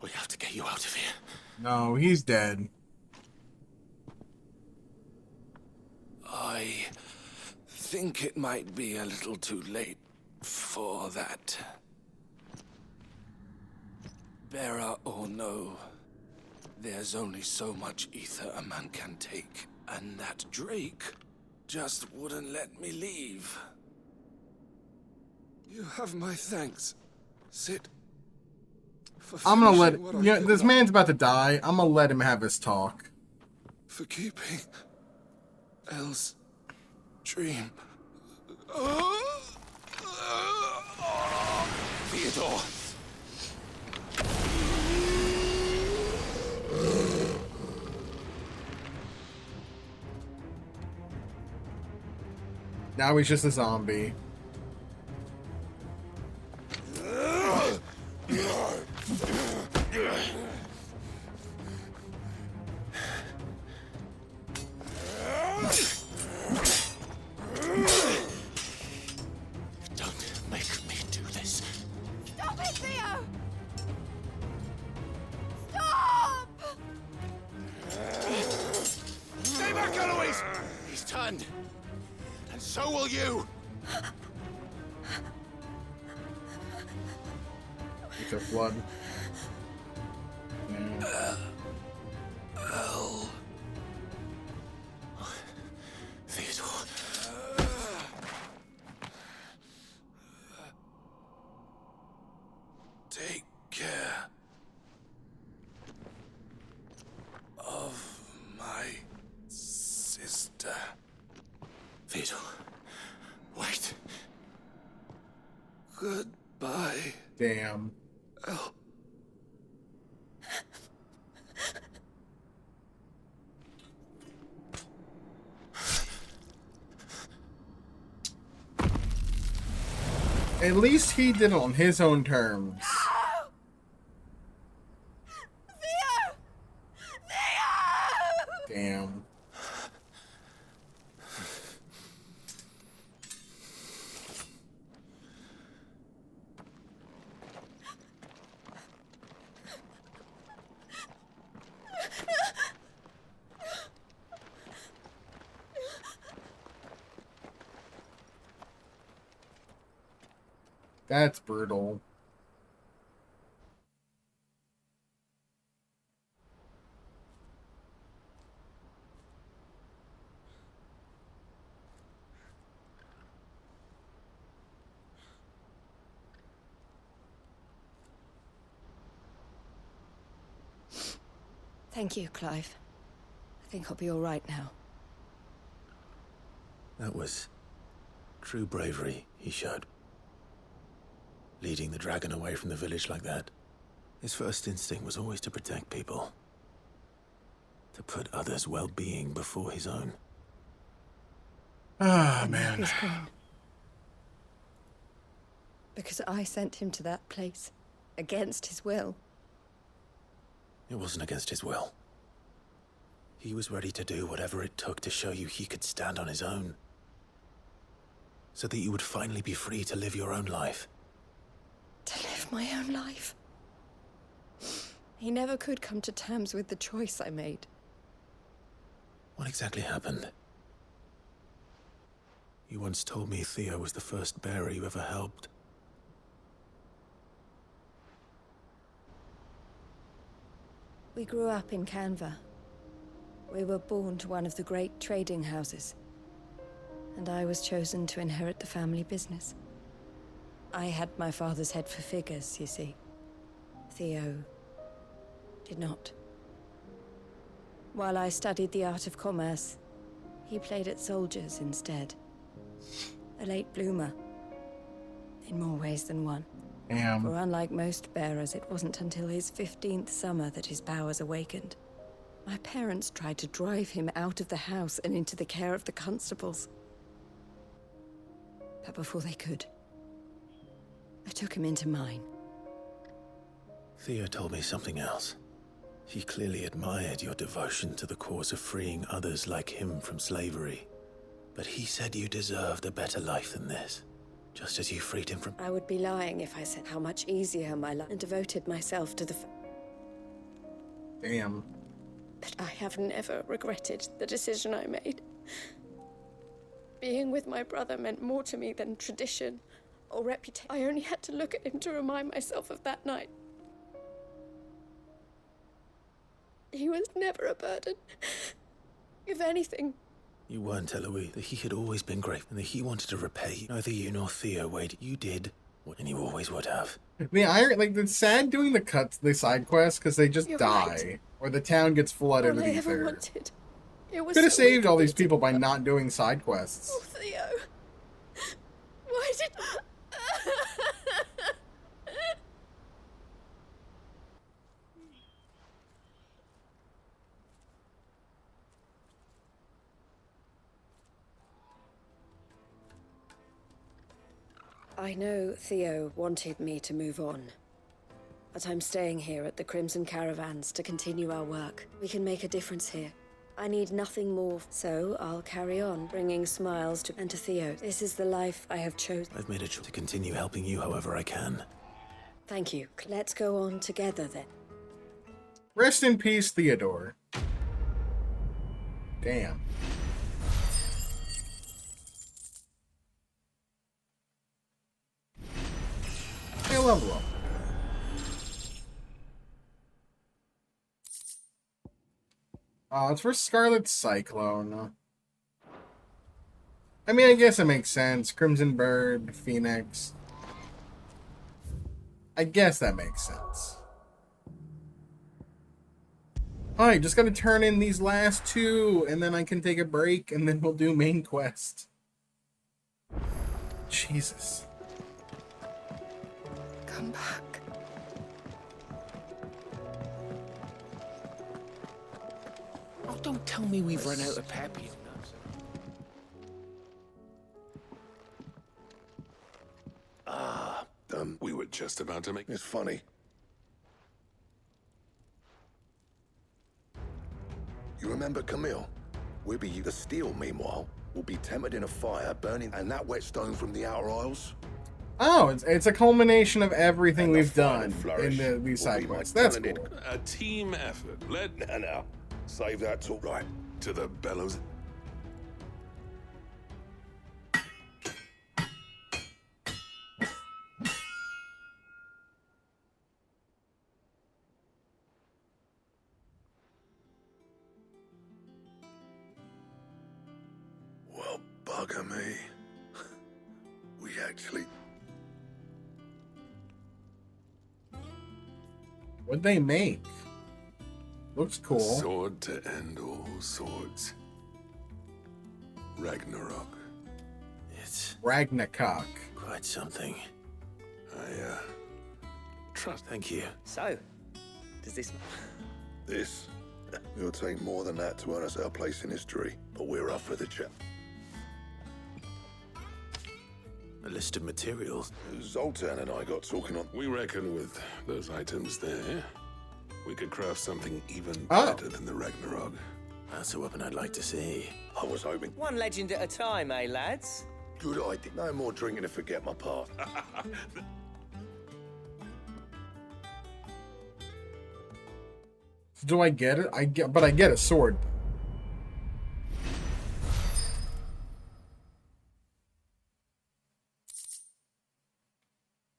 Speaker 2: We have to get you out of here.
Speaker 1: No, he's dead.
Speaker 2: I
Speaker 11: think it might be a little too late for that. Bearer or no, there's only so much ether a man can take, and that Drake just wouldn't let me leave. You have my thanks, Sid.
Speaker 1: I'm gonna let
Speaker 11: finishing what I
Speaker 1: yeah.
Speaker 11: could
Speaker 1: This
Speaker 11: not,
Speaker 1: man's about to die. I'm gonna let him have his talk.
Speaker 11: for keeping Elle's dream.
Speaker 5: Theodore!
Speaker 1: Now he's just a zombie.
Speaker 5: Don't make me do this.
Speaker 9: Stop it, Theo! Stop!
Speaker 5: Stay back, Eloise! He's turned. And so will you.
Speaker 1: It's a flood. Yeah.
Speaker 5: Theodore.
Speaker 11: Take care of my sister.
Speaker 5: Theodore. Wait.
Speaker 11: Goodbye.
Speaker 1: Damn.
Speaker 11: Elle.
Speaker 1: At least he did it on his own terms.
Speaker 9: Theo! Theo!
Speaker 1: Damn. That's brutal.
Speaker 10: Thank you, Clive. I think I'll be all right now.
Speaker 2: That was true bravery he showed. Leading the dragon away from the village like that. His first instinct was always to protect people. To put others' well-being before his own.
Speaker 1: Ah,
Speaker 10: And now
Speaker 1: man.
Speaker 10: he's gone. Because I sent him to that place. Against his will.
Speaker 2: It wasn't against his will. He was ready to do whatever it took to show you he could stand on his own. So that you would finally be free to live your own life.
Speaker 10: To live my own life. He never could come to terms with the choice I made.
Speaker 2: What exactly happened? You once told me Theo was the first bearer you ever helped.
Speaker 10: We grew up in Canva. We were born to one of the great trading houses. And I was chosen to inherit the family business. I had my father's head for figures, you see. Theo did not. While I studied the art of commerce, he played at soldiers instead. A late bloomer. In more ways than one.
Speaker 1: Damn.
Speaker 10: For unlike most bearers, it wasn't until his 15th summer that his powers awakened. My parents tried to drive him out of the house and into the care of the constables. But before they could, I took him into mine.
Speaker 2: Theo told me something else. He clearly admired your devotion to the cause of freeing others like him from slavery. But he said you deserved a better life than this, just as you freed him from...
Speaker 10: I would be lying if I said how much easier my life and devoted myself to the...
Speaker 1: Damn.
Speaker 10: But I have never regretted the decision I made.
Speaker 3: Being with my brother meant more to me than tradition or reputation. I only had to look at him to remind myself of that night. He was never a burden. If anything,
Speaker 2: You weren't, Eloise. That he had always been great, and that he wanted to repay. Neither you nor Theo, Wade. You did, and you always would have.
Speaker 1: The iron, like, it's sad doing the side quests because they just die, right. Or the town gets flooded
Speaker 3: all
Speaker 1: with
Speaker 3: I ever
Speaker 1: ether.
Speaker 3: wanted. It was
Speaker 1: Could have
Speaker 3: so
Speaker 1: saved all these
Speaker 3: wicked.
Speaker 1: people by not doing side quests.
Speaker 3: Oh, Theo. Why did... I know Theo wanted me to move on, but I'm staying here at the Crimson Caravans to continue our work. We can make a difference here. I need nothing more, so I'll carry on, bringing smiles to Theo. This is the life I have chosen.
Speaker 2: I've made a choice to continue helping you however I can.
Speaker 10: Thank you. Let's go on together then.
Speaker 1: Rest in peace, Theodore. Damn. Hey, level up. It's for Scarlet Cyclone. I mean, I guess it makes sense. Crimson Bird, Phoenix. I guess that makes sense. Alright, just gotta turn in these last two, and then I can take a break, and then we'll do main quest. Jesus.
Speaker 15: Come back.
Speaker 5: Oh, don't tell me we've run out of Pappy's nuts.
Speaker 20: We were just about to make...
Speaker 8: It's funny. You remember Camille? We'll be the steel, meanwhile, will be tempered in a fire, burning, and that whetstone from the Outer Isles.
Speaker 1: Oh, it's a culmination of everything we've done in these side quests. That's cool.
Speaker 20: A team effort.
Speaker 8: Now. Save that talk. Right.
Speaker 20: To the bellows.
Speaker 8: Well, bugger me. We actually...
Speaker 1: What'd they make? Looks cool.
Speaker 20: Sword to end all swords. Ragnarok.
Speaker 2: It's
Speaker 1: Ragnarok.
Speaker 2: quite something.
Speaker 20: I, trust.
Speaker 2: Thank you.
Speaker 19: So, does this...
Speaker 8: This... It'll take more than that to earn us our place in history, but we're up for the chat.
Speaker 2: A list of materials.
Speaker 8: Zoltan and I got talking on...
Speaker 20: We reckon with those items there, we could craft something even
Speaker 1: Oh.
Speaker 20: better than the Ragnarok.
Speaker 2: That's a weapon I'd like to see.
Speaker 8: I was hoping...
Speaker 19: One legend at a time, eh, lads?
Speaker 8: Good idea. No more drinking to forget my part.
Speaker 1: Do I get it? But I get a sword.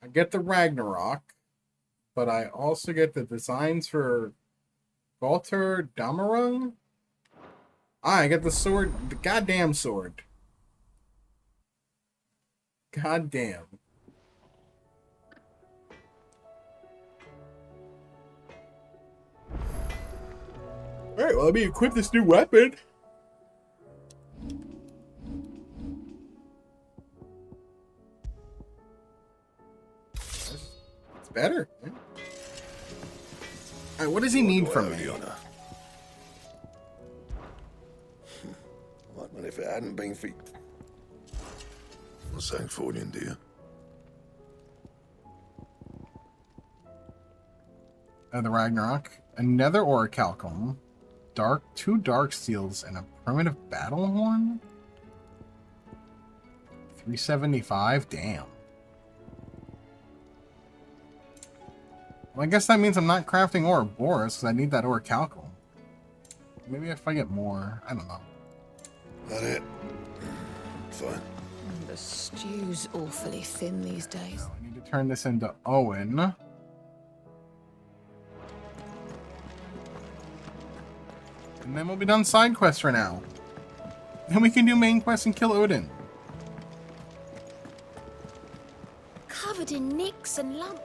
Speaker 1: I get the Ragnarok, but I also get the designs for Galter Damarung. I get the sword, the goddamn sword. Goddamn. Alright, well, let me equip this new weapon. It's better. Alright, what does he need from me?
Speaker 8: What, and if it hadn't been for... What's saying for you, dear?
Speaker 1: The Ragnarok. Another orichalcum. Two dark seals and a primitive battle horn? 375? Damn. Well, I guess that means I'm not crafting Ouroboros because I need that orichalcum. Maybe if I get more. I don't know.
Speaker 8: That it? Fine.
Speaker 6: The stew's awfully thin these days.
Speaker 1: I need to turn this into Owen. And then we'll be done side quests for now. Then we can do main quests and kill Odin.
Speaker 21: Covered in nicks and lumps.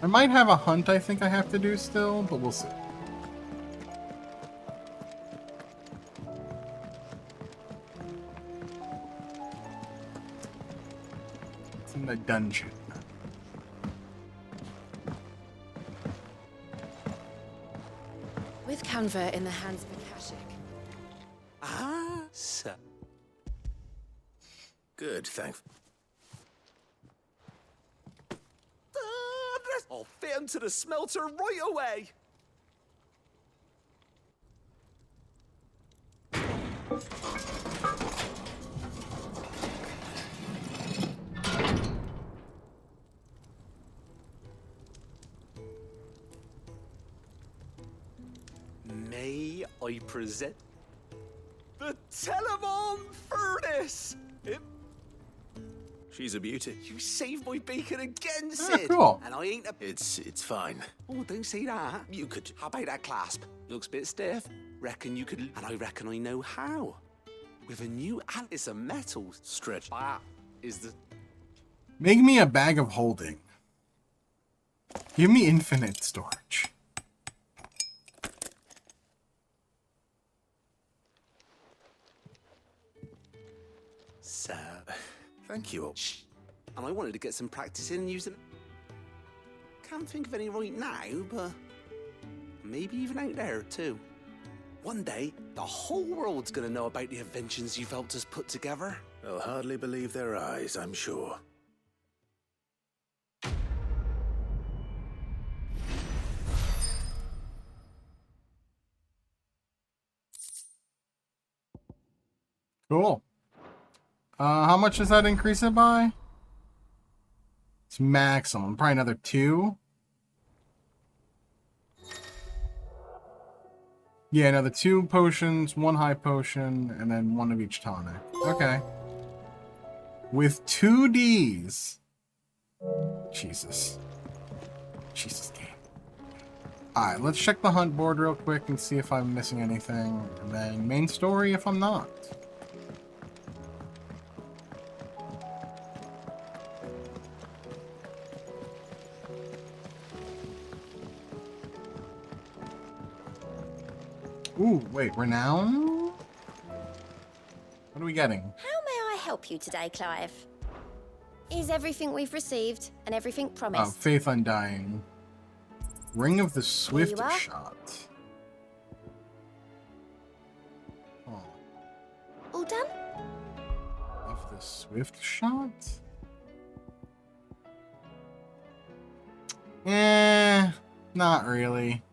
Speaker 1: I might have a hunt I think I have to do still, but we'll see. It's in the dungeon.
Speaker 3: With Canva in the hands of Akashic.
Speaker 17: Ah, sir.
Speaker 2: Good, thanks.
Speaker 17: I'll fit him to the smelter right away. May I present the Telemon furnace?
Speaker 2: She's a beauty.
Speaker 17: You saved my bacon again, Sid.
Speaker 1: Cool.
Speaker 17: And I ain't a...
Speaker 2: It's fine.
Speaker 17: Oh, don't say that. You could... How about that clasp? Looks a bit stiff. Reckon you could... And I reckon I know how. With a new... It's a metal.
Speaker 2: Stretch.
Speaker 17: That is the...
Speaker 1: Make me a bag of holding. Give me infinite storage.
Speaker 17: So...
Speaker 2: Thank you.
Speaker 17: Shh. And I wanted to get some practice in and use them. Can't think of any right now, but maybe even out there too. One day, the whole world's gonna know about the inventions you've helped us put together.
Speaker 2: They'll hardly believe their eyes, I'm sure.
Speaker 1: Cool. How much does that increase it by? It's maximum. Probably another 2. Yeah, another 2 potions, 1 high potion, and then 1 of each tonic. Okay. With 2 Ds. Jesus. Jesus game. Alright, let's check the hunt board real quick and see if I'm missing anything. And then main story if I'm not. Ooh, wait, renown? What are we getting?
Speaker 21: How may I help you today, Clive? Is everything we've received and everything promised?
Speaker 1: Oh, Faith Undying. Ring of the Swift
Speaker 21: you are.
Speaker 1: Shot. Oh.
Speaker 21: All done?
Speaker 1: Of the Swift Shot? Not really.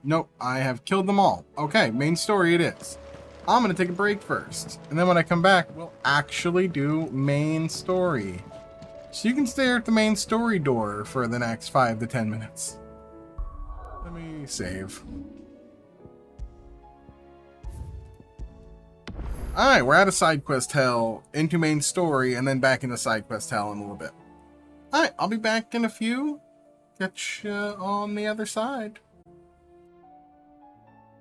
Speaker 1: Nope, I have killed them all. Okay, main story it is. I'm gonna take a break first, and then when I come back, we'll actually do main story. So you can stare at the main story door for the next 5 to 10 minutes. Let me save. Alright, we're out of side quest hell, into main story, and then back into side quest hell in a little bit. Alright, I'll be back in a few. Catch you on the other side.